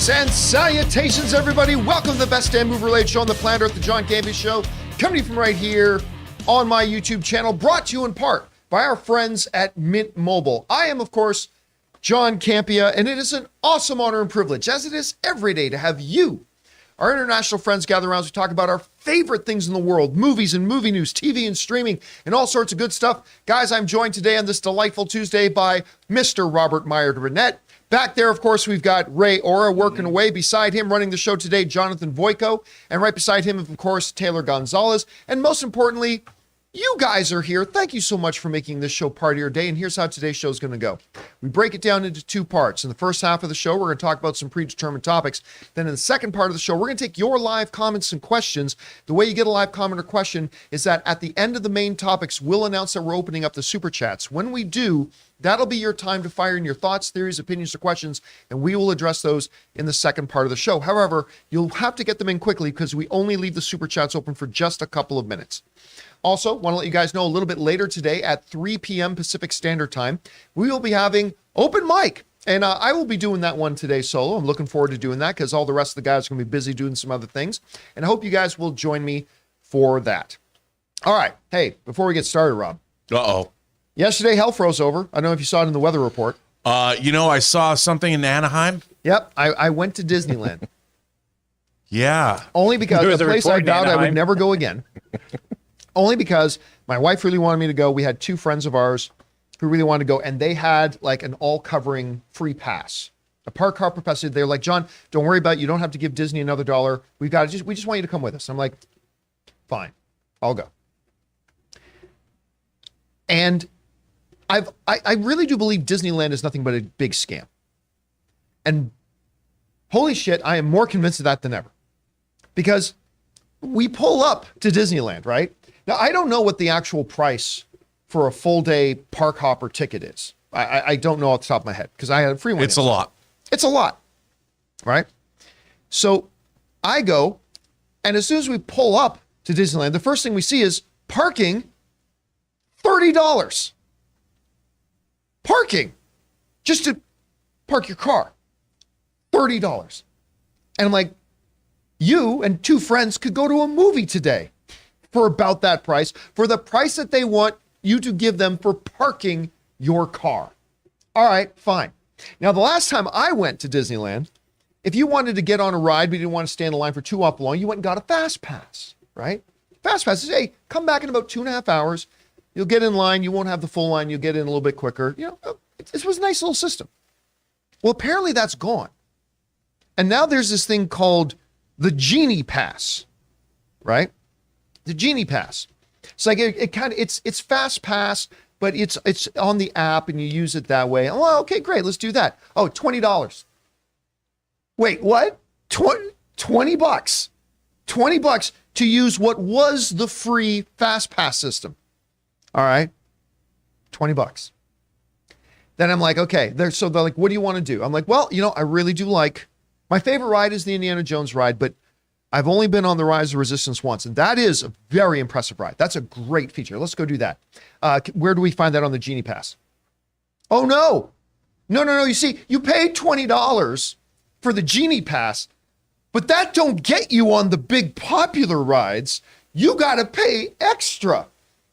Greetings and salutations, everybody. Welcome to the best damn movie-related show on the planet Earth, the John Campea Show, coming to you from right here on my YouTube channel, brought to you in part by our friends at Mint Mobile. I am, of course, John Campea, and it is an awesome honor and privilege, as it is every day, to have you, our international friends, gather around as we talk about our favorite things in the world, movies and movie news, TV and streaming, and all sorts of good stuff. Guys, I'm joined today on this delightful Tuesday by Mr. Robert Meyer-Burnett. Back there, of course, we've got Ray Ora working away. Beside him, running the show today, Jonathan Voico. And right beside him, of course, Taylor Gonzalez. And most importantly, you guys are here. Thank you so much for making this show part of your day. And here's how today's show is going to go. We break it down into two parts. In the first half of the show, we're going to talk about some predetermined topics. Then in the second part of the show, we're going to take your live comments and questions. The way you get a live comment or question is that at the end of the main topics, we'll announce that we're opening up the super chats. When we do, that'll be your time to fire in your thoughts, theories, opinions, or questions, and we will address those in the second part of the show. However, you'll have to get them in quickly because we only leave the super chats open for just a couple of minutes. Also, want to let you guys know a little bit later today at 3 p.m. Pacific Standard Time, we will be having open mic. And I will be doing that one today solo. I'm looking forward to doing that because all the rest of the guys are going to be busy doing some other things. And I hope you guys will join me for that. All right. Hey, before we get started, Rob. Uh-oh. Yesterday, hell froze over. I don't know if you saw it in the weather report. I saw something in Anaheim. Yep. I went to Disneyland. Yeah. Only because the place I vowed I would never go again. Only because my wife really wanted me to go. We had two friends of ours who really wanted to go, and they had like an all-covering free pass. A park hopper pass. They're like, John, don't worry about it. You don't have to give Disney another $1. We just want you to come with us. I'm like, fine, I'll go. And I really do believe Disneyland is nothing but a big scam. And holy shit, I am more convinced of that than ever. Because we pull up to Disneyland, right? Now, I don't know what the actual price for a full day park hopper ticket is. I don't know off the top of my head because I had a free one. It's a lot. It's a lot, right? So I go, and as soon as we pull up to Disneyland, the first thing we see is parking, $30. Parking, just to park your car, $30. And I'm like, you and two friends could go to a movie today for about that price, for the price that they want you to give them for parking your car. All right, fine. Now, the last time I went to Disneyland, if you wanted to get on a ride, but you didn't want to stand in the line for too long, you went and got a fast pass, right? Fast pass is, hey, come back in about 2.5 hours. You'll get in line. You won't have the full line. You'll get in a little bit quicker. You know, this was a nice little system. Well, apparently that's gone. And now there's this thing called the Genie Pass, right? The Genie Pass. It's like it's Fast Pass, but it's on the app and you use it that way. Oh, okay, great. Let's do that. Oh, $20. Wait, what? $20? $20 to use what was the free Fast Pass system. All right, $20. Then I'm like, okay, they're like, what do you want to do? I'm like, well, I really do like, my favorite ride is the Indiana Jones ride, but I've only been on the Rise of Resistance once, and that is a very impressive ride. That's a great feature. Let's go do that. Where do we find that on the Genie Pass? Oh, no. No. You see, you paid $20 for the Genie Pass, but that don't get you on the big popular rides. You got to pay extra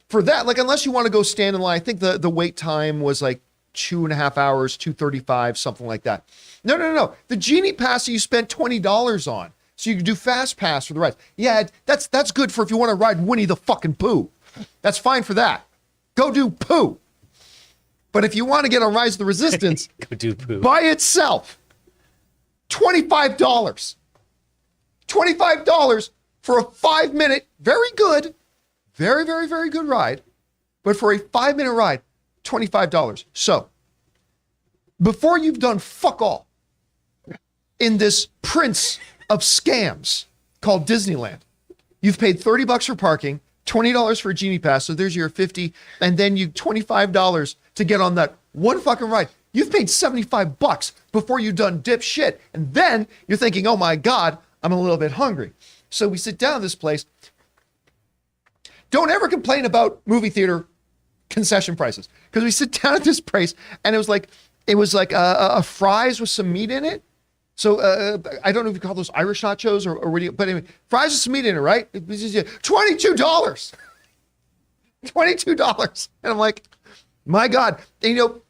for that. Like, unless you want to go stand in line. I think the wait time was like 2.5 hours, 2:35, something like that. No. The Genie Pass you spent $20 on. So you can do Fast Pass for the rides. Yeah, that's good for if you want to ride Winnie the fucking Pooh. That's fine for that. Go do Pooh. But if you want to get on Rise of the Resistance, go do Pooh by itself, $25. $25 for a 5-minute, very good, very, very, very good ride. But for a 5-minute ride, $25. So before you've done fuck all in this prince of scams called Disneyland, you've paid $30 for parking, $20 for a Genie Pass, so there's your $50, and then you $25 to get on that one fucking ride. You've paid $75 before you've done dip shit, and then you're thinking, oh my God, I'm a little bit hungry. So we sit down at this place. Don't ever complain about movie theater concession prices, because we sit down at this place, and it was like a fries with some meat in it, So I don't know if you call those Irish nachos or what do you, but anyway, fries with some meat in it, right? It was just $22. $22. And I'm like, my God. And,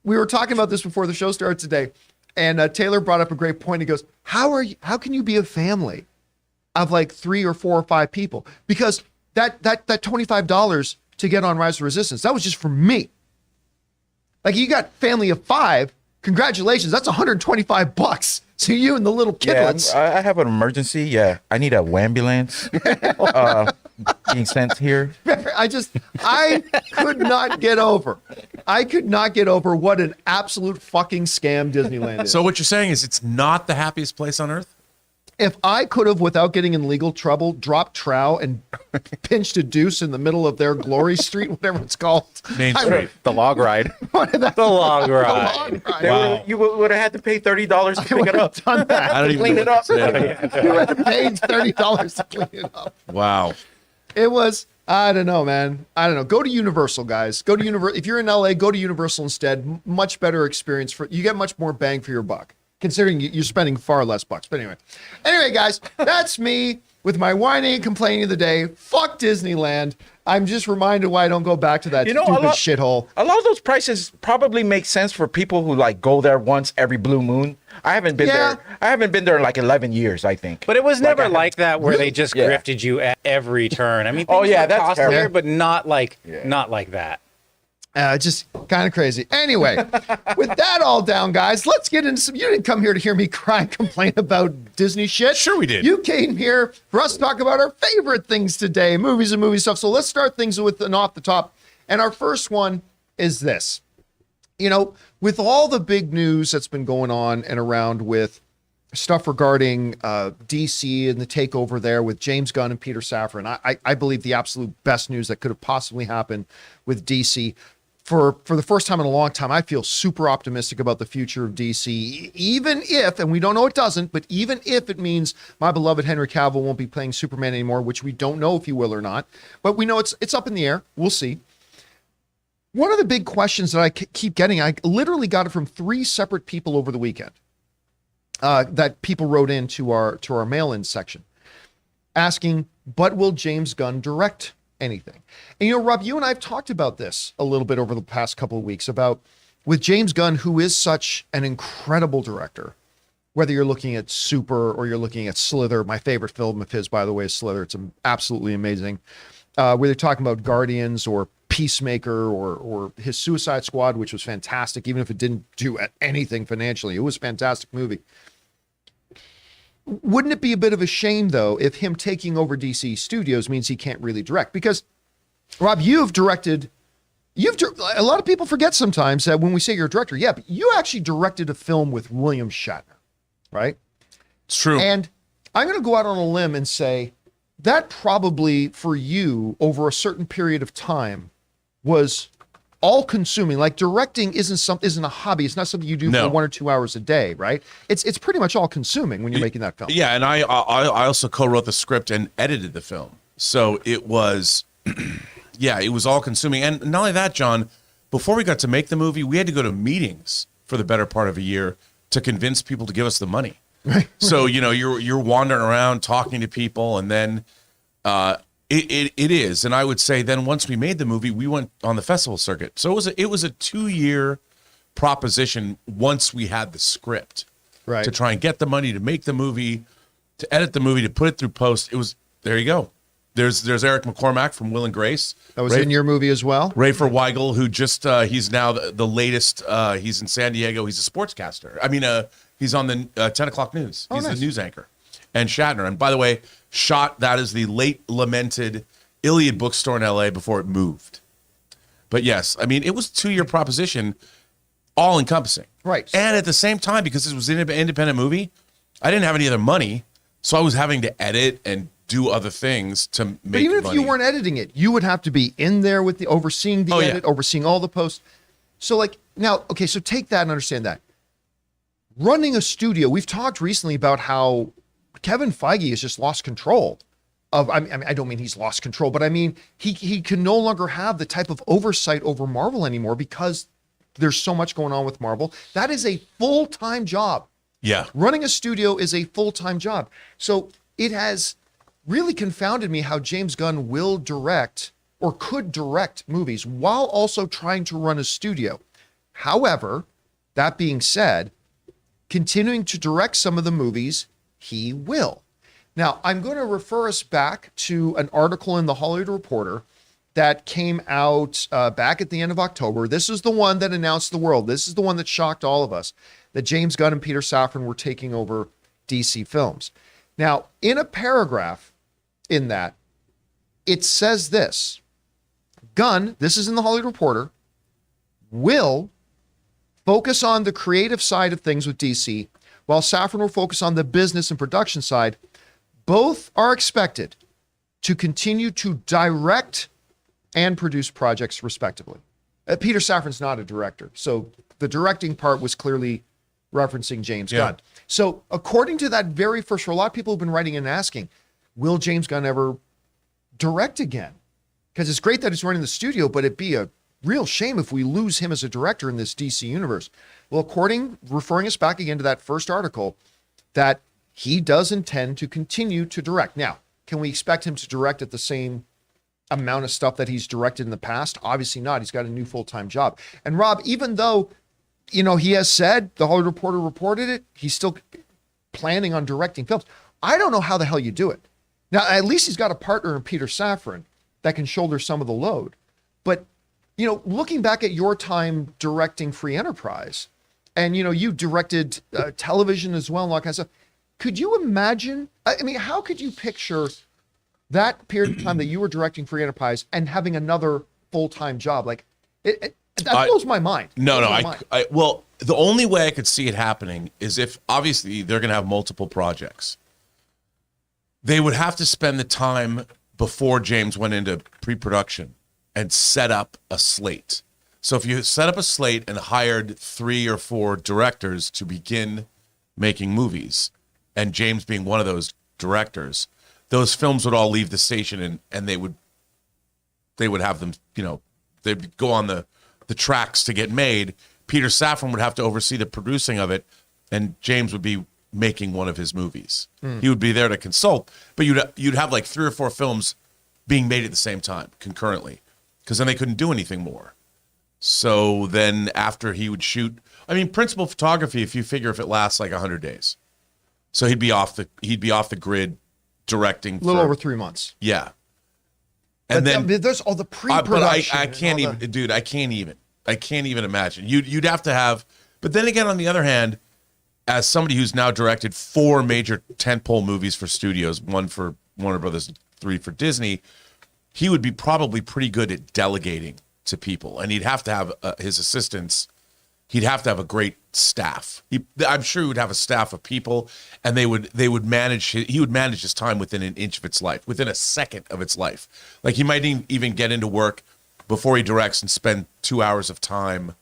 we were talking about this before the show started today. And Taylor brought up a great point. He goes, how can you be a family of like 3 or 4 or 5 people? Because that $25 to get on Rise of Resistance, that was just for me. Like you got family of 5, congratulations, that's $125. So you and the little kidlets. Yeah, I have an emergency. Yeah, I need a wambulance being sent here. I could not get over. I could not get over what an absolute fucking scam Disneyland is. So what you're saying is it's not the happiest place on earth? If I could have, without getting in legal trouble, dropped trow and pinched a deuce in the middle of their Glory Street, whatever it's called. Main Street. The log ride. The log ride. Wow. You would have had to pay $30 to pick it up. Done that. I don't even Clean it up. You had to pay $30 to clean it up. Wow. It was, I don't know, man. I don't know. Go to Universal, guys. Go to Universal. If you're in LA, go to Universal instead. Much better experience. You get much more bang for your buck, considering you're spending far less bucks. But anyway, guys, that's me with my whining and complaining of the day. Fuck Disneyland. I'm just reminded why I don't go back to that stupid shithole. A lot of those prices probably make sense for people who like go there once every blue moon. I haven't been there. I haven't been there in like 11 years, I think. But it was never like that where they just grifted you at every turn. I mean, that's costlier, terrible. but not like that. Just kind of crazy. Anyway, with that all down, guys, let's get into some. You didn't come here to hear me cry and complain about Disney shit. Sure we did. You came here for us to talk about our favorite things today, movies and movie stuff. So let's start things with an off the top. And our first one is this. With all the big news that's been going on and around with stuff regarding DC and the takeover there with James Gunn and Peter Safran, I believe the absolute best news that could have possibly happened with DC. For the first time in a long time, I feel super optimistic about the future of DC, even if, and we don't know it doesn't, but even if it means my beloved Henry Cavill won't be playing Superman anymore, which we don't know if he will or not, but we know it's up in the air. We'll see. One of the big questions that I keep getting, I literally got it from 3 separate people over the weekend that people wrote into our mail-in section asking, but will James Gunn direct anything? And Rob, you and I have talked about this a little bit over the past couple of weeks about with James Gunn, who is such an incredible director, whether you're looking at Super or you're looking at Slither. My favorite film of his, by the way, is Slither. It's absolutely amazing. Whether you're talking about Guardians or Peacemaker or his Suicide Squad, which was fantastic, even if it didn't do anything financially, it was a fantastic movie. Wouldn't it be a bit of a shame, though, if him taking over DC Studios means he can't really direct? Because, Rob, you've directed, a lot of people forget sometimes that when we say you're a director, but you actually directed a film with William Shatner, right? It's true. And I'm going to go out on a limb and say that probably for you over a certain period of time was all consuming. Like directing isn't a hobby. It's not something you do for 1 or 2 hours a day, right? It's pretty much all consuming when you're making that film. Yeah, and I also co-wrote the script and edited the film. So it was, it was all consuming. And not only that, John, before we got to make the movie, we had to go to meetings for the better part of a year to convince people to give us the money. Right. So, you're wandering around talking to people, and then it is. And I would say then once we made the movie, we went on the festival circuit. So it was a 2-year proposition once we had the script, right, to try and get the money to make the movie, to edit the movie, to put it through post. It was, there you go. There's Eric McCormack from Will and Grace. That was in your movie as well. Rafer Weigel, who just, he's now the latest, he's in San Diego. He's a sportscaster. I mean, he's on the 10 o'clock news. He's the news anchor. And Shatner. And by the way, that is the late lamented Iliad bookstore in LA before it moved. But yes, I mean, it was a 2-year proposition, all encompassing. Right. And at the same time, because it was an independent movie, I didn't have any other money. So I was having to edit and do other things to make money. But even if you weren't editing it, you would have to be in there with overseeing the edit, overseeing all the posts. So so take that and understand that. Running a studio, we've talked recently about how Kevin Feige has just lost control of, I mean, I don't mean he's lost control, but I mean, he can no longer have the type of oversight over Marvel anymore because there's so much going on with Marvel. That is a full-time job Yeah. Running a studio is a full-time job. So it has really confounded me how James Gunn will direct or could direct movies while also trying to run a studio. However, that being said, continuing to direct some of the movies, he will. Now, I'm going to refer us back to an article in the Hollywood Reporter that came out back at the end of October. This is the one that announced the world. This is the one that shocked all of us, that James Gunn and Peter Safran were taking over DC Films. Now, in a paragraph in that, it says this: Gunn, this is in the Hollywood Reporter, will focus on the creative side of things with DC, while Safran will focus on the business and production side. Both are expected to continue to direct and produce projects respectively. Peter Safran's not a director, so the directing part was clearly referencing James Gunn. So according to that very first, for a lot of people who've been writing and asking, will James Gunn ever direct again? Because it's great that he's running the studio, but it'd be a real shame if we lose him as a director in this DC universe. Well, referring us back again to that first article, that he does intend to continue to direct. Now, can we expect him to direct at the same amount of stuff that he's directed in the past? Obviously not. He's got a new full-time job. And Rob, even though, he has said, the Hollywood Reporter reported it, he's still planning on directing films. I don't know how the hell you do it. Now, at least he's got a partner in Peter Safran that can shoulder some of the load. But, looking back at your time directing Free Enterprise, and, you directed television as well and all that kind of stuff, could you imagine, how could you picture that period of time that you were directing Free Enterprise and having another full-time job? Like, that blows my mind. Well, the only way I could see it happening is if, obviously, they're going to have multiple projects. They would have to spend the time before James went into pre-production and set up a slate. So if you set up a slate and hired 3 or 4 directors to begin making movies, and James being one of those directors, those films would all leave the station and they would have them, they'd go on the tracks to get made. Peter Safran would have to oversee the producing of it, and James would be making one of his movies. He would be there to consult, but you'd have like 3 or 4 films being made at the same time concurrently, because then they couldn't do anything more. So then after he would shoot, principal photography, if you figure if it lasts like 100 days. So he'd be off the grid directing a little over 3 months. Yeah. And then there's all the pre-production. But I can't even, dude, I can't even imagine. You'd have to have, but then again, on the other hand, as somebody who's now directed 4 major tentpole movies for studios, 1 for Warner Brothers, 3 for Disney, he would be probably pretty good at delegating to people, and he'd have to have his assistants. He'd have to have a great staff. I'm sure he would have a staff of people, and he would manage his time within an inch of its life, within a second of its life. Like he might even get into work before he directs and spend 2 hours of time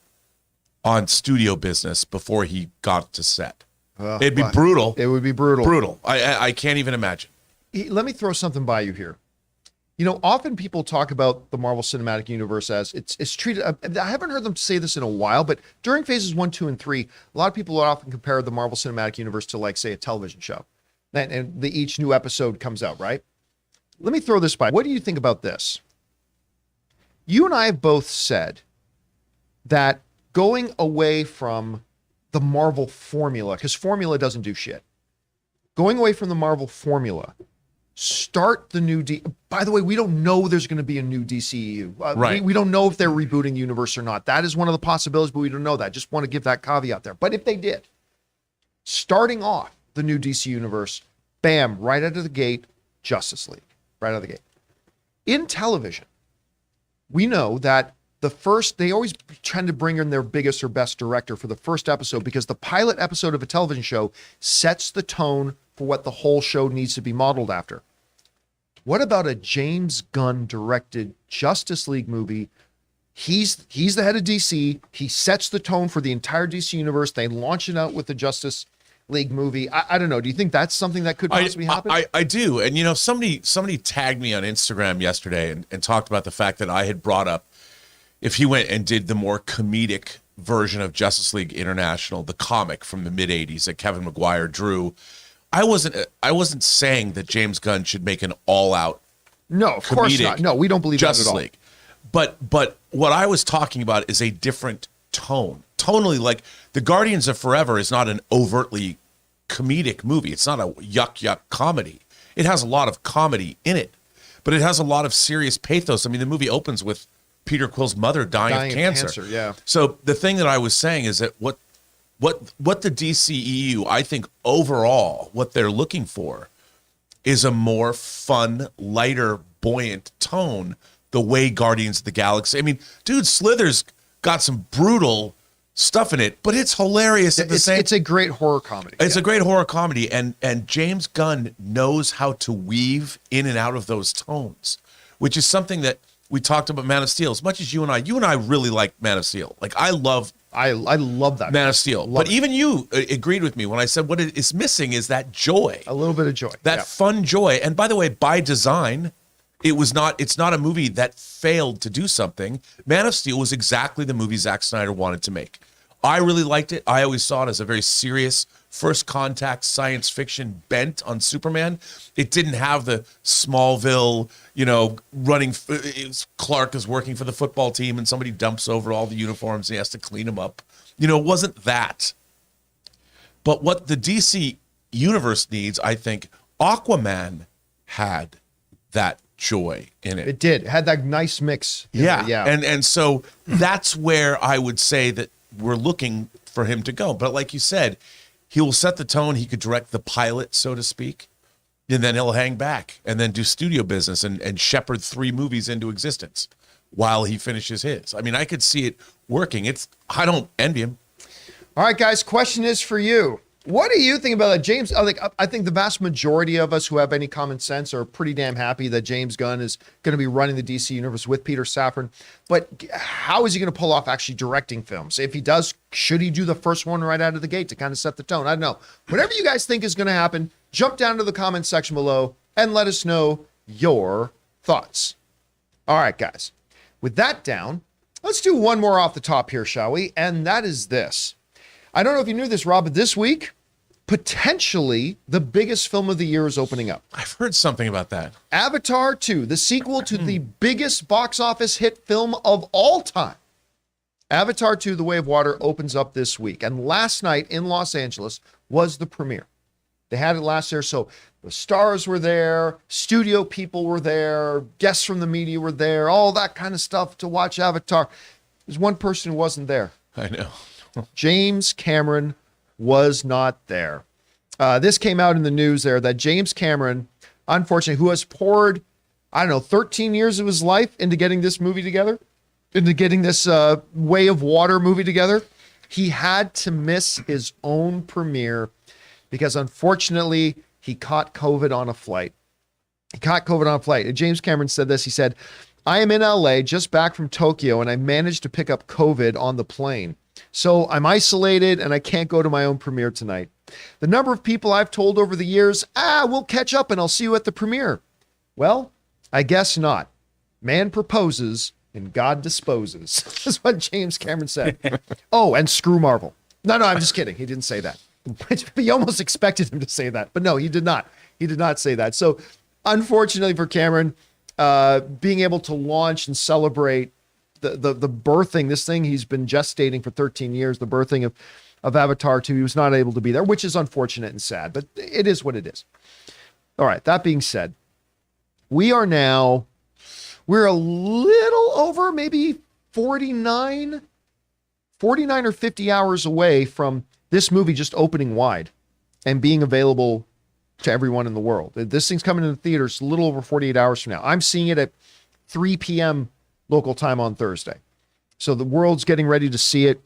on studio business before he got to set. It'd be brutal. It would be brutal. Brutal. I can't even imagine. Let me throw something by you here. Often people talk about the Marvel Cinematic Universe as it's treated. I haven't heard them say this in a while, but during phases 1, 2, and 3, a lot of people would often compare the Marvel Cinematic Universe to, like, say, a television show. And each new episode comes out, right? Let me throw this by. What do you think about this? You and I have both said that going away from the Marvel formula, because formula doesn't do shit. Going away from the Marvel formula, start the new by the way, we don't know there's going to be a new DCEU. Right. We don't know if they're rebooting the universe or not. That is one of the possibilities, but we don't know that. Just want to give that caveat there. But if they did, starting off the new DC universe, bam, right out of the gate, Justice League, right out of the gate. In television, we know that they always tend to bring in their biggest or best director for the first episode, because the pilot episode of a television show sets the tone for what the whole show needs to be modeled after. What about a James Gunn directed Justice League movie? He's the head of DC. He sets the tone for the entire DC universe. They launch it out with the Justice League movie. I don't know. Do you think that's something that could possibly happen? I do. And somebody tagged me on Instagram yesterday and talked about the fact that I had brought up, if he went and did the more comedic version of Justice League International, the comic from the mid 80s that Kevin Maguire drew, I wasn't saying that James Gunn should make an all-out No, of course not. No, we don't believe Justice that at all. League. But what I was talking about is a different tone. Tonally, like The Guardians of Forever is not an overtly comedic movie. It's not a yuck comedy. It has a lot of comedy in it, but it has a lot of serious pathos. I mean, the movie opens with Peter Quill's mother dying of cancer. Yeah. So the thing that I was saying is that what the DCEU, I think overall, what they're looking for is a more fun, lighter, buoyant tone, the way Guardians of the Galaxy. I mean, dude, Slither's got some brutal stuff in it, but it's hilarious at the same. It's a great horror comedy. It's a great horror comedy, and James Gunn knows how to weave in and out of those tones, which is something that we talked about Man of Steel. As much as you and I really like Man of Steel. Like I love that Man of Steel. But even you agreed with me when I said what it is missing is that joy. A little bit of joy. That fun joy. And by the way, by design, it's not a movie that failed to do something. Man of Steel was exactly the movie Zack Snyder wanted to make. I really liked it. I always saw it as a very serious first contact science fiction bent on Superman. It didn't have the Smallville, Clark is working for the football team and somebody dumps over all the uniforms and he has to clean them up. It wasn't that. But what the DC universe needs, I think, Aquaman had that joy in it. It did. It had that nice mix. Yeah. And so that's where I would say that we're looking for him to go. But like you said, he will set the tone. He could direct the pilot, so to speak, and then he'll hang back and then do studio business and shepherd 3 movies into existence while he finishes his. I mean, I could see it working. I don't envy him. All right, guys, question is for you. What do you think about that, James? I think the vast majority of us who have any common sense are pretty damn happy that James Gunn is going to be running the DC universe with Peter Safran. But how is he going to pull off actually directing films? If he does, should he do the first one right out of the gate to kind of set the tone? I don't know. Whatever you guys think is going to happen, jump down to the comment section below and let us know your thoughts. All right, guys. With that down, let's do one more off the top here, shall we? And that is this. I don't know if you knew this, Rob, but this week, potentially the biggest film of the year is opening up. I've heard something about that. Avatar 2, the sequel to the biggest box office hit film of all time. Avatar 2, The Way of Water opens up this week. And last night in Los Angeles was the premiere. They had it last year, so the stars were there, studio people were there, guests from the media were there, all that kind of stuff to watch Avatar. There's one person who wasn't there. I know. James Cameron was not there. This came out in the news there that James Cameron, unfortunately, who has poured, 13 years of his life into getting this movie together, into getting this Way of Water movie together, he had to miss his own premiere because unfortunately he caught COVID on a flight. James Cameron said this. He said, "I am in LA, just back from Tokyo, and I managed to pick up COVID on the plane. So I'm isolated and I can't go to my own premiere tonight. The number of people I've told over the years, we'll catch up and I'll see you at the premiere. Well, I guess not. Man proposes and God disposes." That's what James Cameron said. Oh, and screw Marvel. No, I'm just kidding. He didn't say that. But you almost expected him to say that. But no, he did not. He did not say that. So unfortunately for Cameron, being able to launch and celebrate the birthing, this thing he's been gestating for 13 years, the birthing of Avatar 2, he was not able to be there, which is unfortunate and sad, but it is what it is. All right, that being said, we're a little over maybe 49 or 50 hours away from this movie just opening wide and being available to everyone in the world. This thing's coming in the theaters a little over 48 hours from now. I'm seeing it at 3 p.m. local time on Thursday. So the world's getting ready to see it.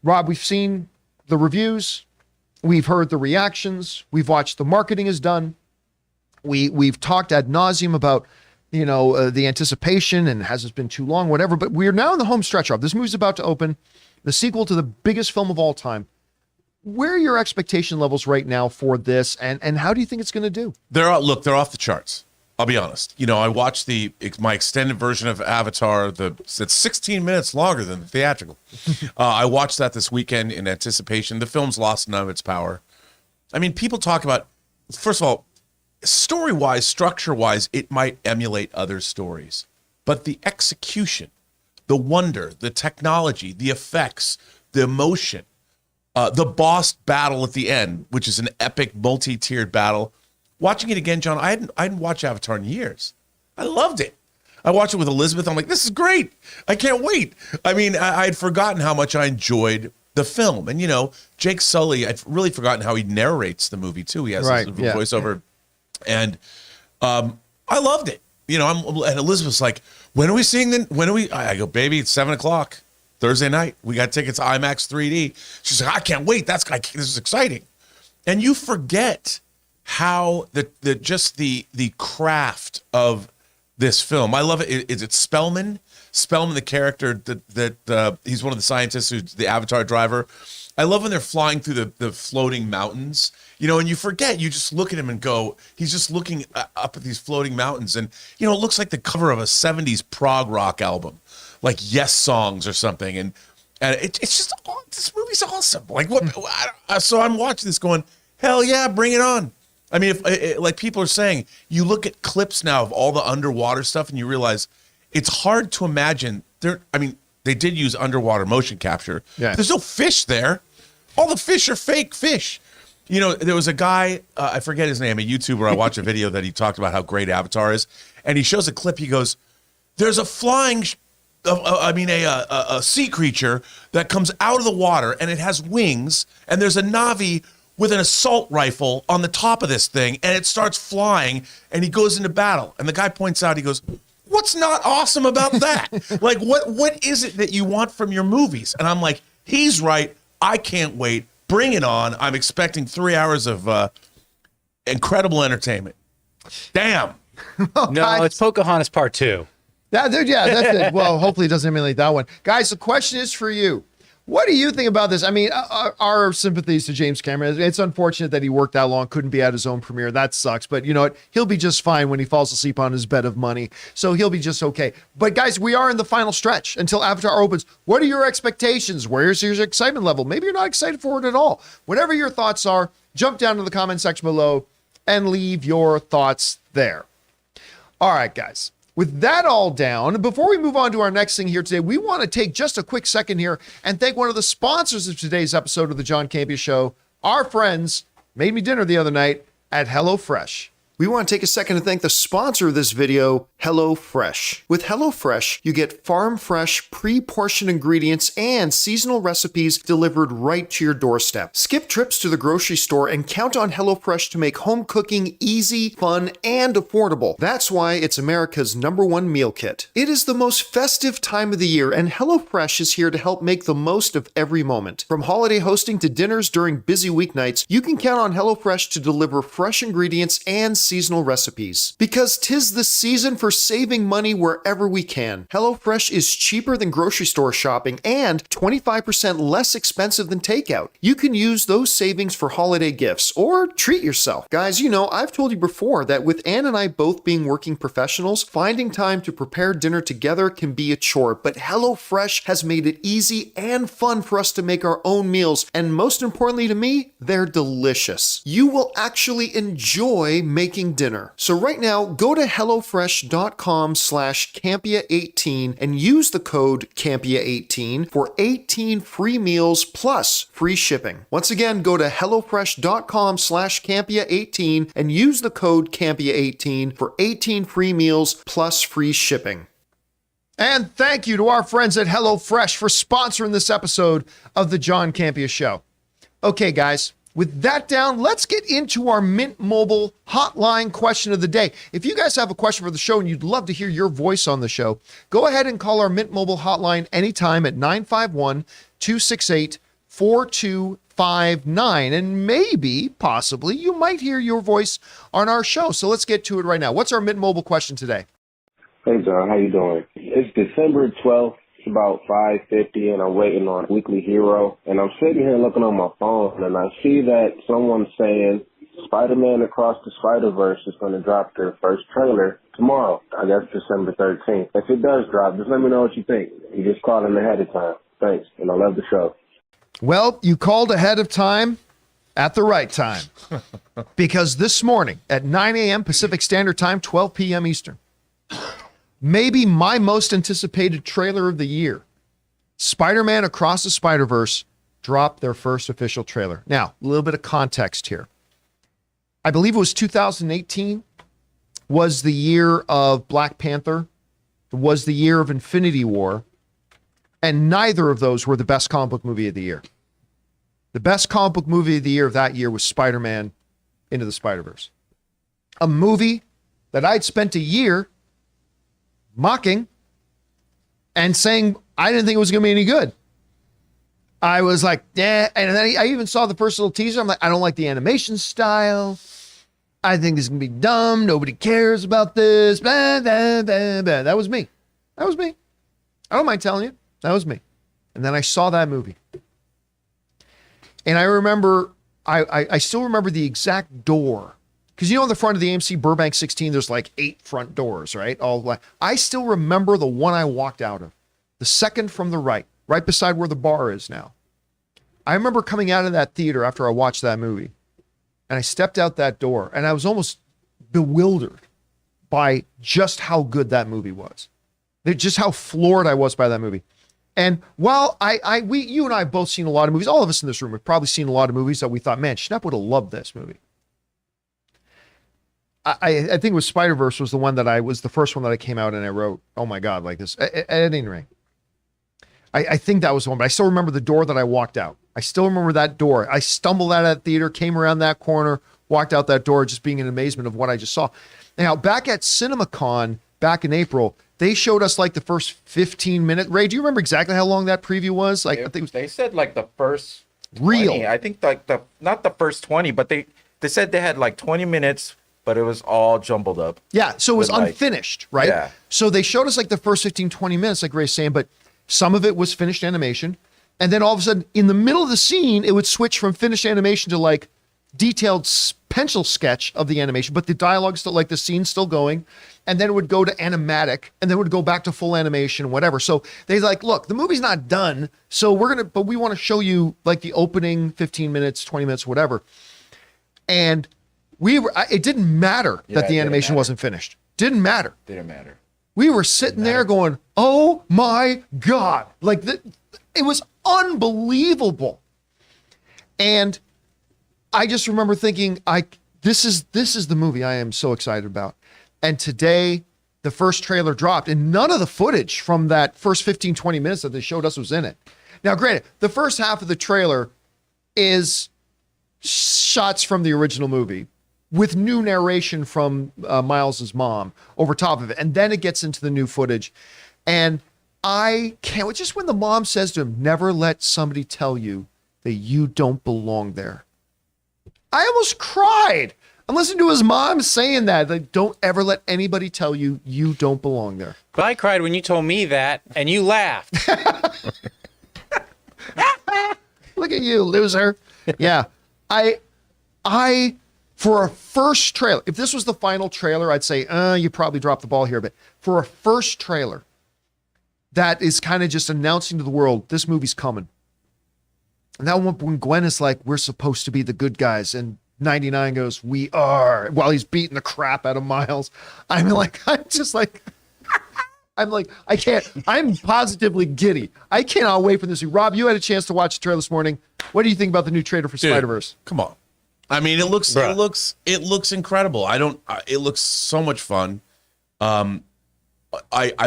Rob, we've seen the reviews. We've heard the reactions. We've watched the marketing is done. We've talked ad nauseum about, the anticipation and has it been too long, whatever. But we're now in the home stretch, Rob. This movie's about to open, the sequel to the biggest film of all time. Where are your expectation levels right now for this, and how do you think it's going to do? They're off the charts. I'll be honest. You know, I watched my extended version of Avatar. It's 16 minutes longer than the theatrical. I watched that this weekend in anticipation. The film's lost none of its power. I mean, people talk about, first of all, story-wise, structure-wise, it might emulate other stories. But the execution, the wonder, the technology, the effects, the emotion, the boss battle at the end, which is an epic multi-tiered battle. Watching it again, John, I hadn't watched Avatar in years. I loved it. I watched it with Elizabeth. I'm like, this is great. I can't wait. I mean, I had forgotten how much I enjoyed the film. And, you know, Jake Sully, I'd really forgotten how he narrates the movie, too. He has his voiceover. And I loved it. You know, and Elizabeth's like, when are we seeing I go, baby, it's 7:00 Thursday night. We got tickets IMAX 3D. She's like, I can't wait. This is exciting. And you forget how the craft of this film. I love it. Is it Spellman? Spellman, the character that he's one of the scientists who's the Avatar driver. I love when they're flying through the floating mountains, you know, and you forget, you just look at him and go, he's just looking up at these floating mountains. And, you know, it looks like the cover of a 70s prog rock album, like Yes Songs or something. And it's just, this movie's awesome. Like, so I'm watching this going, hell yeah, bring it on. I mean, like people are saying, you look at clips now of all the underwater stuff and you realize it's hard to imagine they did use underwater motion capture. Yeah. There's no fish there. All the fish are fake fish. You know, there was a guy, I forget his name, a YouTuber. I watched a video that he talked about how great Avatar is. And he shows a clip. He goes, there's a flying, a sea creature that comes out of the water and it has wings. And there's a Na'vi with an assault rifle on the top of this thing. And it starts flying and he goes into battle. And the guy points out, he goes, what's not awesome about that? Like, what is it that you want from your movies? And I'm like, he's right. I can't wait. Bring it on. I'm expecting 3 hours of incredible entertainment. Damn. No, it's Pocahontas Part 2. That's it. Well, hopefully it doesn't emulate that one. Guys, the question is for you. What do you think about this? I mean, our sympathies to James Cameron. It's unfortunate that he worked that long, couldn't be at his own premiere. That sucks. But you know what? He'll be just fine when he falls asleep on his bed of money. So he'll be just okay. But guys, we are in the final stretch until Avatar opens. What are your expectations? Where's your excitement level? Maybe you're not excited for it at all. Whatever your thoughts are, jump down to the comment section below and leave your thoughts there. All right, guys. With that all down, before we move on to our next thing here today, we want to take just a quick second here and thank one of the sponsors of today's episode of the John Campea Show. Our friends made me dinner the other night at HelloFresh. We want to take a second to thank the sponsor of this video, HelloFresh. With HelloFresh, you get farm-fresh, pre-portioned ingredients and seasonal recipes delivered right to your doorstep. Skip trips to the grocery store and count on HelloFresh to make home cooking easy, fun, and affordable. That's why it's America's #1 meal kit. It is the most festive time of the year, and HelloFresh is here to help make the most of every moment. From holiday hosting to dinners during busy weeknights, you can count on HelloFresh to deliver fresh ingredients and seasonal recipes. Because 'tis the season for saving money wherever we can. HelloFresh is cheaper than grocery store shopping and 25% less expensive than takeout. You can use those savings for holiday gifts or treat yourself. Guys, you know, I've told you before that with Ann and I both being working professionals, finding time to prepare dinner together can be a chore, but HelloFresh has made it easy and fun for us to make our own meals, and most importantly to me, they're delicious. You will actually enjoy making dinner. So right now, go to HelloFresh.com/Campea18 and use the code Campea18 for 18 free meals plus free shipping. Once again, go to HelloFresh.com/Campea18 and use the code Campea18 for 18 free meals plus free shipping. And thank you to our friends at HelloFresh for sponsoring this episode of the John Campea Show. Okay, guys. With that down, let's get into our Mint Mobile hotline question of the day. If you guys have a question for the show and you'd love to hear your voice on the show, go ahead and call our Mint Mobile hotline anytime at 951-268-4259. And maybe, possibly, you might hear your voice on our show. So let's get to it right now. What's our Mint Mobile question today? Hey, John, how you doing? It's December 12th. About 5:50, and I'm waiting on Weekly Hero, and I'm sitting here looking on my phone, and I see that someone's saying Spider-Man Across the Spider-Verse is going to drop their first trailer tomorrow. I guess December 13th. If it does drop, just let me know what you think. You just call in ahead of time. Thanks, and I love the show. Well, you called ahead of time at the right time. Because this morning at 9 a.m. Pacific Standard Time, 12 p.m. Eastern, maybe my most anticipated trailer of the year, Spider-Man Across the Spider-Verse, dropped their first official trailer. Now, a little bit of context here. I believe it was 2018 was the year of Black Panther, was the year of Infinity War, and neither of those were the best comic book movie of the year. The best comic book movie of the year of that year was Spider-Man Into the Spider-Verse. A movie that I'd spent a year mocking and saying I didn't think it was going to be any good. I was like, yeah. And then I even saw the first little teaser. I'm like, I don't like the animation style. I think this is going to be dumb. Nobody cares about this. Blah, blah, blah, blah. That was me. That was me. I don't mind telling you. That was me. And then I saw that movie. And I remember, I still remember the exact door. Because you know, on the front of the AMC Burbank 16, there's like 8 front doors, right? I still remember the one I walked out of. The second from the right beside where the bar is now. I remember coming out of that theater after I watched that movie. And I stepped out that door and I was almost bewildered by just how good that movie was. Just how floored I was by that movie. And while you and I have both seen a lot of movies, all of us in this room have probably seen a lot of movies that we thought, man, Schnepp would have loved this movie. I think it was Spider-Verse was the one that was the first one that I came out and I wrote, oh my God, like this. At any rate, I think that was the one, but I still remember the door that I walked out. I still remember that door. I stumbled out of that theater, came around that corner, walked out that door, just being in amazement of what I just saw. Now, back at CinemaCon, back in April, they showed us like the first 15-minute. Ray, do you remember exactly how long that preview was? Like, I think it was, they said like the first 20. Real. I think like not the first 20, but they said they had like 20 minutes, but it was all jumbled up. Yeah, so it was unfinished, right? Yeah. So they showed us like the first 15, 20 minutes, like Ray's saying, but some of it was finished animation. And then all of a sudden, in the middle of the scene, it would switch from finished animation to like detailed pencil sketch of the animation, but the dialogue still, like the scene's still going. And then it would go to animatic, and then it would go back to full animation, whatever. So they're like, look, the movie's not done, so but we want to show you like the opening 15 minutes, 20 minutes, whatever. And it didn't matter that the animation wasn't finished. Didn't matter. Didn't matter. We were sitting there going, oh my God. Like, it was unbelievable. And I just remember thinking, this is the movie I am so excited about. And today, the first trailer dropped, and none of the footage from that first 15, 20 minutes that they showed us was in it. Now, granted, the first half of the trailer is shots from the original movie with new narration from Miles's mom over top of it. And then it gets into the new footage. And I can't, just when the mom says to him, never let somebody tell you that you don't belong there. I almost cried. I'm listening to his mom saying that. Like, don't ever let anybody tell you you don't belong there. But I cried when you told me that, and you laughed. Look at you, loser. Yeah. I, for a first trailer, if this was the final trailer, I'd say, you probably dropped the ball here. But for a first trailer that is kind of just announcing to the world, this movie's coming. And that one, when Gwen is like, we're supposed to be the good guys, and 99 goes, we are, while he's beating the crap out of Miles. I'm positively giddy. I cannot wait for this. Rob, you had a chance to watch the trailer this morning. What do you think about the new trailer for Spider-Verse? Come on. I mean, it looks incredible. It looks so much fun. I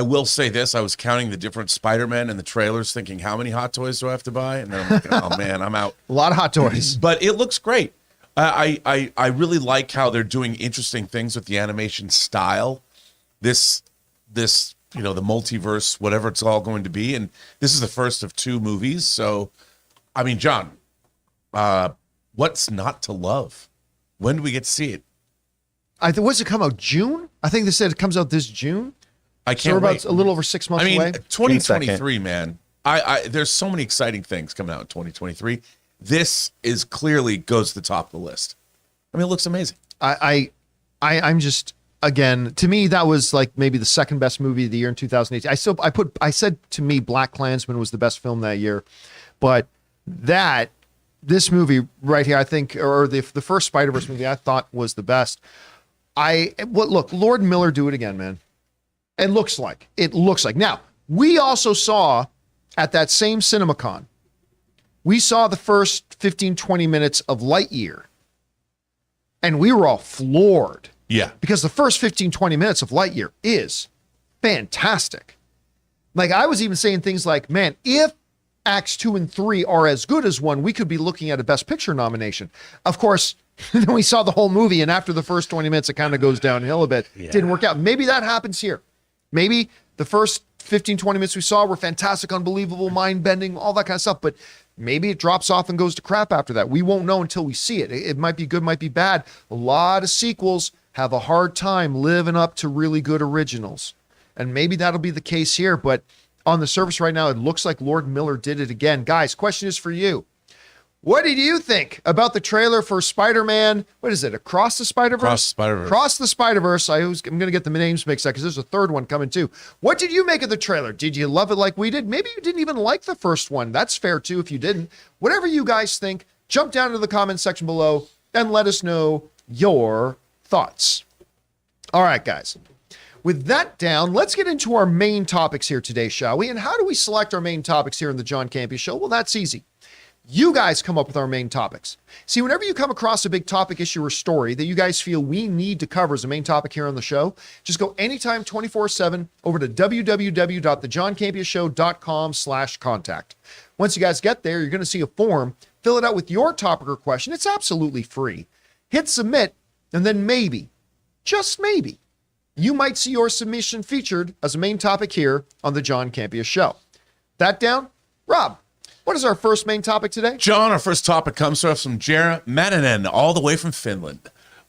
will say this. I was counting the different Spider-Men in the trailers thinking, how many hot toys do I have to buy? And then I'm like, oh man, I'm out. A lot of hot toys. But it looks great. I really like how they're doing interesting things with the animation style. This the multiverse, whatever it's all going to be, and this is the first of 2 movies. So, I mean, John, what's not to love? When do we get to see it? What's it come out? June? I think they said it comes out this June. I can't we're wait. About a little over 6 months away. 2023, man. There's so many exciting things coming out in 2023. This is clearly goes to the top of the list. I mean, it looks amazing. I'm just, again, to me, that was like maybe the second best movie of the year in 2018. I said to me, Black Klansman was the best film that year, but this movie right here, I think, or the first Spider-Verse movie I thought was the best. Look, Lord Miller, do it again, man. It looks like. Now, we also saw at that same CinemaCon, we saw the first 15, 20 minutes of Lightyear, and we were all floored. Yeah. Because the first 15, 20 minutes of Lightyear is fantastic. Like, I was even saying things like, man, if Acts 2 and 3 are as good as 1, we could be looking at a Best Picture nomination. Of course, then we saw the whole movie, and after the first 20 minutes, it kind of goes downhill a bit. Yeah. Didn't work out. Maybe that happens here. Maybe the first 15, 20 minutes we saw were fantastic, unbelievable, mind-bending, all that kind of stuff, but maybe it drops off and goes to crap after that. We won't know until we see it. It might be good, might be bad. A lot of sequels have a hard time living up to really good originals. And maybe that'll be the case here, but on the surface right now, it looks like Lord Miller did it again. Guys, question is for you. What did you think about the trailer for Spider-Man? What is it? Across the Spider-Verse? Across the Spider-Verse. Across the Spider-Verse. I'm going to get the names mixed up because there's a third one coming too. What did you make of the trailer? Did you love it like we did? Maybe you didn't even like the first one. That's fair too if you didn't. Whatever you guys think, jump down to the comment section below and let us know your thoughts. All right, guys. With that down, let's get into our main topics here today, shall we? And how do we select our main topics here in the John Campea Show? Well, that's easy. You guys come up with our main topics. See, whenever you come across a big topic, issue, or story that you guys feel we need to cover as a main topic here on the show, just go anytime 24/7 over to www.thejohncampeashow.com/contact. Once you guys get there, you're going to see a form. Fill it out with your topic or question. It's absolutely free. Hit submit, and then maybe, just maybe, you might see your submission featured as a main topic here on the John Campea Show. That down, Rob. What is our first main topic today? John, our first topic comes to us from Jara Manninen, all the way from Finland.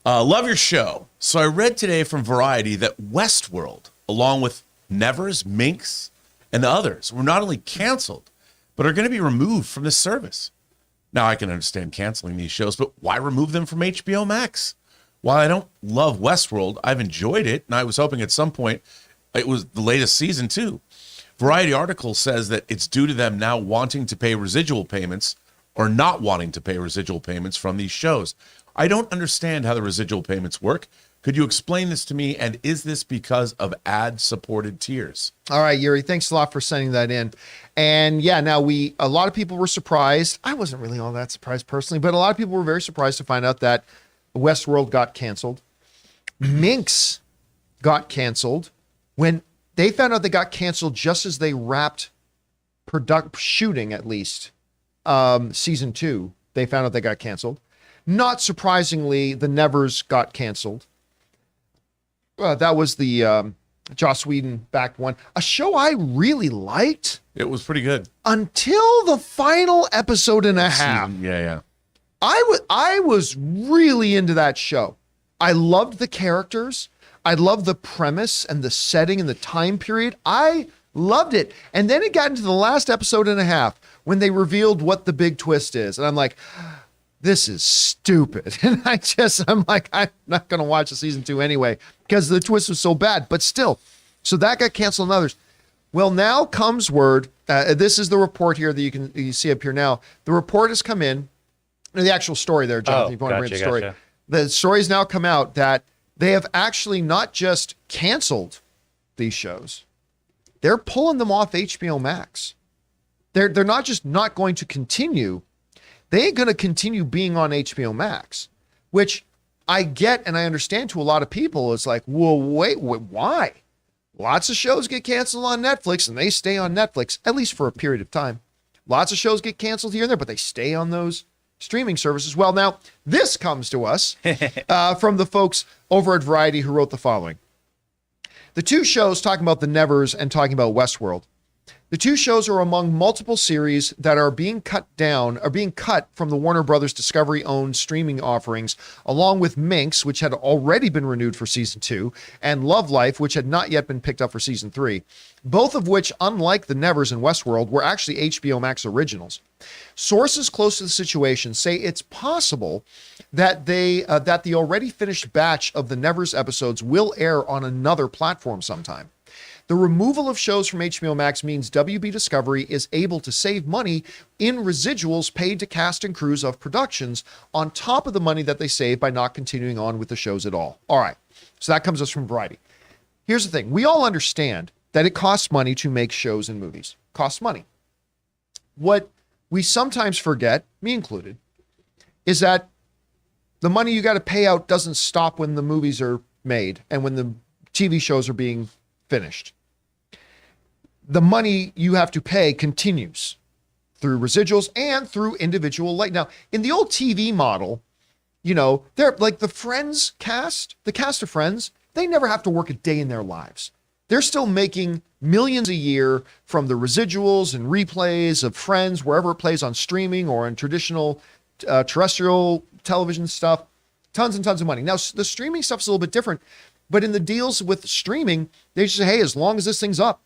Love your show. So I read today from Variety that Westworld, along with Nevers, Minx, and others, were not only canceled, but are going to be removed from this service. Now, I can understand canceling these shows, but why remove them from HBO Max? While I don't love Westworld, I've enjoyed it, and I was hoping at some point it was the latest season too. Variety article says that it's due to them now wanting to pay residual payments or not wanting to pay residual payments from these shows. I don't understand how the residual payments work. Could you explain this to me? And is this because of ad-supported tiers? All right, Yuri, thanks a lot for sending that in. And yeah, now a lot of people were surprised. I wasn't really all that surprised personally, but a lot of people were very surprised to find out that Westworld got canceled. Minx got canceled when they found out they got canceled just as they wrapped shooting, at least, season 2. They found out they got canceled. Not surprisingly, the Nevers got canceled. That was the Joss Whedon-backed one. A show I really liked. It was pretty good. Until the final episode and a half. Yeah. I was really into that show. I loved the characters. I loved the premise and the setting and the time period. I loved it. And then it got into the last episode and a half when they revealed what the big twist is. And I'm like, this is stupid. And I'm like, I'm not going to watch the season 2 anyway because the twist was so bad. But still, so that got canceled and others. Well, now comes word. This is the report here that you see up here now. The report has come in. The actual story there, Jonathan. If you want to read the story. Gotcha. The story's now come out that they have actually not just canceled these shows, they're pulling them off HBO Max. They're not just not going to continue, they ain't going to continue being on HBO Max, which I get and I understand to a lot of people. It's like, well, wait, why? Lots of shows get canceled on Netflix and they stay on Netflix, at least for a period of time. Lots of shows get canceled here and there, but they stay on those streaming services. Well, now this comes to us from the folks over at Variety who wrote the following. The two shows talking about the Nevers and talking about Westworld The two shows are among multiple series that are being cut from the Warner Brothers Discovery-owned streaming offerings, along with Minx, which had already been renewed for season 2, and Love Life, which had not yet been picked up for season 3, both of which, unlike The Nevers and Westworld, were actually HBO Max originals. Sources close to the situation say it's possible that that the already finished batch of The Nevers episodes will air on another platform sometime. The removal of shows from HBO Max means WB Discovery is able to save money in residuals paid to cast and crews of productions on top of the money that they save by not continuing on with the shows at all. All right, so that comes us from Variety. Here's the thing. We all understand that it costs money to make shows and movies. Costs money. What we sometimes forget, me included, is that the money you got to pay out doesn't stop when the movies are made and when the TV shows are being finished. The money you have to pay continues through residuals and through individual now in the old TV model, they're like the Friends cast, the cast of Friends, they never have to work a day in their lives. They're still making millions a year from the residuals and replays of Friends, wherever it plays on streaming or on traditional terrestrial television stuff, tons and tons of money. Now the streaming stuff's a little bit different, but in the deals with streaming, they just say, hey, as long as this thing's up,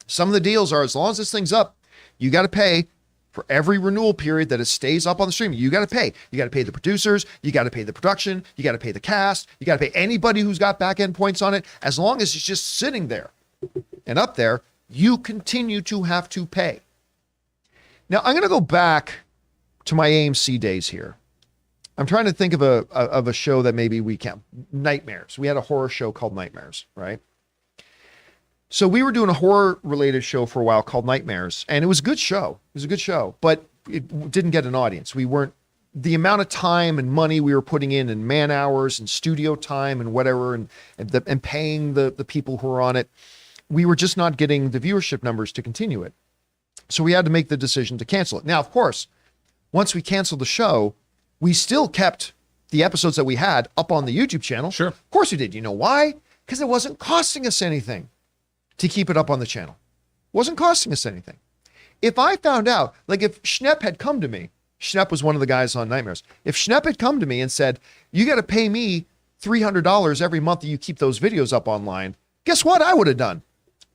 some of the deals are as long as this thing's up, you got to pay for every renewal period that it stays up on the stream. You got to pay. You got to pay the producers. You got to pay the production. You got to pay the cast. You got to pay anybody who's got back end points on it. As long as it's just sitting there and up there, you continue to have to pay. Now, I'm going to go back to my AMC days here. I'm trying to think of a show that maybe we can. Nightmares. We had a horror show called Nightmares, right? So we were doing a horror-related show for a while called Nightmares, and it was a good show. It was a good show, but it didn't get an audience. The amount of time and money we were putting in and man hours and studio time and whatever, and paying the people who were on it, we were just not getting the viewership numbers to continue it. So we had to make the decision to cancel it. Now, of course, once we canceled the show, we still kept the episodes that we had up on the YouTube channel. Sure. Of course we did. You know why? Because it wasn't costing us anything to keep it up on the channel. It wasn't costing us anything. If I found out, like if Schnepp had come to me, Schnepp was one of the guys on Nightmares. If Schnepp had come to me and said, you got to pay me $300 every month that you keep those videos up online, guess what I would have done?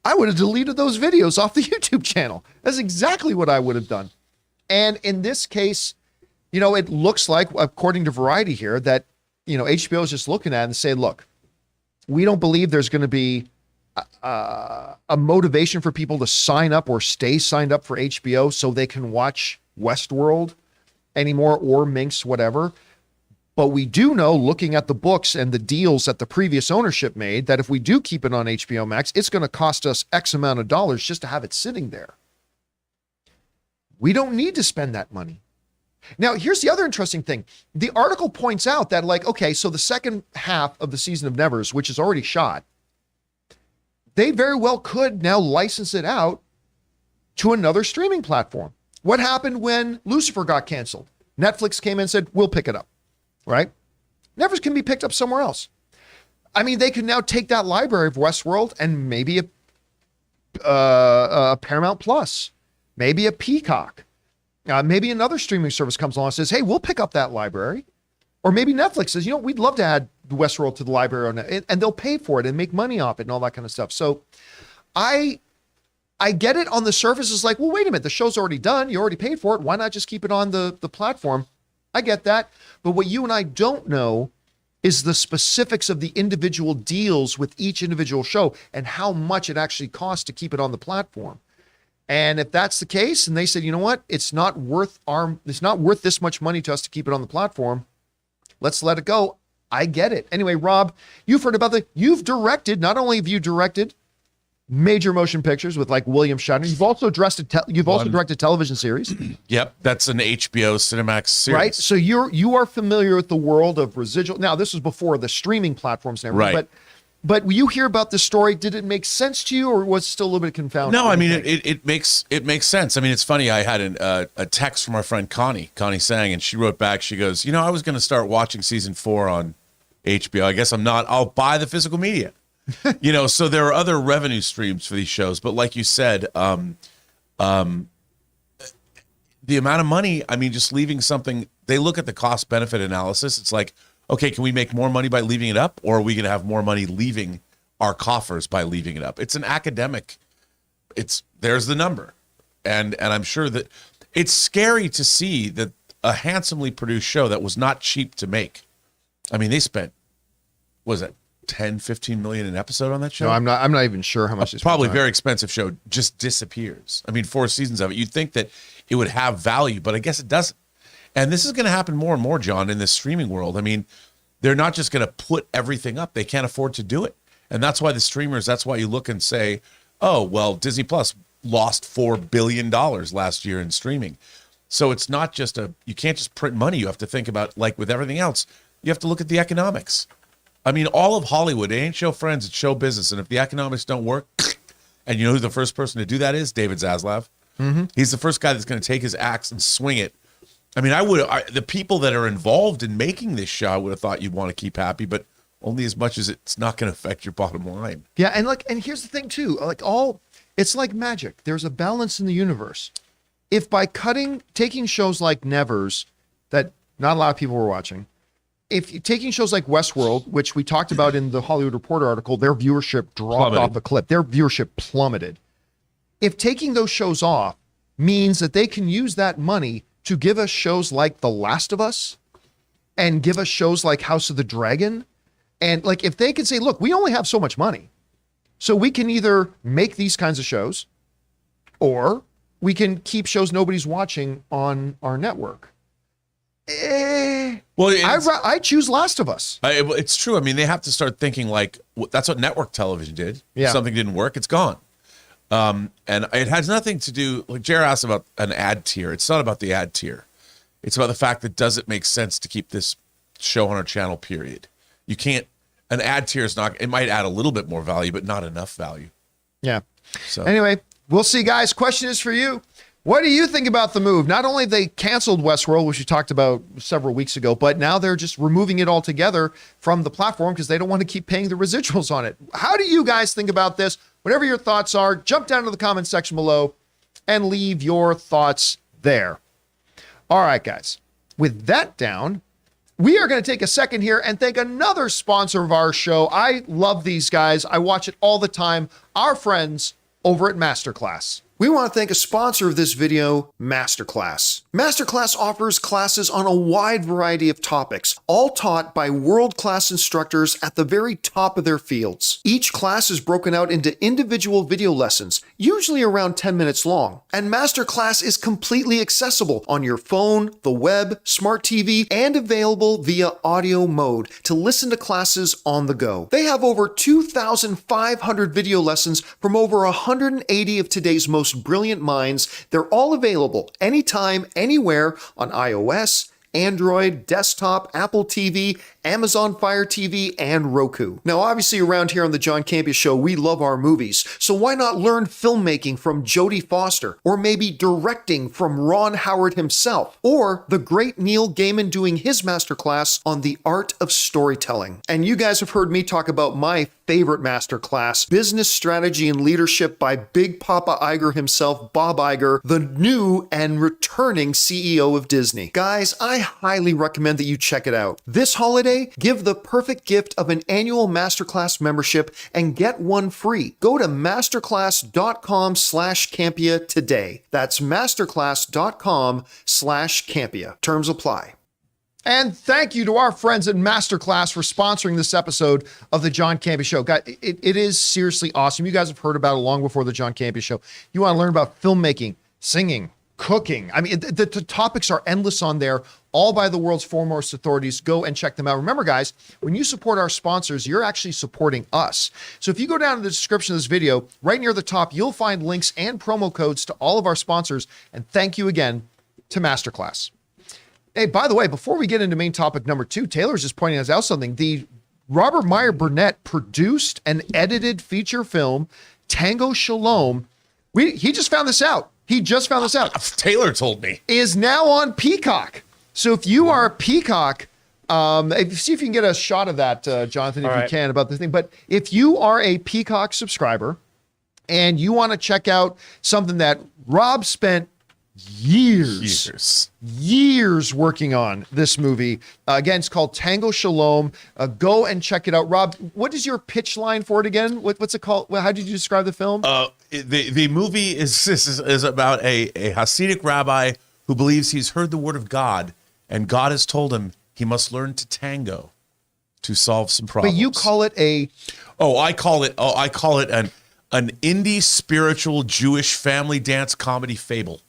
I would have deleted those videos off the YouTube channel. That's exactly what I would have done. And in this case, it looks like, according to Variety here, that, HBO is just looking at it and saying, look, we don't believe there's going to be a motivation for people to sign up or stay signed up for HBO so they can watch Westworld anymore or Minx, whatever. But we do know, looking at the books and the deals that the previous ownership made, that if we do keep it on HBO Max, it's going to cost us X amount of dollars just to have it sitting there. We don't need to spend that money. Now, here's the other interesting thing. The article points out that, so the second half of the season of Nevers, which is already shot, they very well could now license it out to another streaming platform. What happened when Lucifer got canceled? Netflix came in and said, we'll pick it up, right? Nevers can be picked up somewhere else. I mean, they could now take that library of Westworld and maybe a Paramount Plus, maybe a Peacock, maybe another streaming service comes along and says, hey, we'll pick up that library. Or maybe Netflix says, we'd love to add Westworld to the library, and they'll pay for it and make money off it and all that kind of stuff. So I get it on the surface. It's like, well, wait a minute, the show's already done. You already paid for it. Why not just keep it on the platform? I get that. But what you and I don't know is the specifics of the individual deals with each individual show and how much it actually costs to keep it on the platform. And if that's the case, and they said, you know what, it's not worth this much money to us to keep it on the platform, let's let it go. I get it. Anyway, Rob, you've heard about you've directed, not only have you directed major motion pictures with William Shatner, you've also directed television series. Yep, that's an HBO Cinemax series. Right? So you are familiar with the world of residual. Now, this was before the streaming platforms and everything, right. But you hear about this story, did it make sense to you, or was it still a little bit confounding? No, I mean, it makes sense. I mean, it's funny. I had a text from our friend Connie Sang, and she wrote back, she goes, I was going to start watching season 4 on HBO. I guess I'm not. I'll buy the physical media. So there are other revenue streams for these shows. But like you said, the amount of money, I mean, just leaving something, they look at the cost benefit analysis. It's like, okay, can we make more money by leaving it up? Or are we going to have more money leaving our coffers by leaving it up? It's an academic, there's the number. And I'm sure that it's scary to see that a handsomely produced show that was not cheap to make. I mean, they spent, what was it, 10, 15 million an episode on that show? No, I'm not even sure how much. Probably very expensive show just disappears. I mean, 4 seasons of it. You'd think that it would have value, but I guess it doesn't. And this is going to happen more and more, John, in this streaming world. I mean, they're not just going to put everything up. They can't afford to do it. And that's why the streamers, that's why you look and say, oh, well, Disney Plus lost $4 billion last year in streaming. So it's not just you can't just print money. You have to think about, like with everything else, you have to look at the economics. I mean, all of Hollywood, it ain't show friends, it's show business. And if the economics don't work, and you know who the first person to do that is? David Zaslav. Mm-hmm. He's the first guy that's going to take his axe and swing it. I mean, the people that are involved in making this show, I would have thought you'd want to keep happy, but only as much as it's not going to affect your bottom line. Yeah, and here's the thing too, it's like magic. There's a balance in the universe. If by taking shows like Nevers that not a lot of people were watching, if you're taking shows like Westworld, which we talked about in the Hollywood Reporter article, their viewership dropped off a cliff. Their viewership plummeted. If taking those shows off means that they can use that money to give us shows like The Last of Us and give us shows like House of the Dragon, and like if they can say, look, we only have so much money, so we can either make these kinds of shows or we can keep shows nobody's watching on our network. Well, I choose Last of Us. It's true. I mean, they have to start thinking like that's what network television did. Yeah. If something didn't work, it's gone. And it has nothing to do, like Jared asked about an ad tier. It's not about the ad tier. It's about the fact that does it make sense to keep this show on our channel, period. You can't, an ad tier is not, it might add a little bit more value, but not enough value. Yeah. So anyway, we'll see, guys. Question is for you. What do you think about the move? Not only they canceled Westworld, which we talked about several weeks ago, but now they're just removing it altogether from the platform because they don't want to keep paying the residuals on it. How do you guys think about this? Whatever your thoughts are, jump down to the comment section below and leave your thoughts there. All right, guys. With that down, we are going to take a second here and thank another sponsor of our show. I love these guys. I watch it all the time. Our friends over at MasterClass. We want to thank a sponsor of this video, MasterClass. MasterClass offers classes on a wide variety of topics, all taught by world-class instructors at the very top of their fields. Each class is broken out into individual video lessons, usually around 10 minutes long. And MasterClass is completely accessible on your phone, the web, smart TV, and available via audio mode to listen to classes on the go. They have over 2,500 video lessons from over 180 of today's most brilliant minds. They're all available anytime, anywhere on iOS, Android, desktop, Apple TV, Amazon Fire TV, and Roku. Now, obviously around here on the John Campea Show, we love our movies, so why not learn filmmaking from Jodie Foster, or maybe directing from Ron Howard himself, or the great Neil Gaiman doing his masterclass on the art of storytelling. And you guys have heard me talk about my favorite masterclass, Business Strategy and Leadership by Big Papa Iger himself, Bob Iger, the new and returning CEO of Disney. Guys, I highly recommend that you check it out. This holiday, give the perfect gift of an annual masterclass membership and get one free. Go to masterclass.com/Campea today. That's masterclass.com/Campea. Terms apply. And thank you to our friends at MasterClass for sponsoring this episode of the John Campea Show. Guys, it is seriously awesome. You guys have heard about it long before the John Campea Show. You want to learn about filmmaking, singing, cooking. I mean, the topics are endless on there, all by the world's foremost authorities. Go and check them out. Remember, guys, when you support our sponsors, you're actually supporting us. So if you go down to the description of this video, right near the top, you'll find links and promo codes to all of our sponsors. And thank you again to MasterClass. Hey, by the way, before we get into main topic number 2, Taylor's just pointing us out something. The Robert Meyer Burnett produced and edited feature film, Tango Shalom. He just found this out. He just found this out. Taylor told me. Is now on Peacock. So if you are a Peacock See if you can get a shot of that, Jonathan, if All you right. can, about the thing. But if you are a Peacock subscriber and you want to check out something that Rob spent years working on this movie. Again, it's called Tango Shalom. Go and check it out. Rob, what is your pitch line for it again? What's it called? How did you describe the film? The movie is about a Hasidic rabbi who believes he's heard the word of God, and God has told him he must learn to tango to solve some problems. But you call it a... I call it an indie spiritual Jewish family dance comedy fable.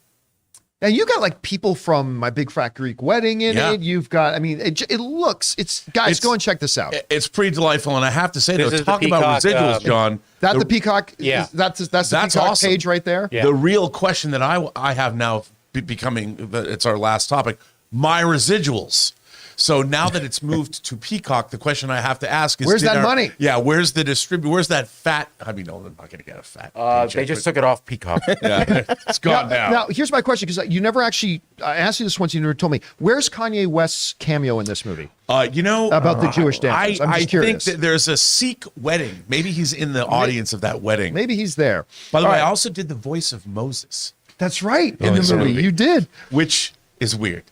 Now you got like people from My Big Fat Greek Wedding in it. You've got, I mean, it looks, guys, go and check this out. It's pretty delightful. And I have to say, This though, is talk the about Peacock, residuals, John. The Peacock, Yeah. that's the Peacock awesome. page right there. Yeah. The real question that I have now becoming, it's our last topic, my residuals. So now that it's moved to Peacock, the question I have to ask is, where's that money? Yeah, where's the distributor? Where's that fat? I mean, no, they're not going to get a fat. They just took it off Peacock. Yeah, it's gone now. Now, here's my question, because you never actually, I asked you this once, you never told me. Where's Kanye West's cameo in this movie? About the Jewish dancers. I'm just I curious. think that there's a Sikh wedding. Maybe he's in the audience of that wedding. Maybe he's there. By the All way, right. I also did the voice of Moses, That's right, in it's the a movie. movie. You did. which is weird.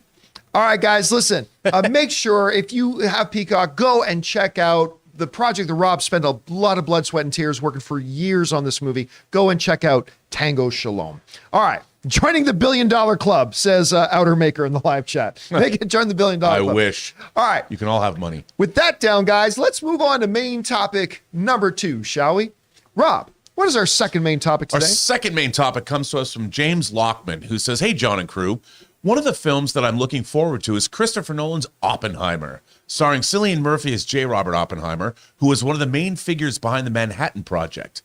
All right, guys, listen. Make sure if you have Peacock, go and check out the project that Rob spent a lot of blood, sweat, and tears working for years on this movie. Go and check out Tango Shalom. All right. Joining the $1 billion club, says Outer Maker in the live chat. Join the $1 billion club. I wish. All right. You can all have money. With that down, guys, let's move on to main topic number 2, shall we? Rob, what is our second main topic Our today? second main topic comes to us from James Lockman, who says, "Hey, John and crew. One of the films that I'm looking forward to is Christopher Nolan's Oppenheimer, starring Cillian Murphy as J. Robert Oppenheimer, who was one of the main figures behind the Manhattan Project.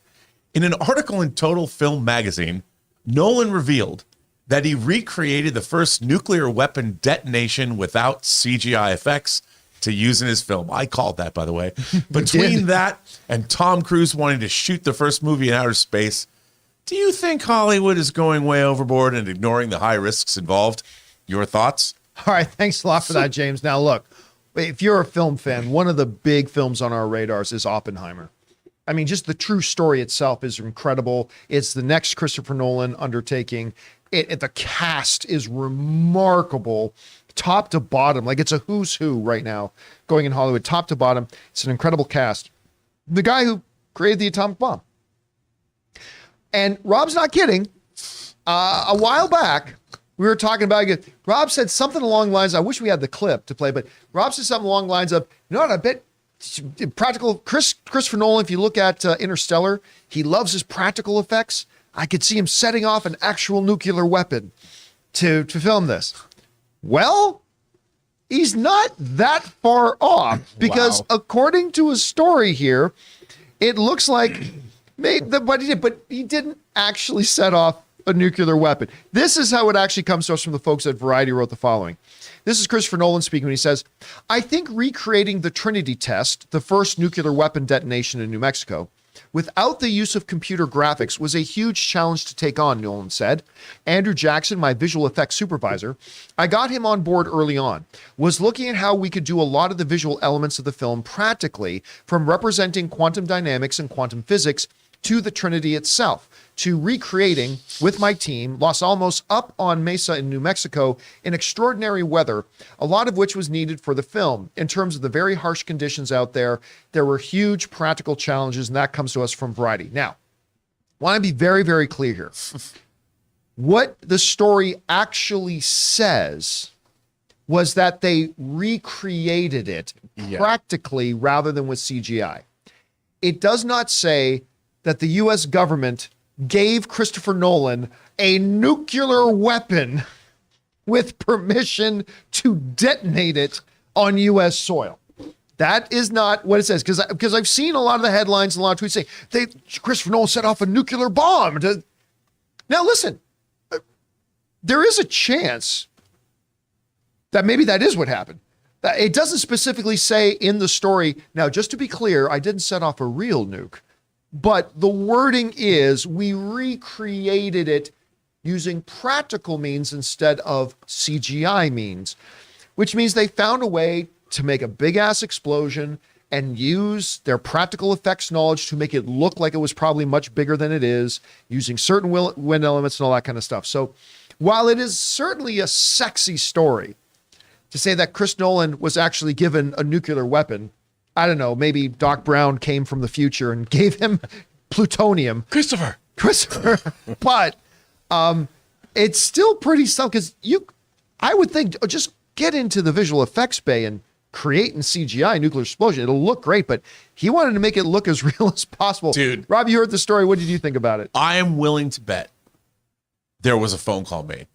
In an article in Total Film magazine, Nolan revealed that he recreated the first nuclear weapon detonation without CGI effects to use in his film." I called that, by the way. Between that and Tom Cruise wanting to shoot the first movie in outer space, do you think Hollywood is going way overboard and ignoring the high risks involved? Your thoughts? All right, thanks a lot for that, James. Now, look, if you're a film fan, one of the big films on our radars is Oppenheimer. I mean, just the true story itself is incredible. It's the next Christopher Nolan undertaking. The cast is remarkable, top to bottom. Like, it's a who's who right now going in Hollywood, top to bottom. It's an incredible cast. The guy who created the atomic bomb. And Rob's not kidding. A while back, we were talking about it. Rob said something along the lines, I wish we had the clip to play, but Rob said something along the lines of, you know what, I bet practical, Christopher Nolan, if you look at Interstellar, he loves his practical effects. I could see him setting off an actual nuclear weapon to film this. Well, he's not that far off, because according to his story here, it looks like what he did, but he didn't actually set off a nuclear weapon. This is how it actually comes to us from the folks at Variety wrote the following. This is Christopher Nolan speaking when he says, "I think recreating the Trinity test, the first nuclear weapon detonation in New Mexico, without the use of computer graphics was a huge challenge to take on," Nolan said. "Andrew Jackson, my visual effects supervisor, I got him on board early on, was looking at how we could do a lot of the visual elements of the film practically, from representing quantum dynamics and quantum physics to the Trinity itself, to recreating with my team Los Alamos up on Mesa in New Mexico in extraordinary weather, a lot of which was needed for the film. In terms of the very harsh conditions out there, there were huge practical challenges, and that comes to us from Variety." Now, I want to be very, very clear here. What the story actually says was that they recreated it practically rather than with CGI. It does not say that the U.S. government gave Christopher Nolan a nuclear weapon with permission to detonate it on U.S. soil. That is not what it says, because I've seen a lot of the headlines and a lot of tweets saying Christopher Nolan set off a nuclear bomb. Now listen, there is a chance that maybe that is what happened. It doesn't specifically say in the story. Now, just to be clear, I didn't set off a real nuke. But the wording is we recreated it using practical means instead of CGI means, which means they found a way to make a big ass explosion and use their practical effects knowledge to make it look like it was probably much bigger than it is, using certain wind elements and all that kind of stuff. So while it is certainly a sexy story to say that Chris Nolan was actually given a nuclear weapon, I don't know, maybe Doc Brown came from the future and gave him plutonium. Christopher. But it's still pretty stuff because I would think, just get into the visual effects bay and create in CGI nuclear explosion. It'll look great, but he wanted to make it look as real as possible. Dude. Rob, you heard the story. What did you think about it? I am willing to bet there was a phone call made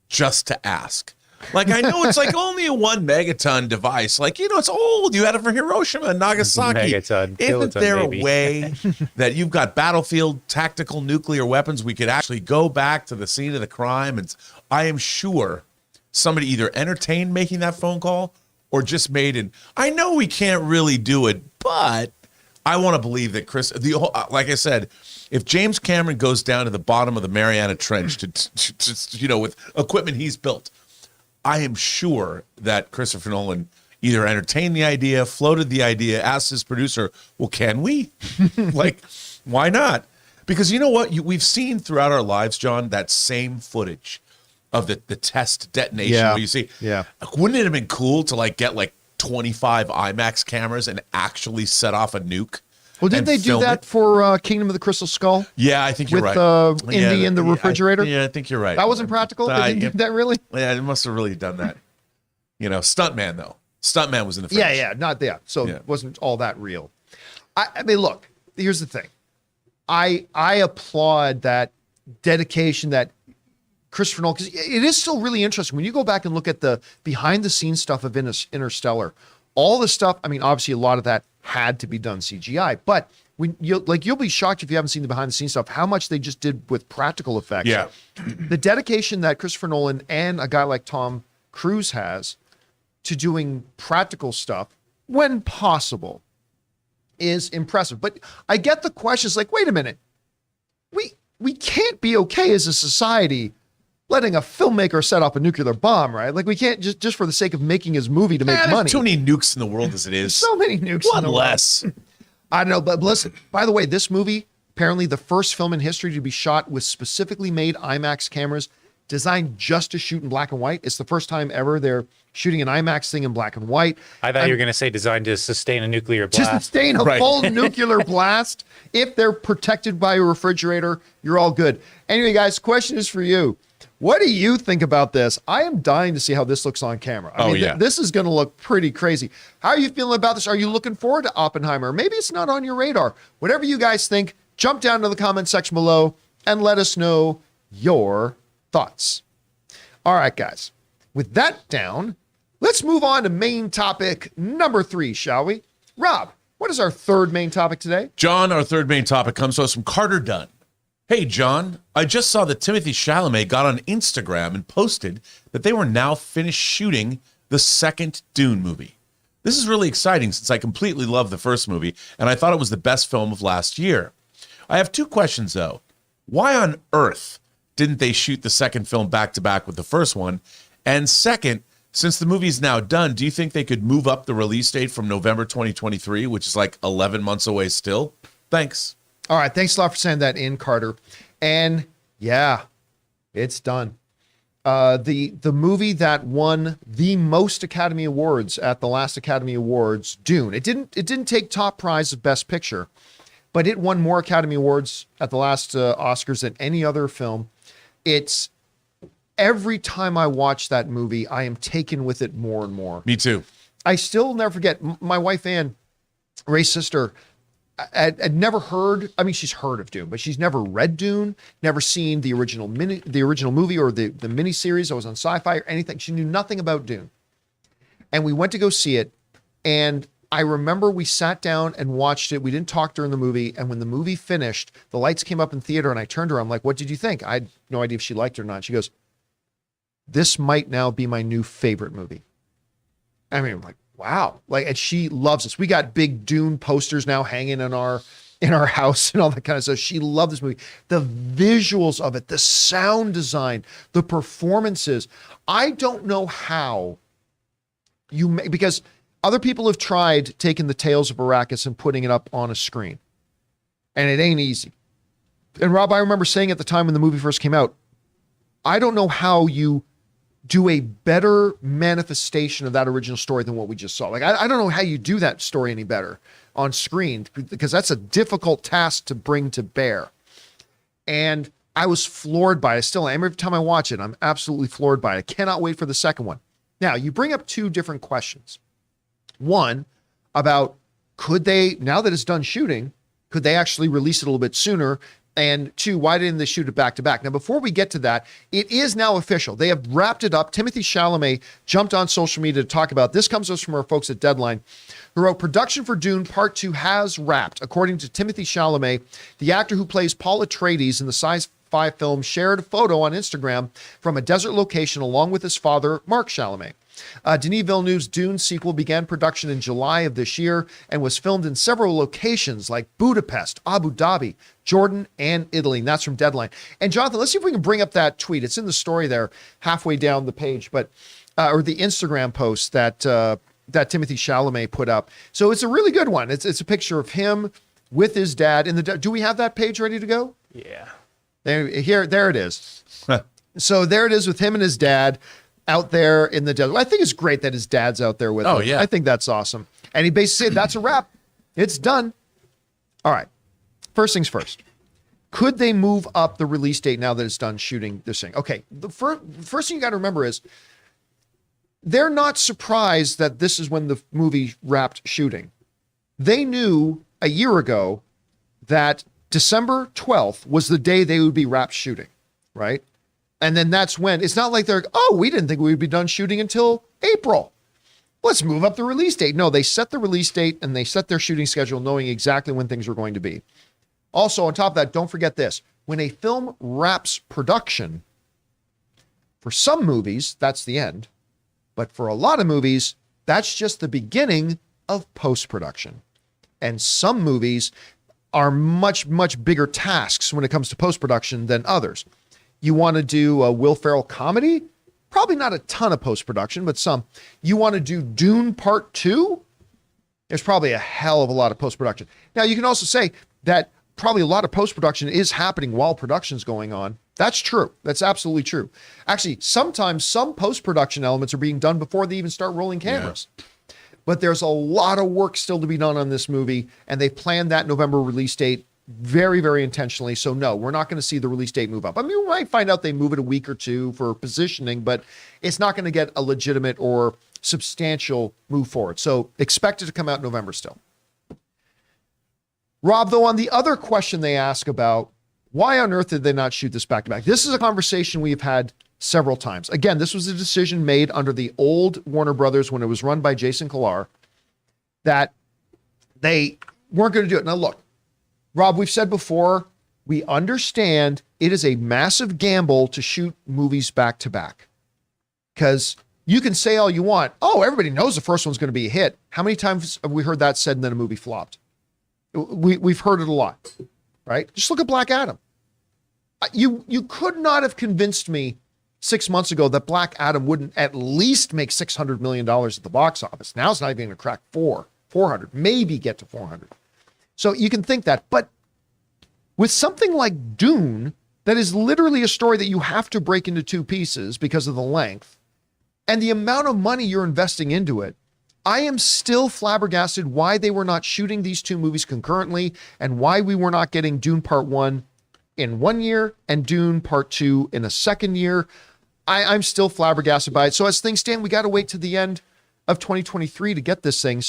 just to ask. Like, I know it's like only a 1 megaton device. Like, it's old. You had it for Hiroshima and Nagasaki. Megaton, Isn't kiloton, there maybe. a way that you've got battlefield tactical nuclear weapons? We could actually go back to the scene of the crime. And I am sure somebody either entertained making that phone call or just made it. I know we can't really do it, but I want to believe that like I said, if James Cameron goes down to the bottom of the Mariana Trench to with equipment he's built, I am sure that Christopher Nolan either entertained the idea, floated the idea, asked his producer, well, can we? Like, why not? Because you know what? We've seen throughout our lives, John, that same footage of the test detonation where you see, wouldn't it have been cool to get 25 IMAX cameras and actually set off a nuke? Well, didn't they do that for Kingdom of the Crystal Skull? Yeah, I think you're with, right. Indy in the refrigerator? I think you're right. That wasn't practical? They didn't do that really? Yeah, they must have really done that. Stuntman, though. Stuntman was in the footage. Yeah, not that. So it wasn't all that real. I mean, look, here's the thing. I applaud that dedication that Christopher Nolan, because it is still really interesting. When you go back and look at the behind-the-scenes stuff of Interstellar, all the stuff, I mean, obviously a lot of that had to be done CGI, but when you'll be shocked if you haven't seen the behind-the-scenes stuff, how much they just did with practical effects. Yeah. The dedication that Christopher Nolan and a guy like Tom Cruise has to doing practical stuff when possible is impressive. But I get the questions like, wait a minute, we can't be okay as a society letting a filmmaker set off a nuclear bomb, right? Like, we can't just for the sake of making his movie to make money. There's too many nukes in the world as it is. So many nukes. One less. I don't know, but listen, by the way, this movie, apparently the first film in history to be shot with specifically made IMAX cameras designed just to shoot in black and white. It's the first time ever they're shooting an IMAX thing in black and white. I thought you were going to say designed to sustain a nuclear blast. To sustain a full nuclear blast. If they're protected by a refrigerator, you're all good. Anyway, guys, question is for you. What do you think about this? I am dying to see how this looks on camera. I mean, this is going to look pretty crazy. How are you feeling about this? Are you looking forward to Oppenheimer? Maybe it's not on your radar. Whatever you guys think, jump down to the comment section below and let us know your thoughts. All right, guys. With that down, let's move on to main topic number 3, shall we? Rob, what is our third main topic today? John, our third main topic comes to us from Carter Dunn. Hey, John, I just saw that Timothée Chalamet got on Instagram and posted that they were now finished shooting the second Dune movie. This is really exciting since I completely loved the first movie, and I thought it was the best film of last year. I have 2 questions, though. Why on earth didn't they shoot the second film back-to-back with the first one? And second, since the movie is now done, do you think they could move up the release date from November 2023, which is like 11 months away still? Thanks. All right, thanks a lot for sending that in, Carter. And yeah, it's done. The movie that won the most Academy Awards at the last Academy Awards, Dune. It didn't take top prize of Best Picture, but it won more Academy Awards at the last Oscars than any other film. It's every time I watch that movie, I am taken with it more and more. Me too. I still never forget my wife Ann, Ray's sister. I'd never heard. I mean, she's heard of Dune, but she's never read Dune. Never seen the original movie or the miniseries that was on Sci-Fi or anything. She knew nothing about Dune, and we went to go see it. And I remember we sat down and watched it. We didn't talk during the movie, and when the movie finished, the lights came up in theater, and I turned to her. I'm like, "What did you think?" I had no idea if she liked it or not. She goes, "This might now be my new favorite movie." I mean, I'm like, wow. Like, and she loves this. We got big Dune posters now hanging in our house and all that kind of stuff. She loved this movie. The visuals of it, the sound design, the performances. I don't know how because other people have tried taking the Tales of Arrakis and putting it up on a screen, and it ain't easy. And Rob, I remember saying at the time when the movie first came out, I don't know how you do a better manifestation of that original story than what we just saw. Like, I don't know how you do that story any better on screen, because that's a difficult task to bring to bear. And I was floored by it. I still am. Every time I watch it, I'm absolutely floored by it. I cannot wait for the second one. Now, you bring up two different questions. One, about could they, now that it's done shooting, could they actually release it a little bit sooner? And two, why didn't they shoot it back to back? Now, before we get to that, it is now official. They have wrapped it up. Timothée Chalamet jumped on social media to talk about this. Comes to us from our folks at Deadline, who wrote, production for Dune Part 2 has wrapped. According to Timothée Chalamet, the actor who plays Paul Atreides in the sci-fi film shared a photo on Instagram from a desert location along with his father, Mark Chalamet. Denis Villeneuve's Dune sequel began production in July of this year and was filmed in several locations like Budapest, Abu Dhabi, Jordan, and Italy. And that's from Deadline. And Jonathan, let's see if we can bring up that tweet. It's in the story there, halfway down the page, but or the Instagram post that that Timothée Chalamet put up. So it's a really good one. It's a picture of him with his dad. Do we have that page ready to go? Yeah. There it is. So there it is with him and his dad out there in the desert. I think it's great that his dad's out there with him. Yeah. I think that's awesome. And he basically said, that's a wrap. It's done. All right. First things first. Could they move up the release date now that it's done shooting this thing? Okay. The first thing you got to remember is they're not surprised that this is when the movie wrapped shooting. They knew a year ago that December 12th was the day they would be wrapped shooting, right? And then that's when, it's not like they're, we didn't think we would be done shooting until April. Let's move up the release date. No, they set the release date and they set their shooting schedule knowing exactly when things were going to be. Also, on top of that, don't forget this. When a film wraps production, for some movies, that's the end. But for a lot of movies, that's just the beginning of post-production. And some movies are much, much bigger tasks when it comes to post-production than others. You want to do a Will Ferrell comedy? Probably not a ton of post-production, but some. You want to do Dune Part 2? There's probably a hell of a lot of post-production. Now, you can also say that probably a lot of post-production is happening while production's going on. That's true. That's absolutely true. Actually, sometimes some post-production elements are being done before they even start rolling cameras. Yeah. But there's a lot of work still to be done on this movie, and they planned that November release date very, very intentionally. So no, we're not going to see the release date move up. I mean, we might find out they move it a week or two for positioning, but it's not going to get a legitimate or substantial move forward. So expect it to come out in November still. Rob, though, on the other question they ask about why on earth did they not shoot this back to back? This is a conversation we've had several times. Again, this was a decision made under the old Warner Brothers when it was run by Jason Kilar that they weren't going to do it. Now, look, Rob, we've said before, we understand it is a massive gamble to shoot movies back to back. Because you can say all you want, everybody knows the first one's going to be a hit. How many times have we heard that said and then a movie flopped? We've heard it a lot, right? Just look at Black Adam. You could not have convinced me 6 months ago that Black Adam wouldn't at least make $600 million at the box office. Now it's not even going to crack 400, maybe get to 400. So you can think that, but with something like Dune, that is literally a story that you have to break into two pieces because of the length and the amount of money you're investing into it, I am still flabbergasted why they were not shooting these two movies concurrently and why we were not getting Dune Part 1 in 1 year and Dune Part 2 in a second year. I'm still flabbergasted by it. So as things stand, we got to wait to the end of 2023 to get this thing.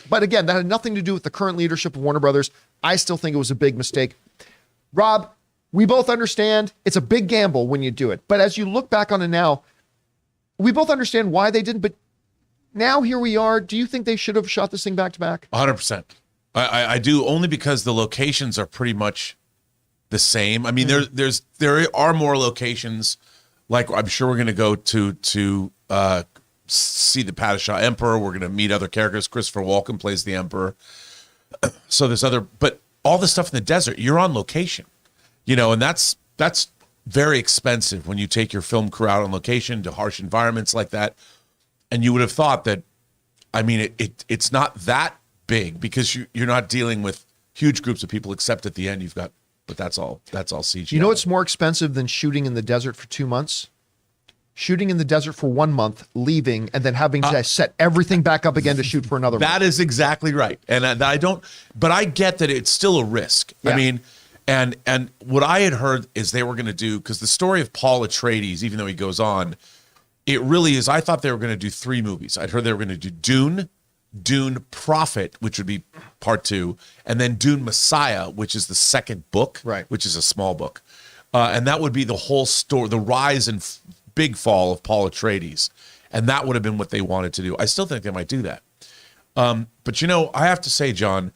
But again, that had nothing to do with the current leadership of Warner Brothers. I still think it was a big mistake. Rob, we both understand it's a big gamble when you do it. But as you look back on it now, we both understand why they didn't. But now here we are. Do you think they should have shot this thing back to back? 100%. I do, only because the locations are pretty much the same. I mean, there are more locations. Like I'm sure we're going to go to see the Padishah Emperor. We're going to meet other characters. Christopher Walken plays the Emperor. So there's but all the stuff in the desert, you're on location, and that's very expensive when you take your film crew out on location to harsh environments like that. And you would have thought that I mean, it's not that big because you're not dealing with huge groups of people, except at the end you've got, but that's all CGI. You know what's more expensive than shooting in the desert for 2 months? Shooting in the desert for 1 month, leaving, and then having to set everything back up again to shoot for another month. That is exactly right. And but I get that it's still a risk. Yeah. I mean, and what I had heard is they were going to do, because the story of Paul Atreides, even though he goes on, it really is, I thought they were going to do 3 movies. I'd heard they were going to do Dune Prophet, which would be part 2, and then Dune Messiah, which is the second book, right, which is a small book. And that would be the whole story, the rise and big fall of Paul Atreides. And that would have been what they wanted to do. I still think they might do that. But I have to say, John,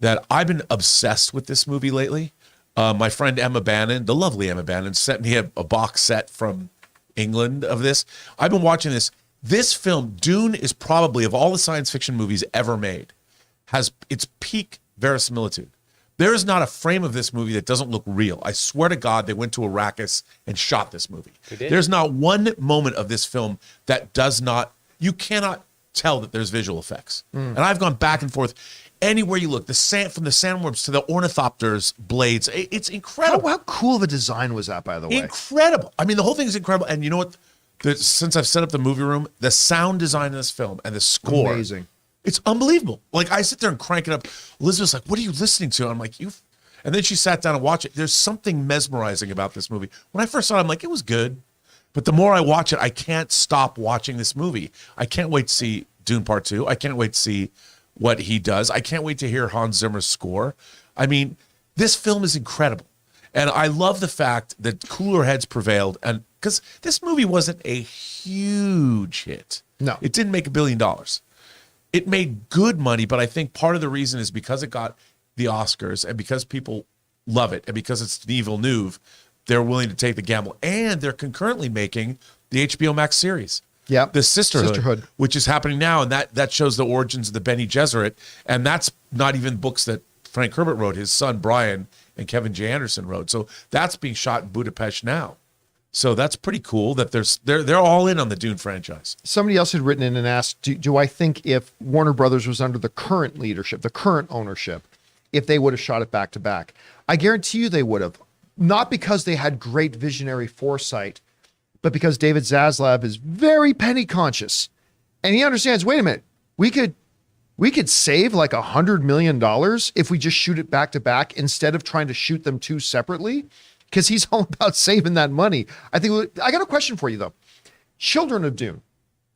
that I've been obsessed with this movie lately. My friend Emma Bannon, the lovely Emma Bannon, sent me a box set from England of this. I've been watching this. This film, Dune, is probably, of all the science fiction movies ever made, has its peak verisimilitude. There is not a frame of this movie that doesn't look real. I swear to God, they went to Arrakis and shot this movie. There's not one moment of this film that does not, you cannot tell that there's visual effects. And I've gone back and forth. Anywhere you look, from the sandworms to the ornithopters' blades, it's incredible. How cool of a design was that, by the way? Incredible. I mean, the whole thing is incredible. And you know what? Since I've set up the movie room, the sound design in this film and the score, amazing. It's unbelievable. Like, I sit there and crank it up. Elizabeth's like, "What are you listening to?" I'm like, and then she sat down and watched it. There's something mesmerizing about this movie. When I first saw it, I'm like, it was good. But the more I watch it, I can't stop watching this movie. I can't wait to see Dune Part 2. I can't wait to see what he does. I can't wait to hear Hans Zimmer's score. I mean, this film is incredible. And I love the fact that cooler heads prevailed. And because this movie wasn't a huge hit. No. It didn't make $1 billion. It made good money, but I think part of the reason is because it got the Oscars and because people love it and because it's Denis Villeneuve, they're willing to take the gamble. And they're concurrently making the HBO Max series. Yeah, the Sisterhood, which is happening now, and that shows the origins of the Bene Gesserit, and that's not even books that Frank Herbert wrote. His son Brian and Kevin J. Anderson wrote. So that's being shot in Budapest now. So that's pretty cool that they're all in on the Dune franchise. Somebody else had written in and asked, do I think if Warner Brothers was under the current leadership, the current ownership, if they would have shot it back to back? I guarantee you they would have. Not because they had great visionary foresight, but because David Zaslav is very penny conscious. And he understands, wait a minute, we could save like $100 million if we just shoot it back to back instead of trying to shoot them 2 separately. Because he's all about saving that money. I got a question for you though. Children of Dune,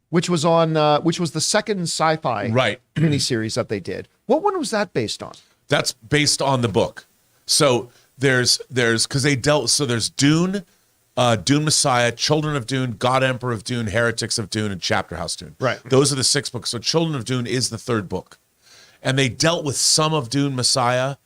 which was the second sci-fi miniseries that they did. What one was that based on? That's based on the book. So there's Dune, Dune Messiah, Children of Dune, God Emperor of Dune, Heretics of Dune, and Chapter House Dune. Right. Those are the 6 books. So Children of Dune is the 3rd book. And they dealt with some of Dune Messiah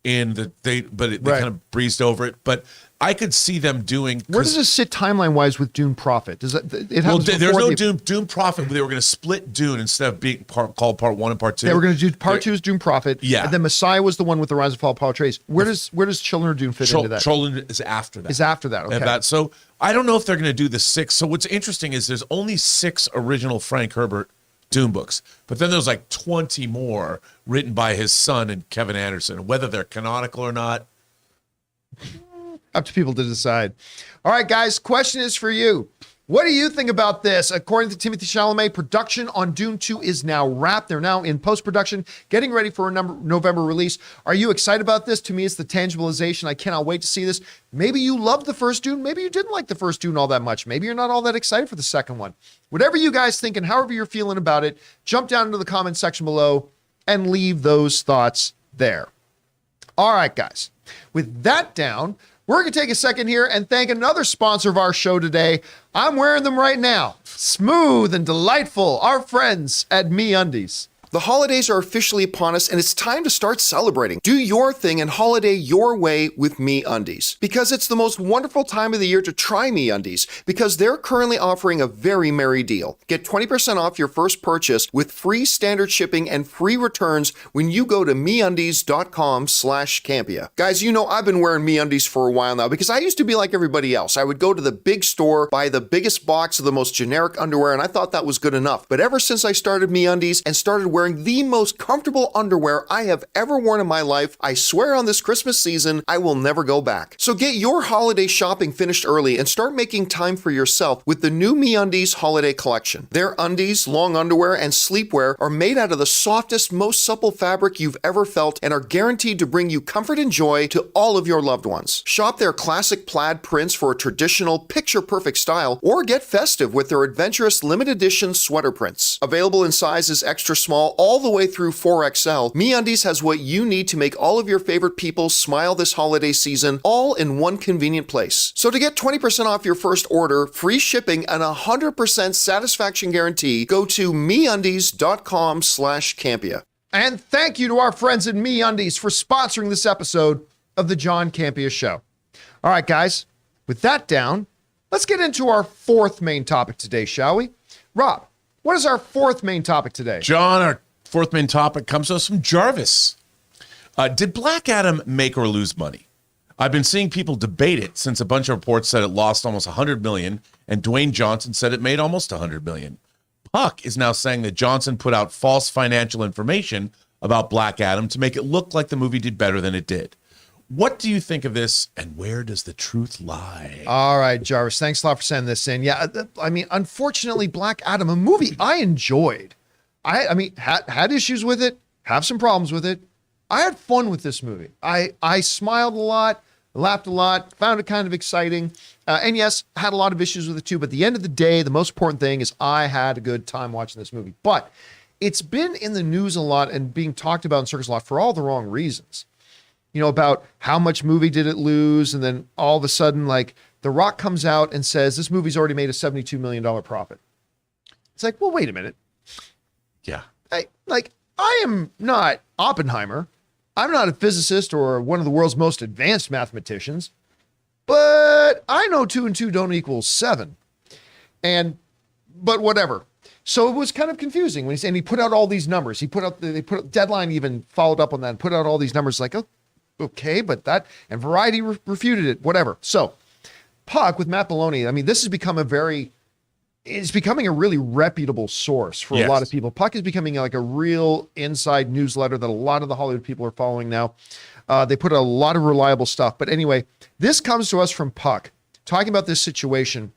they kind of breezed over it. But I could see them doing. Where does this sit timeline wise with Dune Prophet? Does that there's no Dune Prophet, but they were going to split Dune instead of being called Part 1 and Part 2. They were going to do Part 2 is Dune Prophet. Yeah. And then Messiah was the one with the Rise and Fall of Paul Atreides. Where does Children of Dune fit into that? Children is after that. Is after that. Okay. So I don't know if they're going to do the 6. So what's interesting is there's only 6 original Frank Herbert Dune books, but then there's like 20 more written by his son and Kevin Anderson. Whether they're canonical or not, up to people to decide. All right, guys, question is for you. What do you think about this? According to Timothée Chalamet, production on Dune 2 is now wrapped. They're now in post-production, getting ready for a November release. Are you excited about this? To me, it's the tangibilization. I cannot wait to see this. Maybe you loved the first Dune. Maybe you didn't like the first Dune all that much. Maybe you're not all that excited for the second one. Whatever you guys think and however you're feeling about it, jump down into the comment section below and leave those thoughts there. All right, guys. With that down, we're going to take a second here and thank another sponsor of our show today. I'm wearing them right now. Smooth and delightful. Our friends at MeUndies. The holidays are officially upon us, and it's time to start celebrating. Do your thing and holiday your way with MeUndies. Because it's the most wonderful time of the year to try MeUndies, because they're currently offering a very merry deal. Get 20% off your first purchase with free standard shipping and free returns when you go to MeUndies.com/Campea. Guys, you know I've been wearing MeUndies for a while now because I used to be like everybody else. I would go to the big store, buy the biggest box of the most generic underwear, and I thought that was good enough. But ever since I started MeUndies and started wearing the most comfortable underwear I have ever worn in my life, I swear on this Christmas season, I will never go back. So get your holiday shopping finished early and start making time for yourself with the new MeUndies holiday collection. Their undies, long underwear, and sleepwear are made out of the softest, most supple fabric you've ever felt and are guaranteed to bring you comfort and joy to all of your loved ones. Shop their classic plaid prints for a traditional, picture-perfect style, or get festive with their adventurous limited edition sweater prints. Available in sizes extra small all the way through 4XL, MeUndies has what you need to make all of your favorite people smile this holiday season, all in one convenient place. So to get 20% off your first order, free shipping, and 100% satisfaction guarantee, go to MeUndies.com/Campea. And thank you to our friends at MeUndies for sponsoring this episode of the John Campea Show. All right, guys, with that down, let's get into our fourth main topic today, shall we? Rob, what is our fourth main topic today? John, our fourth main topic comes to us from Jarvis. Did Black Adam make or lose money? I've been seeing people debate it since a bunch of reports said it lost almost $100 million, and Dwayne Johnson said it made almost $100 million. Puck is now saying that Johnson put out false financial information about Black Adam to make it look like the movie did better than it did. What do you think of this, and where does the truth lie? All right, Jarvis, thanks a lot for sending this in. Yeah, I mean, unfortunately, Black Adam, a movie I enjoyed. I mean, had issues with it, have some problems with it. I had fun with this movie. I smiled a lot, laughed a lot, found it kind of exciting. And yes, had a lot of issues with it too. But at the end of the day, the most important thing is I had a good time watching this movie. But it's been in the news a lot and being talked about in circles a lot for all the wrong reasons. You know, about how much movie did it lose, and then all of a sudden, like, The Rock comes out and says, this movie's already made a $72 million profit. It's like, well, wait a minute. Yeah. I am not Oppenheimer. I'm not a physicist or one of the world's most advanced mathematicians, but I know 2 and 2 don't equal 7. But whatever. So it was kind of confusing when he put out all these numbers. Deadline even followed up on that and put out all these numbers like, oh, okay, but that, and Variety refuted it, whatever. So Puck with Matt Maloney, I mean, this has become it's becoming a really reputable source for a lot of people. Puck is becoming like a real inside newsletter that a lot of the Hollywood people are following now. They put a lot of reliable stuff. But anyway, this comes to us from Puck, talking about this situation,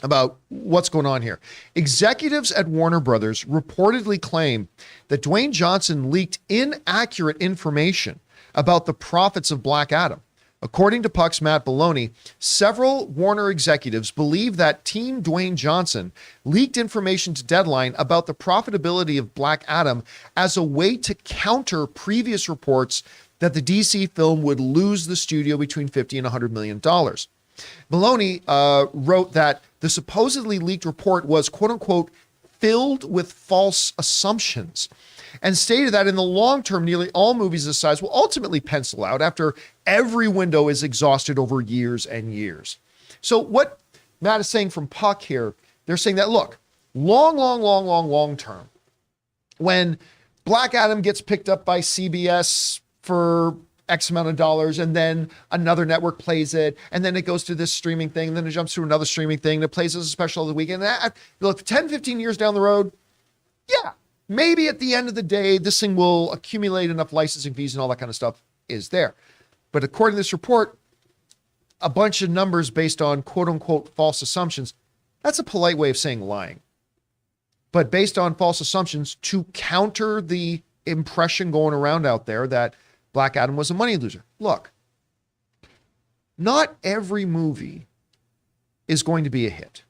about what's going on here. Executives at Warner Brothers reportedly claim that Dwayne Johnson leaked inaccurate information about the profits of Black Adam. According to Puck's Matt Maloney, several Warner executives believe that Team Dwayne Johnson leaked information to Deadline about the profitability of Black Adam as a way to counter previous reports that the DC film would lose the studio between $50 and $100 million. Maloney wrote that the supposedly leaked report was, quote unquote, filled with false assumptions, and stated that in the long term, nearly all movies this size will ultimately pencil out after every window is exhausted over years and years. So what Matt is saying from Puck here, they're saying that, look, long term, when Black Adam gets picked up by CBS for X amount of dollars, and then another network plays it, and then it goes to this streaming thing, and then it jumps to another streaming thing that plays as a special of the weekend. Look, 10, 15 years down the road, yeah, maybe at the end of the day, this thing will accumulate enough licensing fees and all that kind of stuff is there. But according to this report, a bunch of numbers based on quote unquote false assumptions, that's a polite way of saying lying. But based on false assumptions to counter the impression going around out there that Black Adam was a money loser. Look, not every movie is going to be a hit.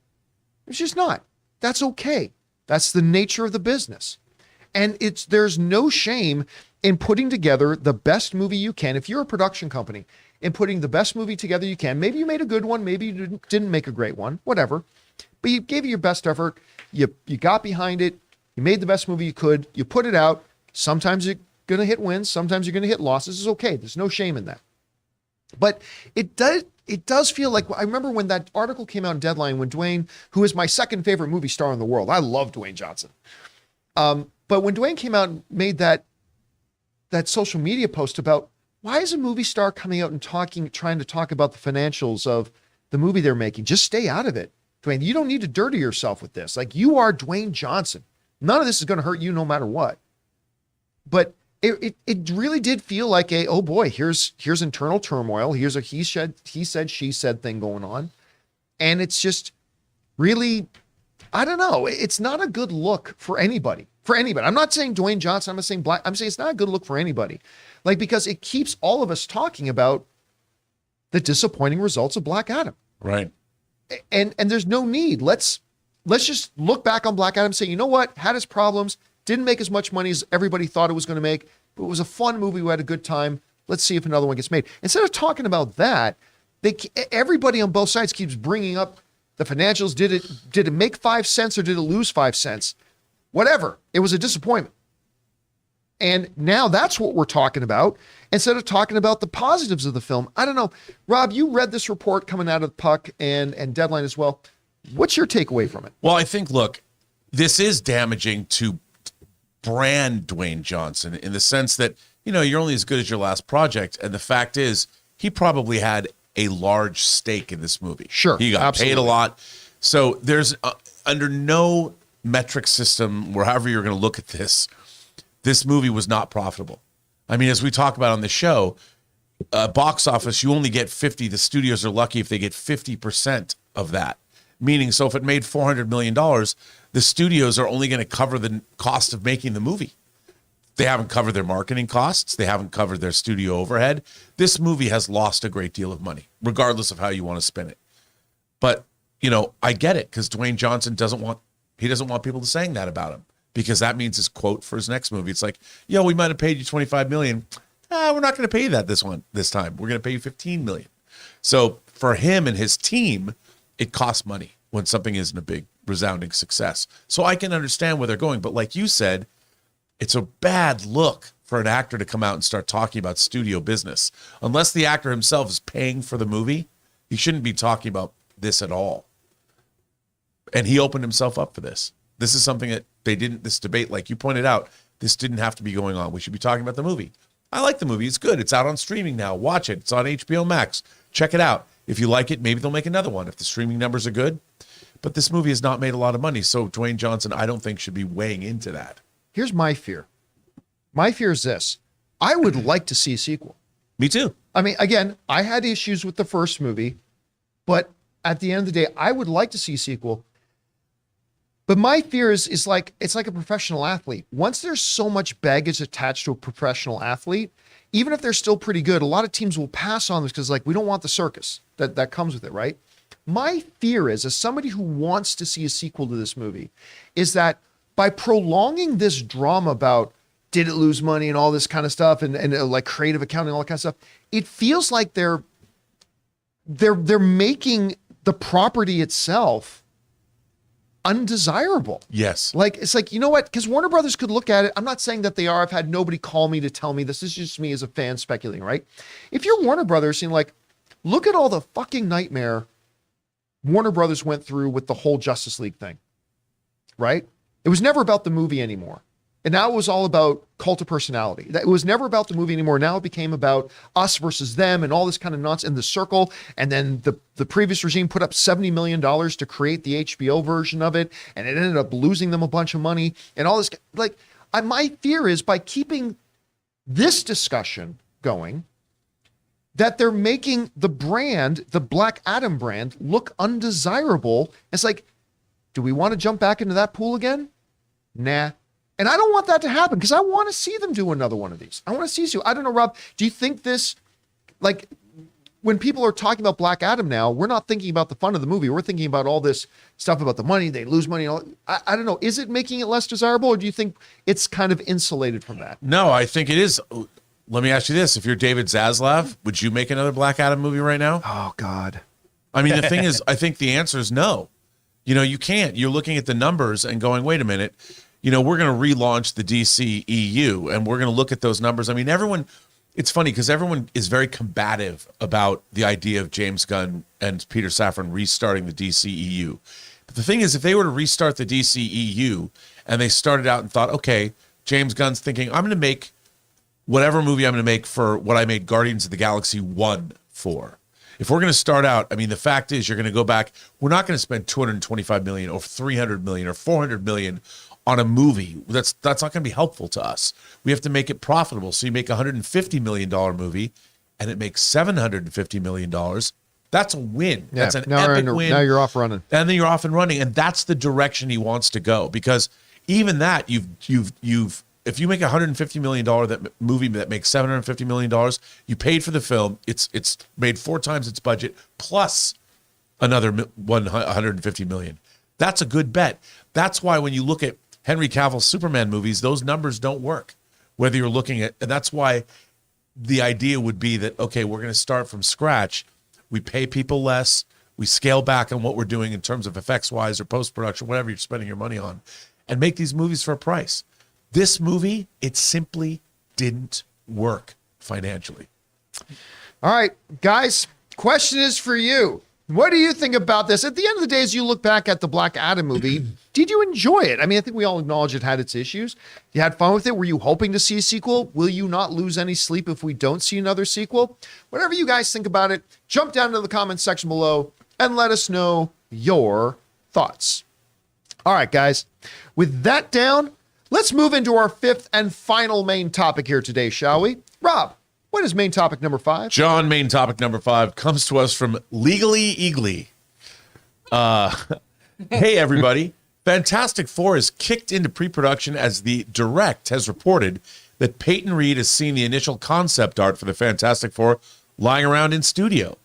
It's just not. That's okay. That's the nature of the business. And there's no shame in putting together the best movie you can. If you're a production company, in putting the best movie together you can. Maybe you made a good one, maybe you didn't make a great one, whatever. But you gave it your best effort. You got behind it. You made the best movie you could. You put it out. Sometimes you're going to hit wins. Sometimes you're going to hit losses. It's okay. There's no shame in that. But it does feel like, I remember when that article came out in Deadline when Dwayne, who is my second favorite movie star in the world. I love Dwayne Johnson. But when Dwayne came out and made that social media post about why is a movie star coming out and trying to talk about the financials of the movie they're making? Just stay out of it. Dwayne, you don't need to dirty yourself with this. Like, you are Dwayne Johnson. None of this is going to hurt you no matter what. But it really did feel like oh boy, here's internal turmoil. Here's a he said, she said thing going on. And it's just really, I don't know. It's not a good look for anybody. I'm not saying Dwayne Johnson. I'm not saying Black. I'm saying it's not a good look for anybody. Like, because it keeps all of us talking about the disappointing results of Black Adam. Right. And there's no need. Let's just look back on Black Adam and say, you know what? Had its problems, didn't make as much money as everybody thought it was going to make, but it was a fun movie. We had a good time. Let's see if another one gets made. Instead of talking about that, everybody on both sides keeps bringing up the financials. Did it make 5 cents or did it lose 5 cents? Whatever. It was a disappointment. And now that's what we're talking about instead of talking about the positives of the film. I don't know. Rob, you read this report coming out of Puck and Deadline as well. What's your takeaway from it? Well, I think, look, this is damaging to brand Dwayne Johnson in the sense that, you're only as good as your last project. And the fact is, he probably had a large stake in this movie. Sure. He got paid a lot. So there's under no metric system, wherever you're going to look at this movie was not profitable. I mean, as we talk about on the show, box office, you only get 50. The studios are lucky if they get 50% of that. Meaning, so if it made $400 million, the studios are only going to cover the cost of making the movie. They haven't covered their marketing costs. They haven't covered their studio overhead. This movie has lost a great deal of money, regardless of how you want to spin it. But, I get it, because Dwayne Johnson doesn't want people to saying that about him, because that means his quote for his next movie. It's like, we might have paid you $25 million. We're not going to pay you that this time. We're going to pay you $15 million. So for him and his team, it costs money when something isn't a big resounding success. So I can understand where they're going. But like you said, it's a bad look for an actor to come out and start talking about studio business. Unless the actor himself is paying for the movie, he shouldn't be talking about this at all. And he opened himself up for this. This is something that this debate, like you pointed out, this didn't have to be going on. We should be talking about the movie. I like the movie. It's good. It's out on streaming now. Watch it. It's on HBO Max. Check it out. If you like it, maybe they'll make another one if the streaming numbers are good. But this movie has not made a lot of money. So Dwayne Johnson, I don't think, should be weighing into that. Here's my fear. My fear is this. I would like to see a sequel. Me too. I mean, again, I had issues with the first movie, but at the end of the day, I would like to see a sequel. But my fear is like, it's like a professional athlete. Once there's so much baggage attached to a professional athlete, even if they're still pretty good, a lot of teams will pass on this because, like, we don't want the circus that comes with it, right? My fear is, as somebody who wants to see a sequel to this movie, is that by prolonging this drama about did it lose money and all this kind of stuff and like creative accounting, all that kind of stuff, it feels like they're making the property itself undesirable. Yes. Like, it's like, you know what? Because Warner Brothers could look at it. I'm not saying that they are. I've had nobody call me to tell me this. This is just me as a fan speculating, right? If you're Warner Brothers, you're like, look at all the fucking nightmare Warner Brothers went through with the whole Justice League thing, right? It was never about the movie anymore. And now it was all about cult of personality. It was never about the movie anymore. Now it became about us versus them and all this kind of nonsense in the circle. And then the previous regime put up $70 million to create the HBO version of it. And it ended up losing them a bunch of money and all this. Like, my fear is by keeping this discussion going, that they're making the brand, the Black Adam brand, look undesirable. It's like, do we want to jump back into that pool again? Nah. And I don't want that to happen because I want to see them do another one of these. I want to see you. I don't know, Rob, do you think this, like, when people are talking about Black Adam now, we're not thinking about the fun of the movie. We're thinking about all this stuff about the money, they lose money. And all. I don't know. Is it making it less desirable, or do you think it's kind of insulated from that? No, I think it is. Let me ask you this. If you're David Zaslav, would you make another Black Adam movie right now? Oh, God. I mean, the thing is, I think the answer is no. You know, you can't. You're looking at the numbers and going, wait a minute. we're going to relaunch the DC EU and we're going to look at those numbers. I mean, it's funny because everyone is very combative about the idea of James Gunn and Peter Safran restarting the DC EU. But the thing is, if they were to restart the DC EU and they started out and thought, okay, James Gunn's thinking, I'm going to make whatever movie I'm going to make for what I made Guardians of the Galaxy 1 for. If we're going to start out, I mean, the fact is you're going to go back. We're not going to spend $225 million or $300 million or $400 million on a movie. That's not going to be helpful to us. We have to make it profitable. So you make a $150 million movie and it makes $750 million. That's a win. Yeah, that's an epic win. Now you're off running. And then you're off and running. And that's the direction he wants to go. Because even that, if you make a $150 million movie that makes $750 million, you paid for the film. It's made 4 times its budget plus another $150 million. That's a good bet. That's why when you look at Henry Cavill's Superman movies, those numbers don't work. Whether you're looking at, and that's why the idea would be that, okay, we're going to start from scratch. We pay people less. We scale back on what we're doing in terms of effects-wise or post-production, whatever you're spending your money on, and make these movies for a price. This movie, it simply didn't work financially. All right, guys, question is for you. What do you think about this? At the end of the day, as you look back at the Black Adam movie, did you enjoy it? I mean, I think we all acknowledge it had its issues. You had fun with it. Were you hoping to see a sequel? Will you not lose any sleep if we don't see another sequel? Whatever you guys think about it, jump down into the comments section below and let us know your thoughts. All right, guys, with that down, let's move into our 5th and final main topic here today, shall we? Rob, what is main topic number 5? John, main topic number 5 comes to us from Legally Eagly. Hey, everybody. Fantastic Four is kicked into pre-production as the Direct has reported that Peyton Reed has seen the initial concept art for the Fantastic Four lying around in studio.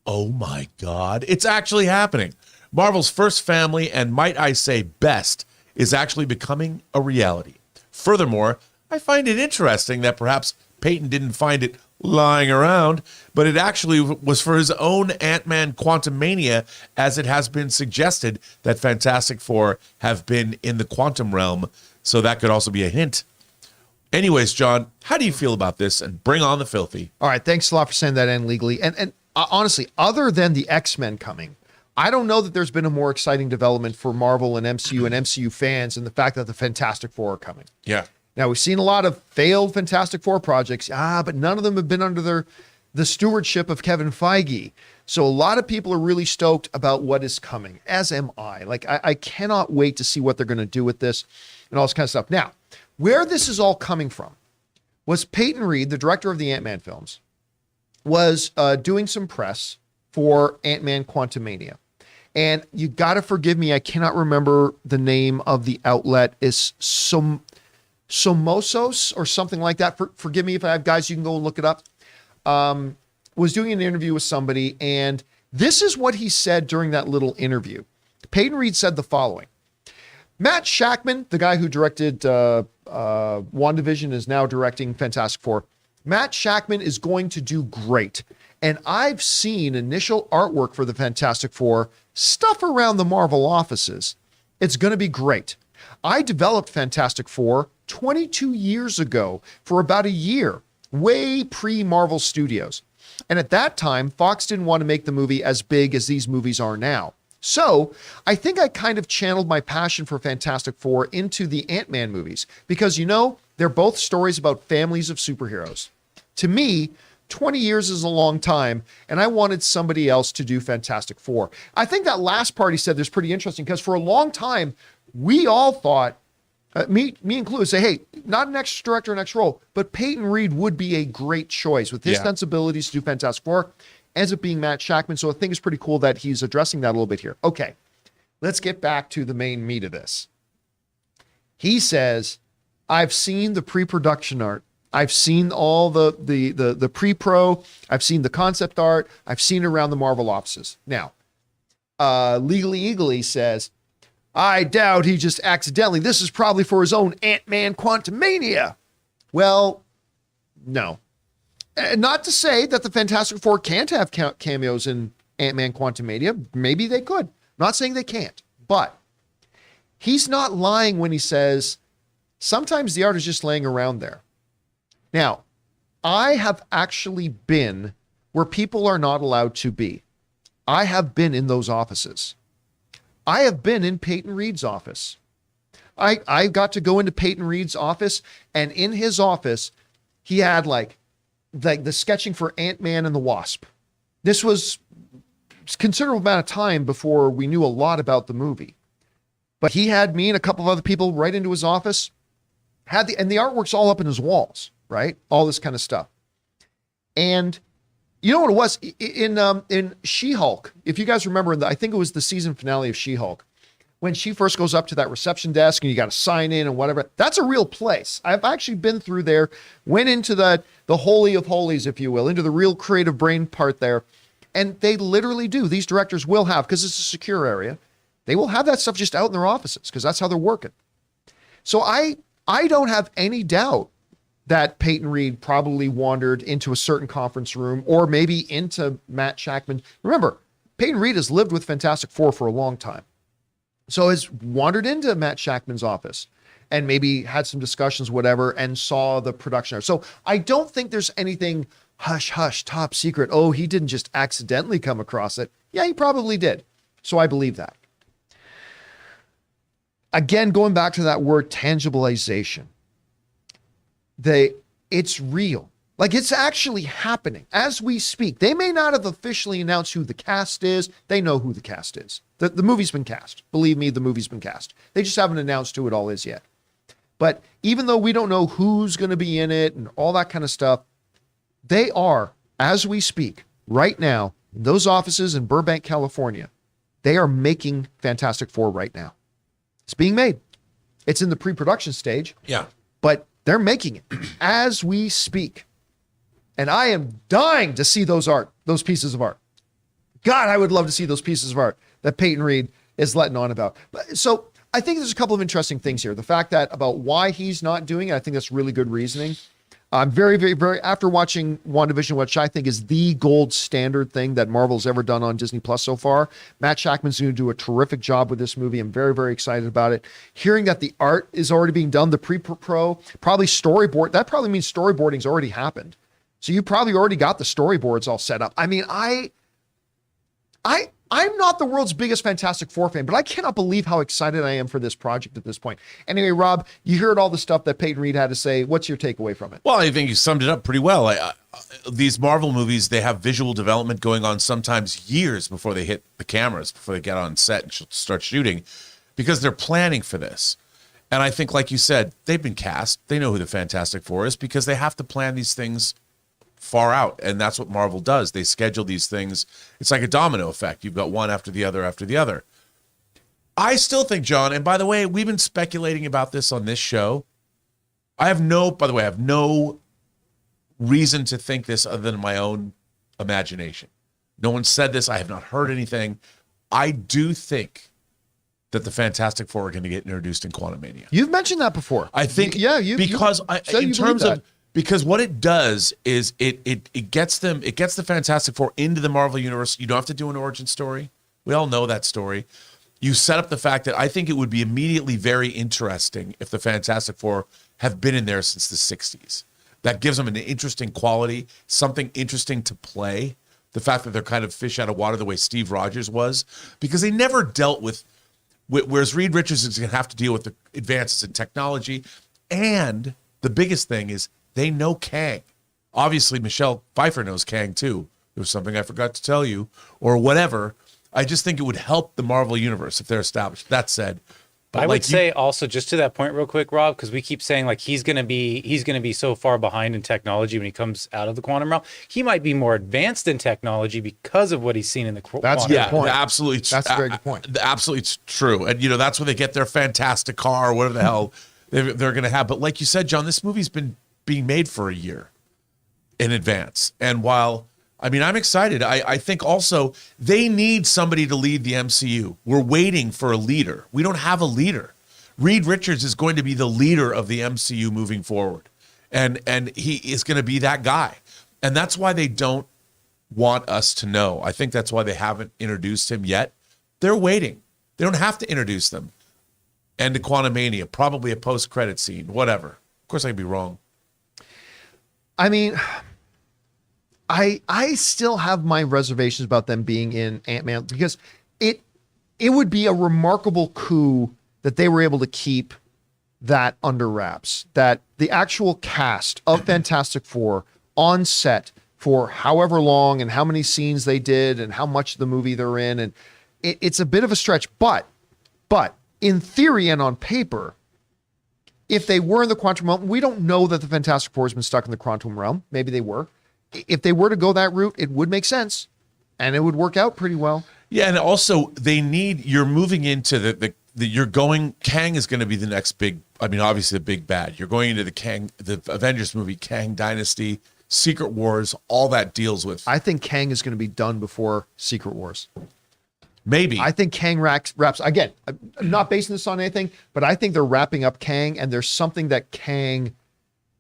Oh, my God. It's actually happening. Marvel's first family, and might I say best, is actually becoming a reality. Furthermore, I find it interesting that perhaps Peyton didn't find it lying around, but it actually was for his own Ant-Man Quantumania, as it has been suggested that Fantastic Four have been in the quantum realm, so that could also be a hint. Anyways, John, how do you feel about this? And bring on the filthy. All right, thanks a lot for saying that, and legally. And honestly, other than the X-Men coming, I don't know that there's been a more exciting development for Marvel and MCU fans than the fact that the Fantastic Four are coming. Yeah. Now, we've seen a lot of failed Fantastic Four projects, but none of them have been under the stewardship of Kevin Feige. So a lot of people are really stoked about what is coming, as am I. Like, I cannot wait to see what they're going to do with this and all this kind of stuff. Now, where this is all coming from was Peyton Reed, the director of the Ant-Man films, was doing some press for Ant-Man Quantumania. And you got to forgive me, I cannot remember the name of the outlet. Is Somosos or something like that. Forgive me if I have, guys, you can go and look it up. Was doing an interview with somebody, and this is what he said during that little interview. Peyton Reed said the following. Matt Shakman, the guy who directed WandaVision, is now directing Fantastic Four. Matt Shakman is going to do great. And I've seen initial artwork for the Fantastic Four, stuff around the Marvel offices. It's going to be great. I developed Fantastic Four 22 years ago for about a year, way pre-Marvel Studios. And at that time, Fox didn't want to make the movie as big as these movies are now. So I think I kind of channeled my passion for Fantastic Four into the Ant-Man movies because, they're both stories about families of superheroes. To me, 20 years is a long time, and I wanted somebody else to do Fantastic Four. I think that last part he said is pretty interesting because for a long time, we all thought, me included, say, hey, not an extra director, next role, but Peyton Reed would be a great choice with his sensibilities to do Fantastic Four. Ends up being Matt Shakman, so I think it's pretty cool that he's addressing that a little bit here. Okay, let's get back to the main meat of this. He says, I've seen the pre-production art. I've seen all the pre-pro. I've seen the concept art. I've seen it around the Marvel offices. Now, Legally Eagly says, I doubt he just accidentally, this is probably for his own Ant-Man Quantumania. Well, no. Not to say that the Fantastic Four can't have cameos in Ant-Man Quantumania. Maybe they could. Not saying they can't. But he's not lying when he says sometimes the art is just laying around there. Now, I have actually been where people are not allowed to be. I have been in those offices. I have been in Peyton Reed's office. I got to go into Peyton Reed's office, and in his office, he had like the sketching for Ant-Man and the Wasp. This was a considerable amount of time before we knew a lot about the movie. But he had me and a couple of other people right into his office, and the artwork's all up in his walls, right? All this kind of stuff. And you know what it was? In She-Hulk, if you guys remember, I think it was the season finale of She-Hulk, when she first goes up to that reception desk and you got to sign in and whatever, that's a real place. I've actually been through there, went into the holy of holies, if you will, into the real creative brain part there. And they literally do. These directors will have, because it's a secure area, they will have that stuff just out in their offices because that's how they're working. So I don't have any doubt that Peyton Reed probably wandered into a certain conference room or maybe into Matt Shakman. Remember, Peyton Reed has lived with Fantastic Four for a long time. So has wandered into Matt Shakman's office and maybe had some discussions, whatever, and saw the production. So I don't think there's anything hush, hush, top secret. Oh, he didn't just accidentally come across it. Yeah, he probably did. So I believe that. Again, going back to that word tangibilization, it's real. Like, it's actually happening as we speak. They may not have officially announced who the cast is. They know who the cast is. The movie's been cast. Believe me, the movie's been cast. They just haven't announced who it all is yet. But even though we don't know who's going to be in it and all that kind of stuff, they are, as we speak, right now, in those offices in Burbank, California, they are making Fantastic Four right now. It's being made. It's in the pre-production stage. Yeah. But they're making it as we speak. And I am dying to see those pieces of art. God, I would love to see those pieces of art that Peyton Reed is letting on about. So I think there's a couple of interesting things here. The fact that about why he's not doing it, I think that's really good reasoning. I'm very, very, very, after watching WandaVision, which I think is the gold standard thing that Marvel's ever done on Disney Plus so far, Matt Shakman's going to do a terrific job with this movie. I'm very, very excited about it. Hearing that the art is already being done, the pre-pro, probably storyboard, that probably means storyboarding's already happened. So you probably already got the storyboards all set up. I mean, I'm not the world's biggest Fantastic Four fan, but I cannot believe how excited I am for this project at this point. Anyway, Rob, you heard all the stuff that Peyton Reed had to say. What's your takeaway from it? Well, I think you summed it up pretty well. These Marvel movies, they have visual development going on sometimes years before they hit the cameras, before they get on set and start shooting, because they're planning for this. And I think, like you said, they've been cast. They know who the Fantastic Four is because they have to plan these things far out, and that's what Marvel does. They schedule these things. It's like a domino effect. You've got one after the other after the other. I still think, John, and by the way, we've been speculating about this on this show. I have no reason to think this other than my own imagination. No one said this. I have not heard anything. I do think that the Fantastic Four are going to get introduced in Quantumania. You've mentioned that before. I think, because what it does is it gets the Fantastic Four into the Marvel Universe. You don't have to do an origin story. We all know that story. You set up the fact that I think it would be immediately very interesting if the Fantastic Four have been in there since the 60s. That gives them an interesting quality, something interesting to play. The fact that they're kind of fish out of water the way Steve Rogers was, because they never dealt with whereas Reed Richards is going to have to deal with the advances in technology. And the biggest thing is they know Kang. Obviously, Michelle Pfeiffer knows Kang too. There was something I forgot to tell you or whatever. I just think it would help the Marvel Universe if they're established. That said, I would say also, just to that point real quick, Rob, because we keep saying like he's gonna be so far behind in technology when he comes out of the quantum realm. He might be more advanced in technology because of what he's seen in the quantum. That's a good point. Absolutely, that's a very good point. Absolutely true. And that's where they get their fantastic car or whatever the hell they're gonna have. But like you said, John, this movie's been being made for a year in advance. And while I'm excited. I think also they need somebody to lead the MCU. We're waiting for a leader. We don't have a leader. Reed Richards is going to be the leader of the MCU moving forward. And he is going to be that guy. And that's why they don't want us to know. I think that's why they haven't introduced him yet. They're waiting. They don't have to introduce them. End of Quantumania, probably a post-credit scene, whatever. Of course, I could be wrong. I mean, I still have my reservations about them being in Ant-Man because it would be a remarkable coup that they were able to keep that under wraps, that the actual cast of Fantastic Four on set for however long and how many scenes they did and how much of the movie they're in. And it's a bit of a stretch, but in theory and on paper, if they were in the quantum realm, we don't know that the Fantastic Four has been stuck in the quantum realm. Maybe they were. If they were to go that route, it would make sense and it would work out pretty well. Yeah, and also you're moving into you're going, Kang is going to be the next big, I mean, obviously the big bad. You're going into the Avengers movie, Kang Dynasty, Secret Wars, all that deals with. I think Kang is going to be done before Secret Wars. Maybe. I think Kang wraps, again, I'm not basing this on anything, but I think they're wrapping up Kang and there's something that Kang,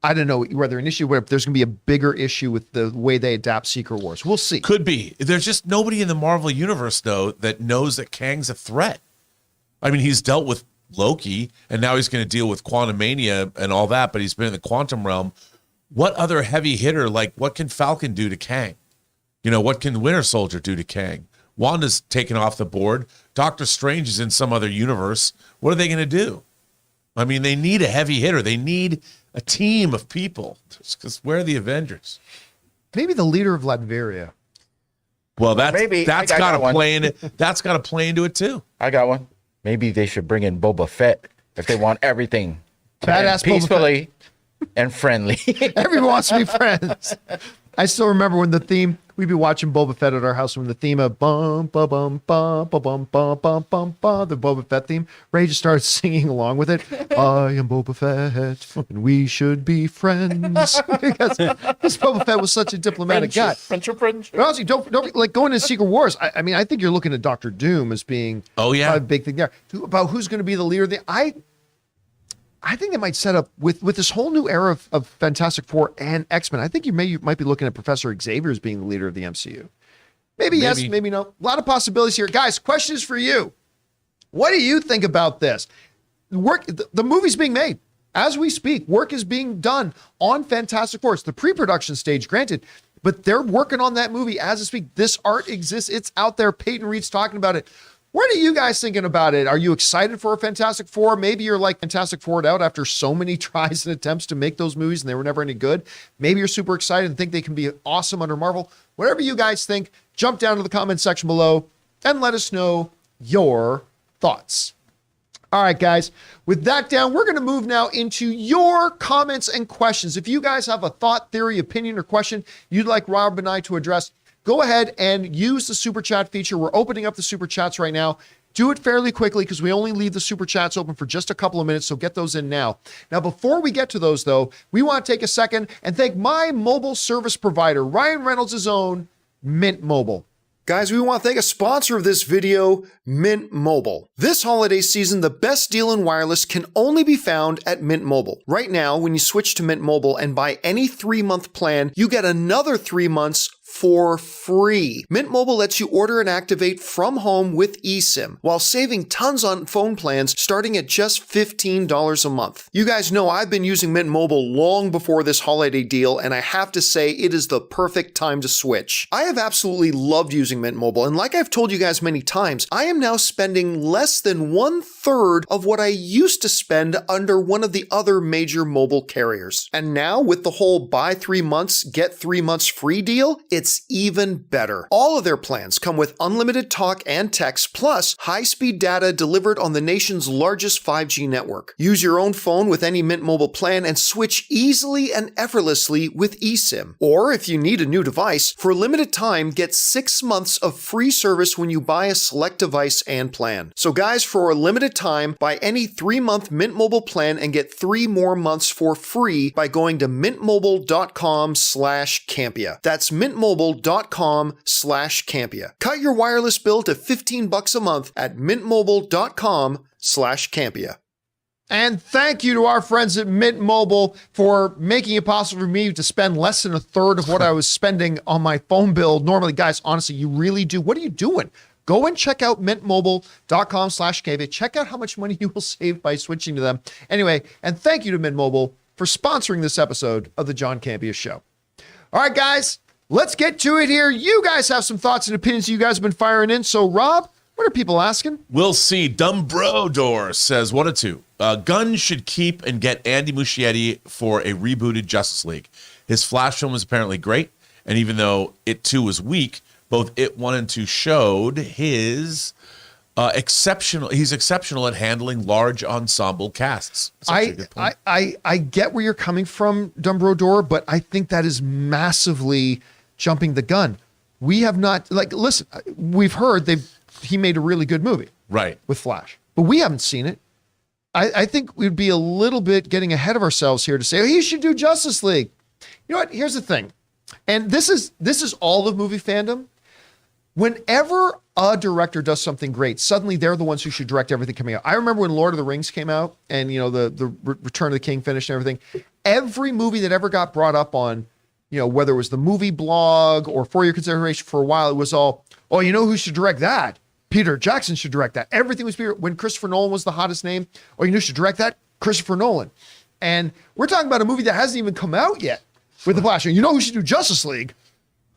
I don't know whether an issue, but there's going to be a bigger issue with the way they adapt Secret Wars. We'll see. Could be. There's just nobody in the Marvel universe, though, that knows that Kang's a threat. I mean, he's dealt with Loki, and now he's going to deal with Quantumania and all that, but he's been in the quantum realm. What other heavy hitter, like what can Falcon do to Kang? You know, what can Winter Soldier do to Kang? Wanda's taken off the board. Doctor Strange is in some other universe. What are they going to do? I mean, they need a heavy hitter. They need a team of people, because where are the Avengers? Maybe the leader of Latveria. Well, that's got to play in it. That's got to play into it too. I got one. Maybe they should bring in Boba Fett if they want everything Badass peacefully and friendly. Everyone wants to be friends. I still remember when the theme, we'd be watching Boba Fett at our house when the theme of bum, ba bum, ba ba bum, ba bum, bum, ba, the Boba Fett theme, Ray just started singing along with it. I am Boba Fett, and we should be friends. because Boba Fett was such a diplomatic guy. Friendship. But also, don't like going into Secret Wars. I mean, I think you're looking at Doctor Doom as being a big thing there. About who's going to be the leader of the I think they might set up with this whole new era of Fantastic Four and X-Men. I think you might be looking at Professor Xavier as being the leader of the MCU. Maybe yes, maybe no. A lot of possibilities here. Guys, question is for you. What do you think about this? The movie's being made as we speak. Work is being done on Fantastic Four. It's the pre-production stage, granted, but they're working on that movie as we speak. This art exists. It's out there. Peyton Reed's talking about it. What are you guys thinking about it? Are you excited for a Fantastic Four? Maybe you're like Fantastic Four out after so many tries and attempts to make those movies and they were never any good. Maybe you're super excited and think they can be awesome under Marvel. Whatever you guys think, jump down to the comment section below and let us know your thoughts. All right, guys, with that down, we're going to move now into your comments and questions. If you guys have a thought, theory, opinion, or question you'd like Rob and I to address, go ahead and use the super chat feature. We're opening up the super chats right now. Do it fairly quickly because we only leave the super chats open for just a couple of minutes, so get those in now. Now, before we get to those, though, we want to take a second and thank my mobile service provider, Ryan Reynolds' own Mint Mobile. Guys, we want to thank a sponsor of this video, Mint Mobile. This holiday season, the best deal in wireless can only be found at Mint Mobile. Right now, when you switch to Mint Mobile and buy any 3-month plan, you get another 3 months for free. Mint Mobile lets you order and activate from home with eSIM while saving tons on phone plans starting at just $15 a month. You guys know I've been using Mint Mobile long before this holiday deal, and I have to say it is the perfect time to switch. I have absolutely loved using Mint Mobile, and like I've told you guys many times, I am now spending less than 1/3 of what I used to spend under one of the other major mobile carriers. And now with the whole buy 3 months, get 3 months free deal, it's even better. All of their plans come with unlimited talk and text, plus high-speed data delivered on the nation's largest 5G network. Use your own phone with any Mint Mobile plan and switch easily and effortlessly with eSIM. Or if you need a new device, for a limited time, get 6 months of free service when you buy a select device and plan. So guys, for a limited time, buy any 3-month Mint Mobile plan and get 3 more months for free by going to mintmobile.com/Campea. That's mintmobile.com/Campea. Cut your wireless bill to $15 a month at mintmobile.com/Campea. And thank you to our friends at Mint Mobile for making it possible for me to spend less than 1/3 of what I was spending on my phone bill normally. Guys, honestly, you really do. What are you doing? Go and check out mintmobile.com/Campea. Check out how much money you will save by switching to them. Anyway, and thank you to Mint Mobile for sponsoring this episode of the John Campea Show. All right, guys, let's get to it here. You guys have some thoughts and opinions you guys have been firing in. So, Rob, what are people asking? We'll see. Dumbrodor says, what a two. Gunn should keep and get Andy Muschietti for a rebooted Justice League. His Flash film was apparently great, and even though It 2 was weak, both It 1 and 2 showed his exceptional. He's exceptional at handling large ensemble casts. I get where you're coming from, Dumbrodor, but I think that is massively jumping the gun. We have not, listen, we've heard he made a really good movie. Right. With Flash, but we haven't seen it. I think we'd be a little bit getting ahead of ourselves here to say, oh, he should do Justice League. You know what? Here's the thing. And this is all of movie fandom. Whenever a director does something great, suddenly they're the ones who should direct everything coming out. I remember when Lord of the Rings came out and, the Return of the King finished and everything. Every movie that ever got brought up on, whether it was the movie blog or for your consideration for a while, it was all, oh, you know who should direct that? Peter Jackson should direct that. Everything was Peter. When Christopher Nolan was the hottest name, oh, you know who should direct that? Christopher Nolan. And we're talking about a movie that hasn't even come out yet with The Flash. You know who should do Justice League?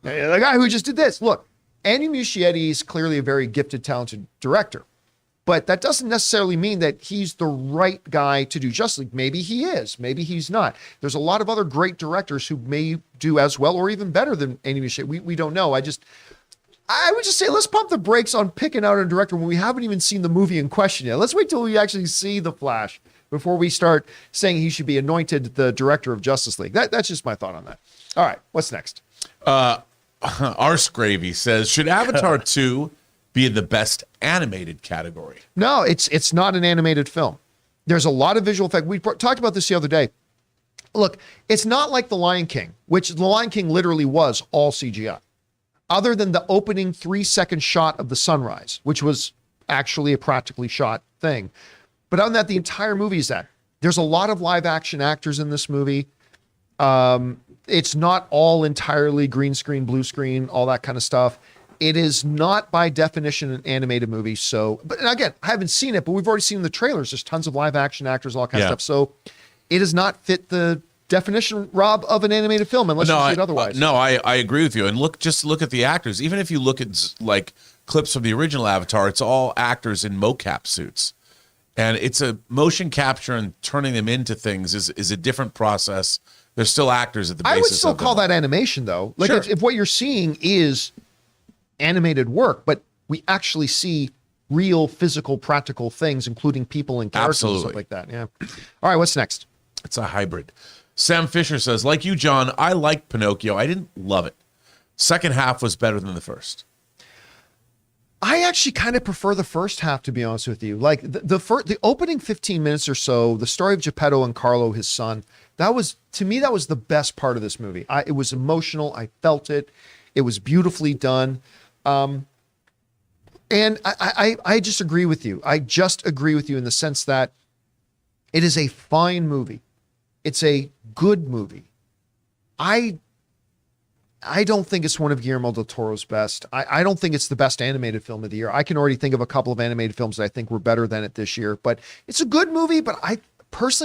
The guy who just did this. Look, Andy Muschietti is clearly a very gifted, talented director, but that doesn't necessarily mean that he's the right guy to do Justice League. Maybe he is, maybe he's not. There's a lot of other great directors who may do as well or even better than Andy Muschietti. We don't know. I would just say, let's pump the brakes on picking out a director when we haven't even seen the movie in question yet. Let's wait till we actually see The Flash before we start saying he should be anointed the director of Justice League. That's just my thought on that. All right, what's next? Arse Gravy says, should Avatar 2 be in the best animated category? No, it's not an animated film. There's a lot of visual effect. We talked about this the other day. Look, it's not like The Lion King, which The Lion King literally was all CGI. Other than the opening 3-second shot of the sunrise, which was actually a practically shot thing. But other than that, the entire movie is that. There's a lot of live action actors in this movie. It's not all entirely green screen, blue screen, all that kind of stuff. It is not by definition an animated movie. So, but again, I haven't seen it, but we've already seen the trailers. There's tons of live action actors, all kinds of stuff. So it does not fit the definition, Rob, of an animated film unless you see it otherwise. I agree with you. And look at the actors. Even if you look at like clips from the original Avatar, it's all actors in mocap suits. And it's a motion capture, and turning them into things is a different process. They're still actors at the basis. I would still call that animation, though. Like Sure. if what you're seeing is animated work, but we actually see real physical, practical things, including people and characters and stuff like that. Yeah. All right, what's next? It's a hybrid. Sam Fisher says, like you, John, I liked Pinocchio. I didn't love it. Second half was better than the first. I actually kind of prefer the first half, to be honest with you. Like the opening 15 minutes or so, the story of Geppetto and Carlo, his son, that was the best part of this movie. It was emotional. I felt it. It was beautifully done. And I just agree with you. I just agree with you in the sense that it is a fine movie. It's a good movie. I don't think it's one of Guillermo del Toro's best. I don't think it's the best animated film of the year. I can already think of a couple of animated films that I think were better than it this year, but it's a good movie. But I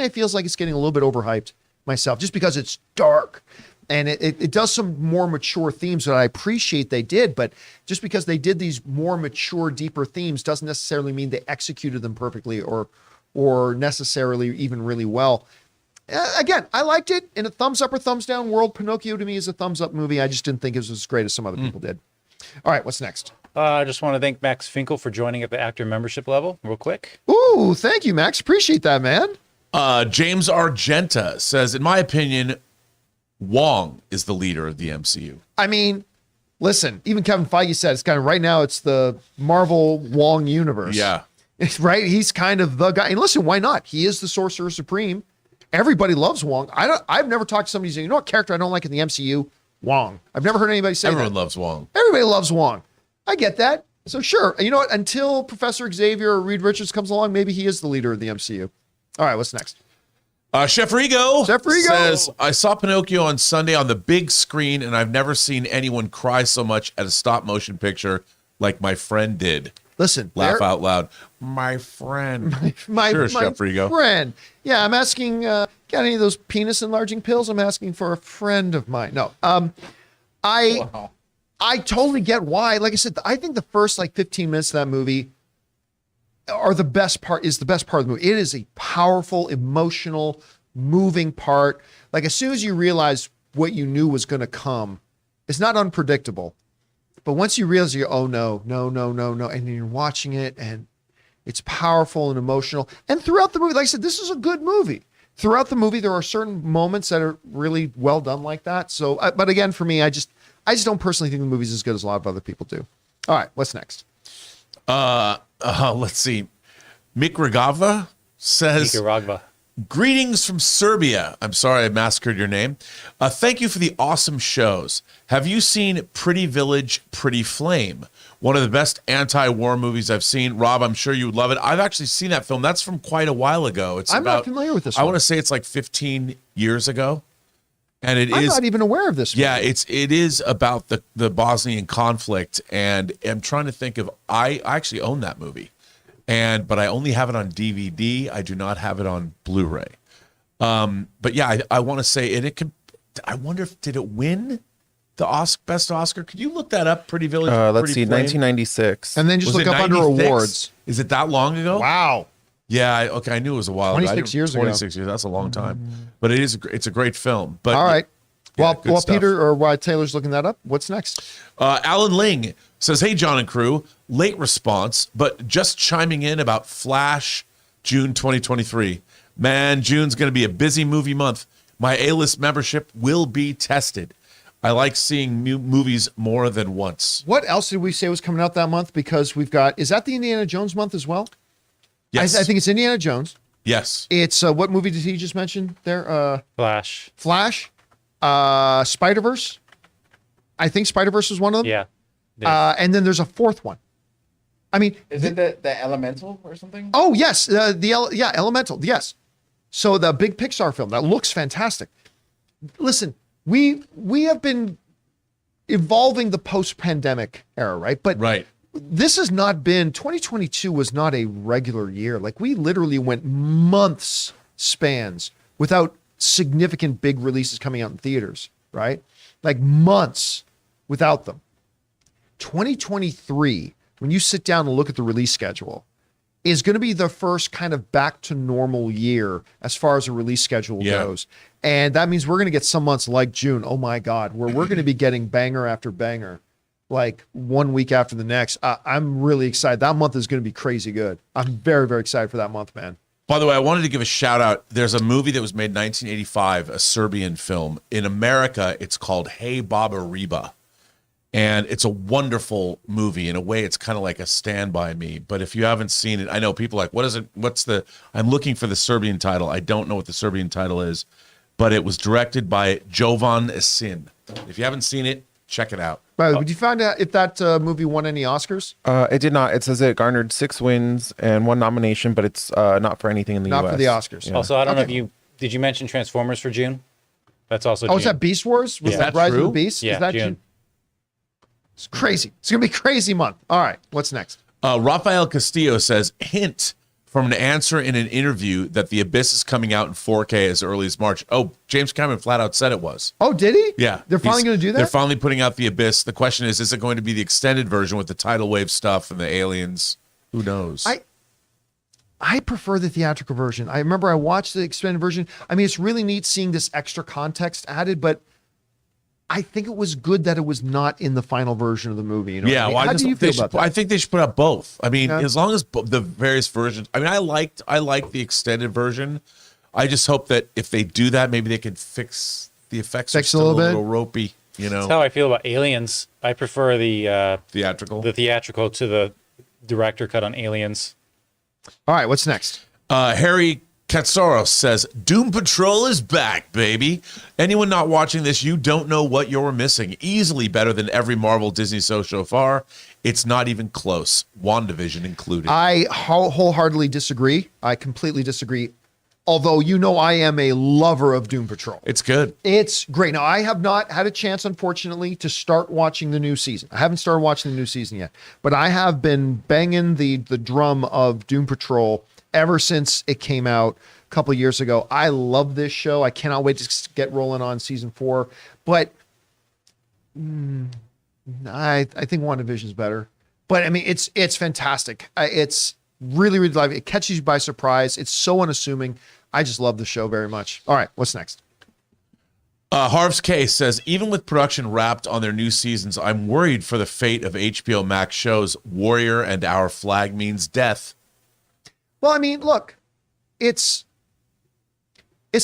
feels like it's getting a little bit overhyped myself just because it's dark and it does some more mature themes that I appreciate they did, but just because they did these more mature, deeper themes doesn't necessarily mean they executed them perfectly or necessarily even really well. Again, I liked it in a thumbs up or thumbs down world. Pinocchio to me is a thumbs up movie. I just didn't think it was as great as some other people did. All right, what's next? I just want to thank Max Finkel for joining at the actor membership level real quick. Ooh, thank you, Max. Appreciate that, man. James Argenta says, in my opinion, Wong is the leader of the MCU. I mean, listen, even Kevin Feige said it's kind of right now it's the Marvel Wong universe. Yeah. Right? He's kind of the guy. And listen, why not? He is the Sorcerer Supreme. Everybody loves Wong. I've never talked to somebody saying, you know what character I don't like in the MCU? Wong. I've never heard anybody say Everyone that. loves Wong. Everybody loves Wong. I get that. So sure. You know what? Until Professor Xavier or Reed Richards comes along, maybe he is the leader of the MCU. All right, what's next? Chef Rigo says, I saw Pinocchio on Sunday on the big screen, and I've never seen anyone cry so much at a stop motion picture like my friend did. Listen, Laugh out loud. My friend. my sure, Chef Frigo. friend. Yeah, I'm asking, got any of those penis enlarging pills? I'm asking for a friend of mine. No, I totally get why. Like I said, I think the first like 15 minutes of that movie are the best part of the movie. It is a powerful, emotional, moving part. Like as soon as you realize what you knew was going to come, it's not unpredictable. But once you realize you go, oh no, and then you're watching it and it's powerful and emotional. And throughout the movie, like I said, this is a good movie. Throughout the movie, there are certain moments that are really well done like that. So, but again, for me, I just don't personally think the movie's as good as a lot of other people do. All right, what's next? Let's see. Mikragava says, Nicaragua. greetings from Serbia. I'm sorry I massacred your name. Thank you for the awesome shows. Have you seen Pretty Village, Pretty Flame? One of the best anti-war movies I've seen. Rob, I'm sure you would love it. I've actually seen that film. That's from quite a while ago. I'm not familiar with this I one. want to say it's like 15 years ago. And I'm not even aware of this movie. Yeah, it is about the Bosnian conflict, and I'm trying to think of. I actually own that movie, but I only have it on DVD. I do not have it on Blu-ray. But yeah, I want to say, and it can. I wonder if did it win the best Oscar? Could you look that up? Pretty Village. Let's Pretty see, Flame? 1996. And then just Was look it up under 96? awards. Is it that long ago? Wow. Yeah. Okay, I knew it was a while. 26 years ago. 26 years. That's a long time. But it's a great film. But All right. yeah, While stuff. Peter or while Taylor's looking that up, what's next? Alan Ling says, hey, John and crew, late response, but just chiming in about Flash, June 2023. Man, June's going to be a busy movie month. My A-list membership will be tested. I like seeing movies more than once. What else did we say was coming out that month? Because we've got, is that the Indiana Jones month as well? Yes. I think it's Indiana Jones. Yes. It's, what movie did he just mention there? Flash. Flash, Spider-Verse. I think Spider-Verse was one of them. Yeah. And then there's a fourth one. I mean, Is it the Elemental or something? oh yes, Elemental, yes. So the big Pixar film that looks fantastic. Listen, we have been evolving the post-pandemic era, right? But Right. this has not been 2022 was not a regular year. Like we literally went months spans without significant big releases coming out in theaters, right? Like months without them. 2023, when you sit down and look at the release schedule, is going to be the first kind of back to normal year as far as the release schedule goes. And that means we're going to get some months like June, oh my God, where we're going to be getting banger after banger, like 1 week after the next. I'm really excited. That month is going to be crazy good. I'm very, very excited for that month, man. By the way, I wanted to give a shout out. There's a movie that was made in 1985, a Serbian film. In America, it's called Hey Baba Reba. And it's a wonderful movie. In a way, it's kind of like a Stand By Me. But if you haven't seen it, I know people are like, what is it? I'm looking for the Serbian title. I don't know what the Serbian title is. But it was directed by Jovan Esin. If you haven't seen it, check it out. By the way, did you find out if that movie won any Oscars? It did not. It says it garnered 6 wins and 1 nomination, but it's not for anything in the US. Not for the Oscars. Yeah. Also, I don't know if did you mention Transformers for June? That's also Oh, June. is that Beast Wars? Was Is that that Rise of true? the Beast? Yeah, Is that June. It's crazy. It's going to be a crazy month. All right, what's next? Rafael Castillo says, hint from an answer in an interview that The Abyss is coming out in 4K as early as March. Oh, James Cameron flat out said it was. Oh, did he? Yeah. They're finally going to do that? They're finally putting out The Abyss. The question is it going to be the extended version with the tidal wave stuff and the aliens? Who knows? I prefer the theatrical version. I remember I watched the extended version. I mean, it's really neat seeing this extra context added, but I think it was good that it was not in the final version of the movie. You know yeah, what I mean? well, How do you feel about that? I think they should put out both. I mean, Yeah. as long as the various versions. I mean, I liked the extended version. I just hope that if they do that, maybe they can fix the effects. Fix are a still little bit? little ropey. You know, That's how I feel about Aliens. I prefer the theatrical. theatrical to the director cut on Aliens. All right, what's next? Harry Katsaros says, Doom Patrol is back, baby. Anyone not watching this, you don't know what you're missing. Easily better than every Marvel Disney so far. It's not even close. WandaVision included. I wholeheartedly disagree. I completely disagree. Although, you know, I am a lover of Doom Patrol. It's good. It's great. Now, I have not had a chance, unfortunately, to start watching the new season. I haven't started watching the new season yet, but I have been banging the drum of Doom Patrol ever since it came out a couple of years ago. I love this show. I cannot wait to get rolling on season 4, but I think WandaVision is better. But I mean, it's fantastic. It's really, really lively. It catches you by surprise. It's so unassuming. I just love the show very much. All right, what's next? Harv's Case says, even with production wrapped on their new seasons, I'm worried for the fate of HBO Max shows Warrior and Our Flag Means Death. Well, I mean, look, it's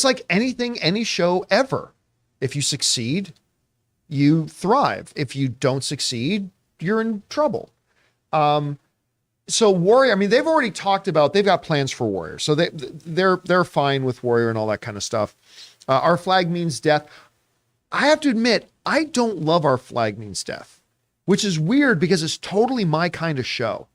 like anything, any show ever. If you succeed, you thrive. If you don't succeed, you're in trouble. So Warrior, I mean, they've already talked about, they've got plans for Warrior. So they're fine with Warrior and all that kind of stuff. Our Flag Means Death. I have to admit, I don't love Our Flag Means Death, which is weird because it's totally my kind of show.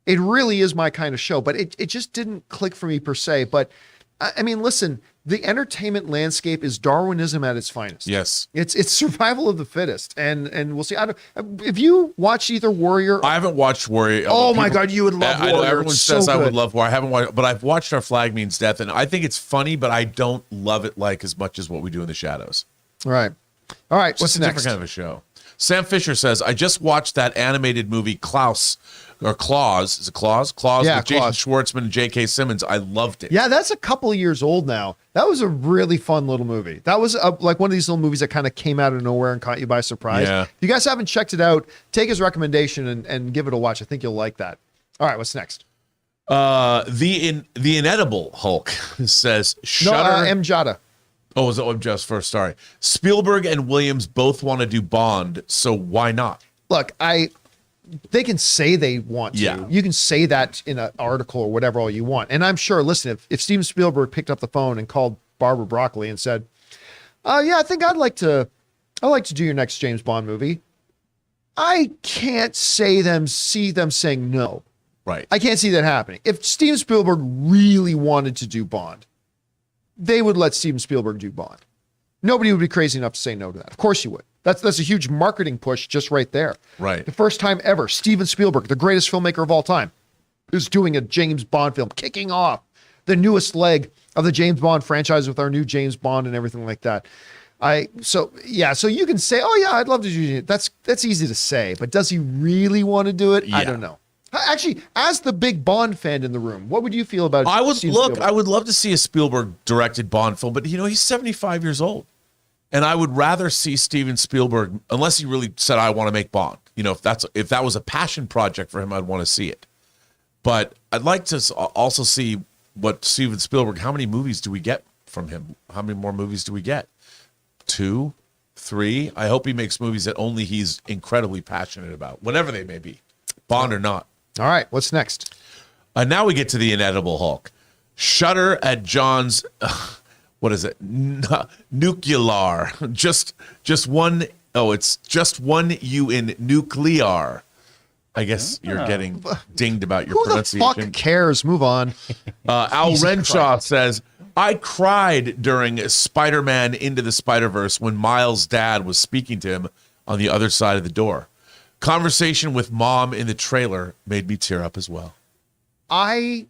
It really is my kind of show, but it just didn't click for me per se. But I mean, listen, the entertainment landscape is Darwinism at its finest. Yes. It's survival of the fittest. And we'll see. If you watched either Warrior. I haven't watched Warrior. Oh my God, you would love Warrior. I know everyone it's says so I would good. love Warrior. I haven't watched, but I've watched Our Flag Means Death, and I think it's funny, but I don't love it like as much as What We Do in the Shadows. Right. All right. It's What's just a next? different kind of a show. Sam Fisher says, I just watched that animated movie Klaus, or Claus. Is it Claus? Claus Yeah, with Jason Claus. Schwartzman and J.K. Simmons. I loved it. Yeah, that's a couple of years old now. That was a really fun little movie. That was like one of these little movies that kind of came out of nowhere and caught you by surprise. Yeah. If you guys haven't checked it out, take his recommendation and give it a watch. I think you'll like that. All right, what's next? The Inedible Hulk says, Shudder. M. Jada. Oh, was it just first? Sorry. Spielberg and Williams both want to do Bond, so why not? Look, they can say they want to. Yeah. You can say that in an article or whatever all you want. And I'm sure, listen, if Steven Spielberg picked up the phone and called Barbara Broccoli and said, yeah, I think I'd like to do your next James Bond movie, I can't see them saying no. Right. I can't see that happening. If Steven Spielberg really wanted to do Bond, they would let Steven Spielberg do Bond. Nobody would be crazy enough to say no to that. Of course you would. That's a huge marketing push just right there. Right. The first time ever, Steven Spielberg, the greatest filmmaker of all time, is doing a James Bond film, kicking off the newest leg of the James Bond franchise with our new James Bond and everything like that. So you can say, oh yeah, I'd love to do it. That's easy to say, but does he really want to do it? I Yeah. don't know. Actually, as the big Bond fan in the room, what would you feel about I would Steven look. Spielberg? I would love to see a Spielberg directed Bond film, but he's 75 years old, and I would rather see Steven Spielberg, unless he really said I want to make Bond. If that was a passion project for him, I'd want to see it. But I'd like to also see what Steven Spielberg. How many movies do we get from him? How many more movies do we get? 2, 3. I hope he makes movies that only he's incredibly passionate about, whatever they may be, Bond or not. All right, what's next? Now we get to the Inedible Hulk. Shudder at John's, what is it? Nuclear. Just one. Oh, it's just one U in nuclear. I guess you're getting dinged about your Who the pronunciation. fuck cares? Move on. Al Jesus Renshaw Christ. says, I cried during Spider-Man Into the Spider-Verse when Miles' dad was speaking to him on the other side of the door. Conversation with mom in the trailer made me tear up as well. To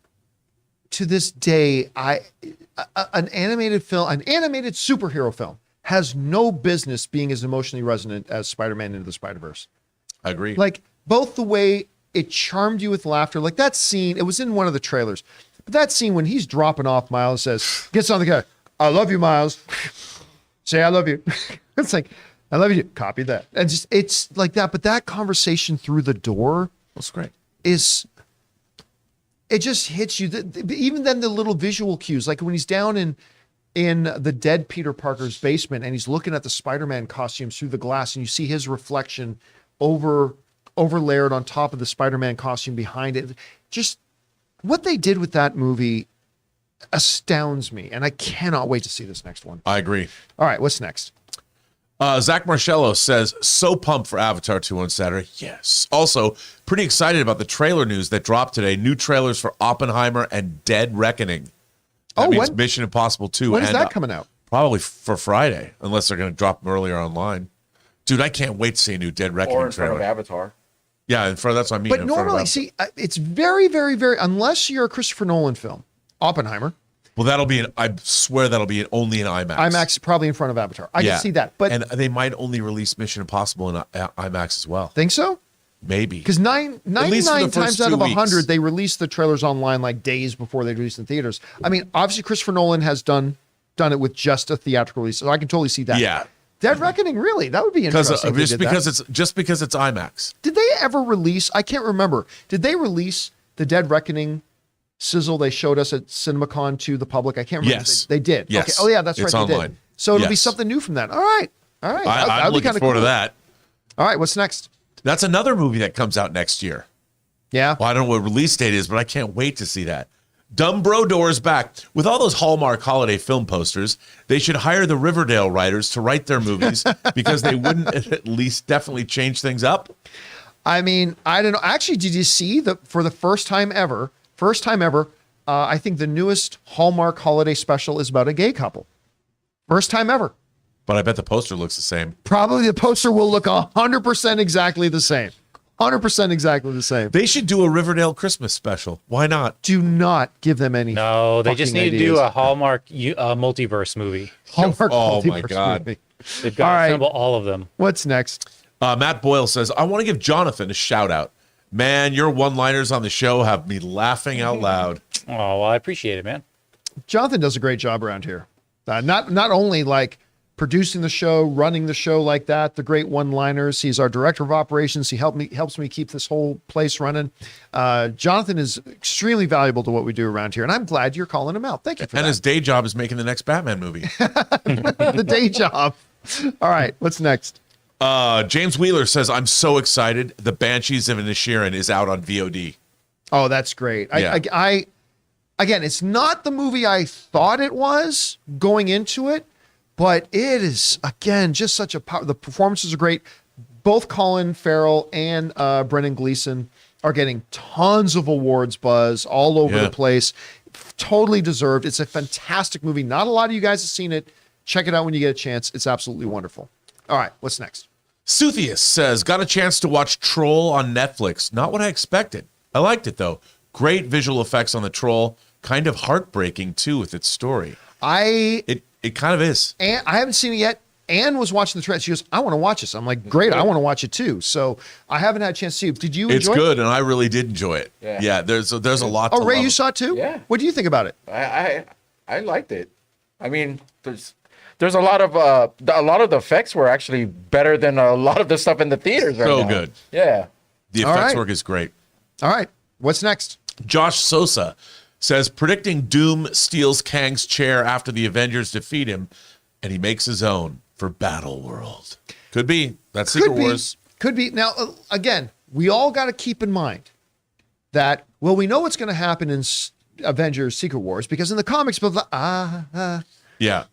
this day, an animated superhero film has no business being as emotionally resonant as Spider-Man Into the Spider-Verse. I agree. Like, both the way it charmed you with laughter, like that scene, it was in one of the trailers, but that scene when he's dropping off, Miles says, gets on the guy, I love you, Miles. Say, I love you. It's like, I love you. Copy that. And just, it's like that. But that conversation through the door That's great. it just hits you. Even then, the little visual cues, like when he's down in the dead Peter Parker's basement and he's looking at the Spider-Man costumes through the glass and you see his reflection overlayered on top of the Spider-Man costume behind it. Just what they did with that movie astounds me. And I cannot wait to see this next one. I agree. All right, what's next? Zach Marcello says, so pumped for Avatar 2 on Saturday. Yes. Also, pretty excited about the trailer news that dropped today. New trailers for Oppenheimer and Dead Reckoning. That Oh, means when- Mission Impossible 2. When is and, that coming out? Probably for Friday, unless they're going to drop them earlier online. Dude, I can't wait to see a new Dead Reckoning Or in front trailer. of Avatar. Yeah, in front. That's what I mean. But in front of normally, Avatar. see, it's very, very, very, unless you're a Christopher Nolan film, Oppenheimer, Well, I swear that'll be only in IMAX. IMAX probably in front of Avatar. I can see that. But and they might only release Mission Impossible in IMAX as well. think so? Maybe. Because least for the 99 first times out 2 of 100, weeks. they release the trailers online like days before they release in theaters. I mean, obviously, Christopher Nolan has done it with just a theatrical release, so I can totally see that. Yeah. Dead Reckoning, really? That would be Because interesting. if they did that. it's IMAX. Did they ever release? I can't remember. Did they release the Dead Reckoning sizzle they showed us at CinemaCon to the public? I can't remember. Yes. They did. Yes. Okay. Oh yeah, that's It's right. They online. did. So it'll be Yes. something new from that. All right. I'm That'd be looking kinda forward to cool. that. All right. What's next? That's another movie that comes out next year. Yeah. Well, I don't know what release date is, but I can't wait to see that. Dumb Bro Doors back. With all those Hallmark holiday film posters, they should hire the Riverdale writers to write their movies because they wouldn't at least definitely change things up. I mean, I don't know. Actually, did you see for the first time ever, I think the newest Hallmark holiday special is about a gay couple. First time ever. But I bet the poster looks the same. Probably the poster will look 100% exactly the same. 100% exactly the same. They should do a Riverdale Christmas special. Why not? Do not give them any. No, they just fucking need to do ideas. a Hallmark multiverse movie. Hallmark Oh, my multiverse God. movie. They've got All to right. assemble all of them. What's next? Matt Boyle says, I want to give Jonathan a shout out. Man, your one-liners on the show have me laughing out loud. Oh, well, I appreciate it, man. Jonathan does a great job around here. Not only like producing the show, running the show like that, the great one-liners. He's our director of operations. He helps me keep this whole place running. Jonathan is extremely valuable to what we do around here, and I'm glad you're calling him out. Thank you for And that. his day job is making the next Batman movie. The day job. All right, what's next? James Wheeler says, I'm so excited. The Banshees of Inisherin is out on VOD. Oh, that's great. Yeah. I again, it's not the movie I thought it was going into it, but it is, again, just such a the performances are great. Both Colin Farrell and Brendan Gleeson are getting tons of awards buzz all over the place. Totally deserved. It's a fantastic movie. Not a lot of you guys have seen it. Check it out when you get a chance. It's absolutely wonderful. All right, what's next? Suthius says, got a chance to watch Troll on Netflix. Not what I expected. I liked it, though. Great visual effects on the troll. Kind of heartbreaking, too, with its story. It kind of is. And I haven't seen it yet. Anne was watching the trailer. She goes, I want to watch this. I'm like, great. I want to watch it too. So I haven't had a chance to see it. Did you enjoy it? It's good, and I really did enjoy it. Yeah, there's a lot to Oh, Ray, love. you saw it too? Yeah. What do you think about it? I liked it. I mean, there's a lot of the effects were actually better than a lot of the stuff in the theaters right So now. good. Yeah. The All effects right. work is great. All right. What's next? Josh Sosa says, predicting Doom steals Kang's chair after the Avengers defeat him, and he makes his own for Battle World. Could be. That's Secret Wars. Could be. Now, again, we all got to keep in mind that, well, we know what's going to happen in Avengers Secret Wars because in the comics, Yeah.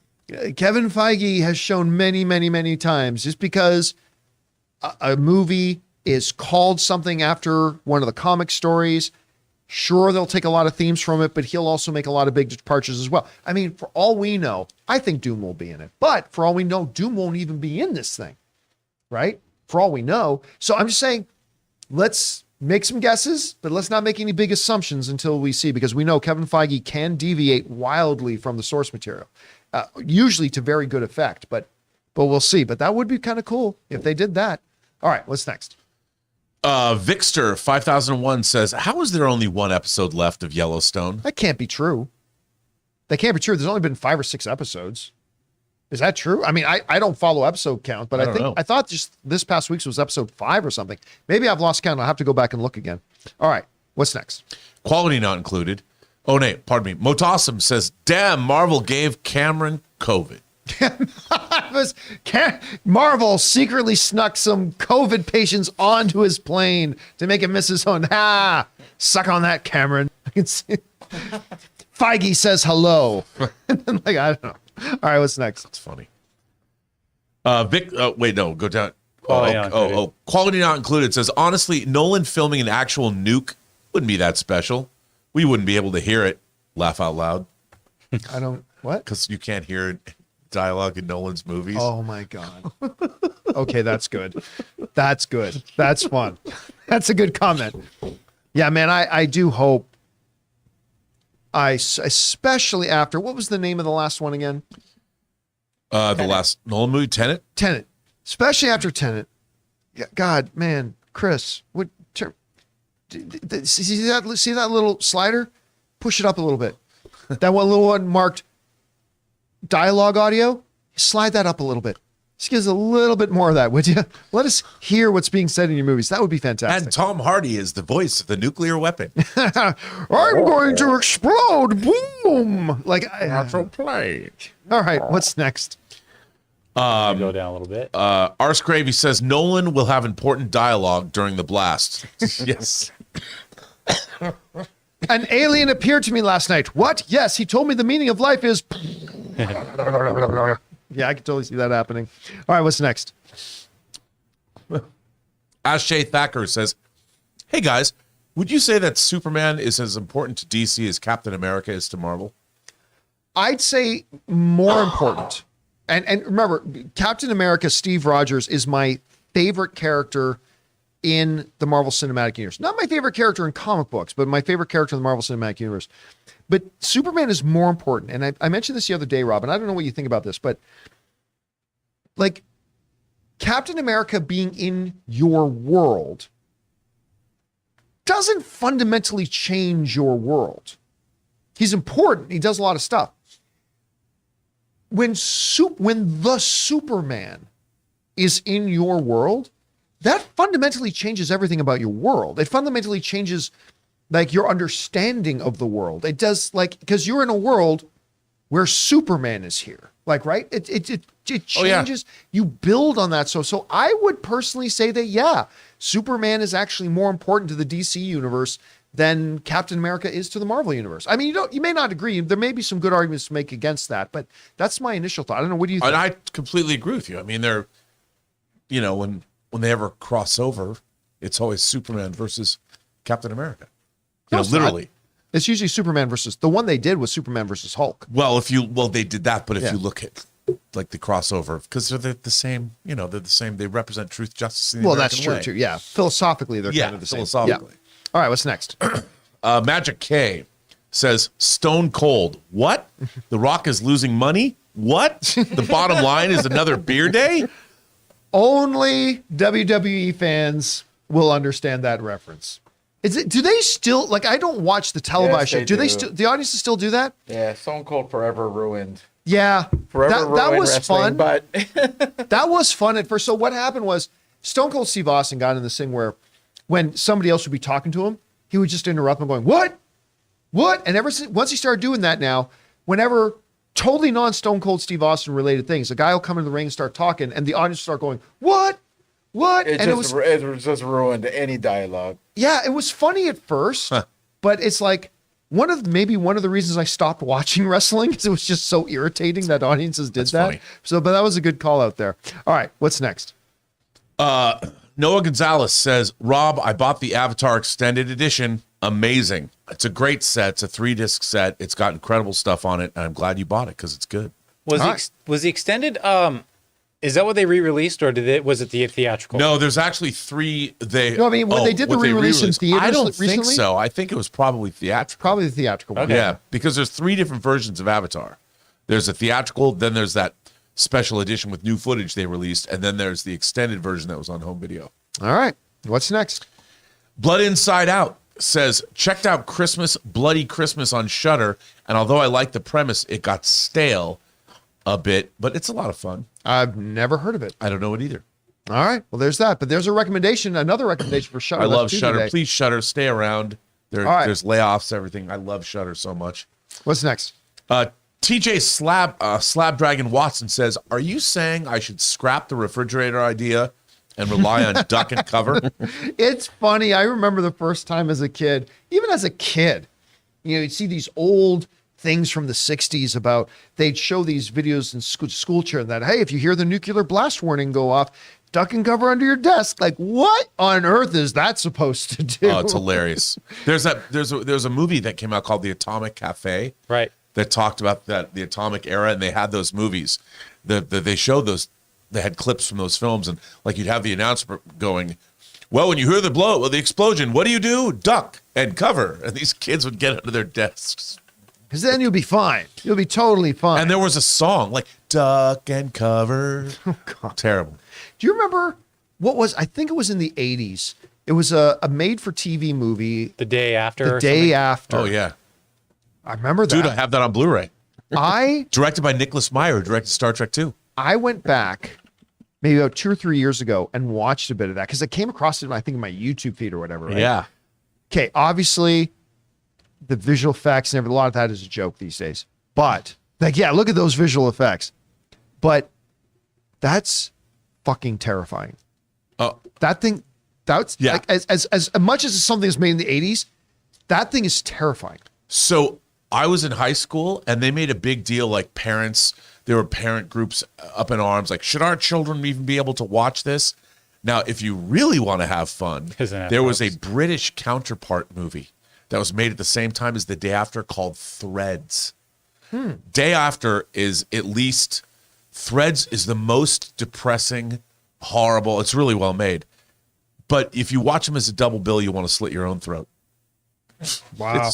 Kevin Feige has shown many, many, many times just because a movie is called something after one of the comic stories. Sure, they'll take a lot of themes from it, but he'll also make a lot of big departures as well. I mean, for all we know, I think Doom will be in it. But for all we know, Doom won't even be in this thing, right? For all we know. So I'm just saying, let's make some guesses, but let's not make any big assumptions until we see, because we know Kevin Feige can deviate wildly from the source material, usually to very good effect, but we'll see. But that would be kind of cool if they did that. All right, what's next? Vixter 5001 says, how is there only one episode left of Yellowstone? That can't be true. That can't be true. There's only been 5 or 6 episodes. Is that true? I mean, I don't follow episode count, but I thought just this past week's was episode 5 or something. Maybe I've lost count. I'll have to go back and look again. All right, what's next? Quality not included. Oh, no, pardon me. Motassem says, damn, Marvel gave Cameron COVID. Marvel secretly snuck some COVID patients onto his plane to make him miss his own. Suck on that, Cameron. I can see. Feige says hello. Like, I don't know. All right, what's next? That's funny. Wait, no, go down. Quality Quality not included says, honestly, Nolan filming an actual nuke wouldn't be that special. We wouldn't be able to hear it. Laugh out loud. I don't, what? Because you can't hear dialogue in Nolan's movies. Oh my God. Okay, that's good. That's good. That's fun. That's a good comment. Yeah, man, I do hope, especially after, what was the name of the last one again? The last Nolan movie, Tenet. Tenet. Especially after Tenet. Yeah, God, man, Chris, what see that little slider? Push it up a little bit. That one little one marked dialogue audio, slide that up a little bit. Just give us a little bit more of that, would you? Let us hear what's being said in your movies. That would be fantastic. And Tom Hardy is the voice of the nuclear weapon. I'm going to explode. Boom. Like, Natural play. all right, what's next? Go down a little bit. Ars Gravy says Nolan will have important dialogue during the blast. Yes. An alien appeared to me last night. What? Yes, he told me the meaning of life is. Yeah, I can totally see that happening. All right, what's next? Ashay Thacker says, hey guys, would you say that Superman is as important to DC as Captain America is to Marvel? I'd say more important. And remember, Captain America, Steve Rogers, is my favorite character in the Marvel Cinematic Universe. Not my favorite character in comic books, but my favorite character in the Marvel Cinematic Universe. But Superman is more important. And I mentioned this the other day, Rob, and I don't know what you think about this, but like Captain America being in your world doesn't fundamentally change your world. He's important. He does a lot of stuff. When the Superman is in your world, that fundamentally changes everything about your world. It fundamentally changes like your understanding of the world. It does, like, because you're in a world where Superman is here. Like, right? It changes. You build on that. So I would personally say that, yeah, Superman is actually more important to the DC universe than Captain America is to the Marvel universe. I mean, you may not agree. There may be some good arguments to make against that, but that's my initial thought. I don't know. What do you think? And I completely agree with you. I mean, they're, you know, when they ever cross over, it's always Superman versus Captain America. You know, literally. It's usually Superman versus, the one they did was Superman versus Hulk. Well, they did that, but if you look at like the crossover, because they're the same, you know, they're the same. They represent truth, justice, and the American that's true way. too. Yeah, philosophically, they're kind of the same. Philosophically. Yeah. All right, what's next? Magic K says Stone Cold. What? The Rock is losing money? What? The bottom line is another beer day? Only WWE fans will understand that reference. Do they still, like, I don't watch the televised show. Do they still, the audiences still do that? Yeah, Stone Cold forever ruined. Yeah. Forever ruined that was wrestling, fun. But that was fun at first. So what happened was Stone Cold Steve Austin got in this thing where when somebody else would be talking to him, he would just interrupt them going, what? And once he started doing that now, whenever totally non-Stone Cold Steve Austin related things, a guy will come into the ring and start talking and the audience will start going, what? It just ruined any dialogue. Yeah, it was funny at first, but it's like one of the reasons I stopped watching wrestling is it was just so irritating that audiences did that. Funny. So, but that was a good call out there. All right, what's next? Noah Gonzalez says, Rob, I bought the Avatar Extended Edition. Amazing. It's a great set. It's a 3-disc set. It's got incredible stuff on it. And I'm glad you bought it because it's good. Was the extended? Is that what they re-released, or was it the theatrical? No, there's actually 3. They did the re-release in theaters I don't recently? think so. I think it was probably theatrical. Probably the theatrical one. Okay. Yeah, because there's 3 different versions of Avatar. There's a theatrical, then there's that special edition with new footage they released, and then there's the extended version that was on home video. All right, what's next? Blood Inside Out says, checked out Bloody Christmas on Shudder, and although I like the premise, it got stale a bit, but it's a lot of fun. I've never heard of it. I don't know it either. All right, well, there's that. But there's another recommendation for Shudder. I love Shudder. Today. Please, Shudder, stay around. There's layoffs, everything. I love Shudder so much. What's next? TJ Slab Dragon Watson says, are you saying I should scrap the refrigerator idea and rely on duck and cover? It's funny. I remember the first time as a kid, even as a kid, you'd see these old things from the 60s about, they'd show these videos in school chair that, hey, if you hear the nuclear blast warning go off, duck and cover under your desk. Like, what on earth is that supposed to do? Oh, it's hilarious. There's a movie that came out called The Atomic Cafe. Right. that talked about the atomic era, and they had those movies. They showed those. They had clips from those films, and like you'd have the announcer going, "Well, when you hear the explosion, what do? Duck and cover." And these kids would get under their desks. Because then you'll be fine. You'll be totally fine. And there was a song like "Duck and Cover." Oh, God. Terrible. Do you remember I think it was in the 80s. It was a made-for-TV movie. The Day After. The Day After. Oh yeah, I remember that. dude, I have that on Blu-ray. I Directed by Nicholas Meyer, who directed Star Trek 2. I went back maybe about 2 or 3 years ago and watched a bit of that because I came across it, I think, in my YouTube feed or whatever. Right? Yeah. Okay, obviously, the visual effects and everything, a lot of that is a joke these days. But, like, yeah, look at those visual effects. But that's fucking terrifying. Oh, That thing, that's Yeah. like as much as it's something that's made in the 80s, that thing is terrifying. so I was in high school, and they made a big deal. Like parents, there were parent groups up in arms. Like, should our children even be able to watch this? Now, if you really want to have fun, Isn't that there was a gross? British counterpart movie that was made at the same time as The Day After called Threads. Day After is at least Threads is the most depressing, horrible. It's really well made. But if you watch them as a double bill, you want to slit your own throat. Wow.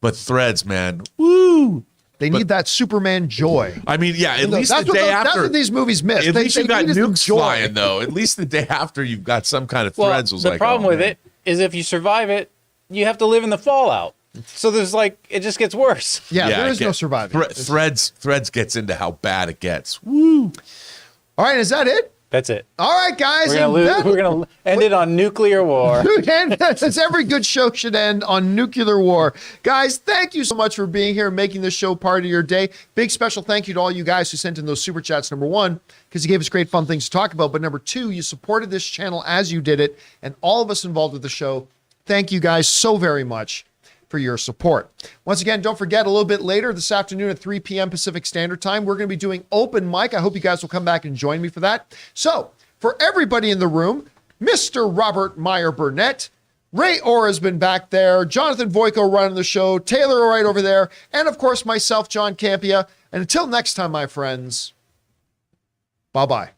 But Threads, man, woo. They need that Superman joy. I mean, yeah, at least That's the what day that's after. what these movies miss. At They- least you they got need some nukes joy. flying, though. At least the day after, you've got some kind of Well, Threads. Was the like, problem oh, with man. it is if you survive it, you have to live in the fallout. So there's like, it just gets worse. Yeah, there I is no get- surviving. Threads gets into how bad it gets. Woo. All right, is that it? That's it. All right, guys. We're gonna end it on nuclear war. And that's every good show should end on nuclear war. Guys, thank you so much for being here and making this show part of your day. Big special thank you to all you guys who sent in those super chats. Number one, because you gave us great fun things to talk about. But number two, you supported this channel as you did it. And all of us involved with the show, thank you guys so very much for your support. Once again, don't forget, a little bit later this afternoon at 3 p.m. Pacific Standard Time, we're going to be doing open mic. I hope you guys will come back and join me for that. So, for everybody in the room, Mr. Robert Meyer Burnett, Ray Orr has been back there, Jonathan Voico running the show, Taylor right over there, and of course myself, John Campea. And until next time, my friends, bye-bye.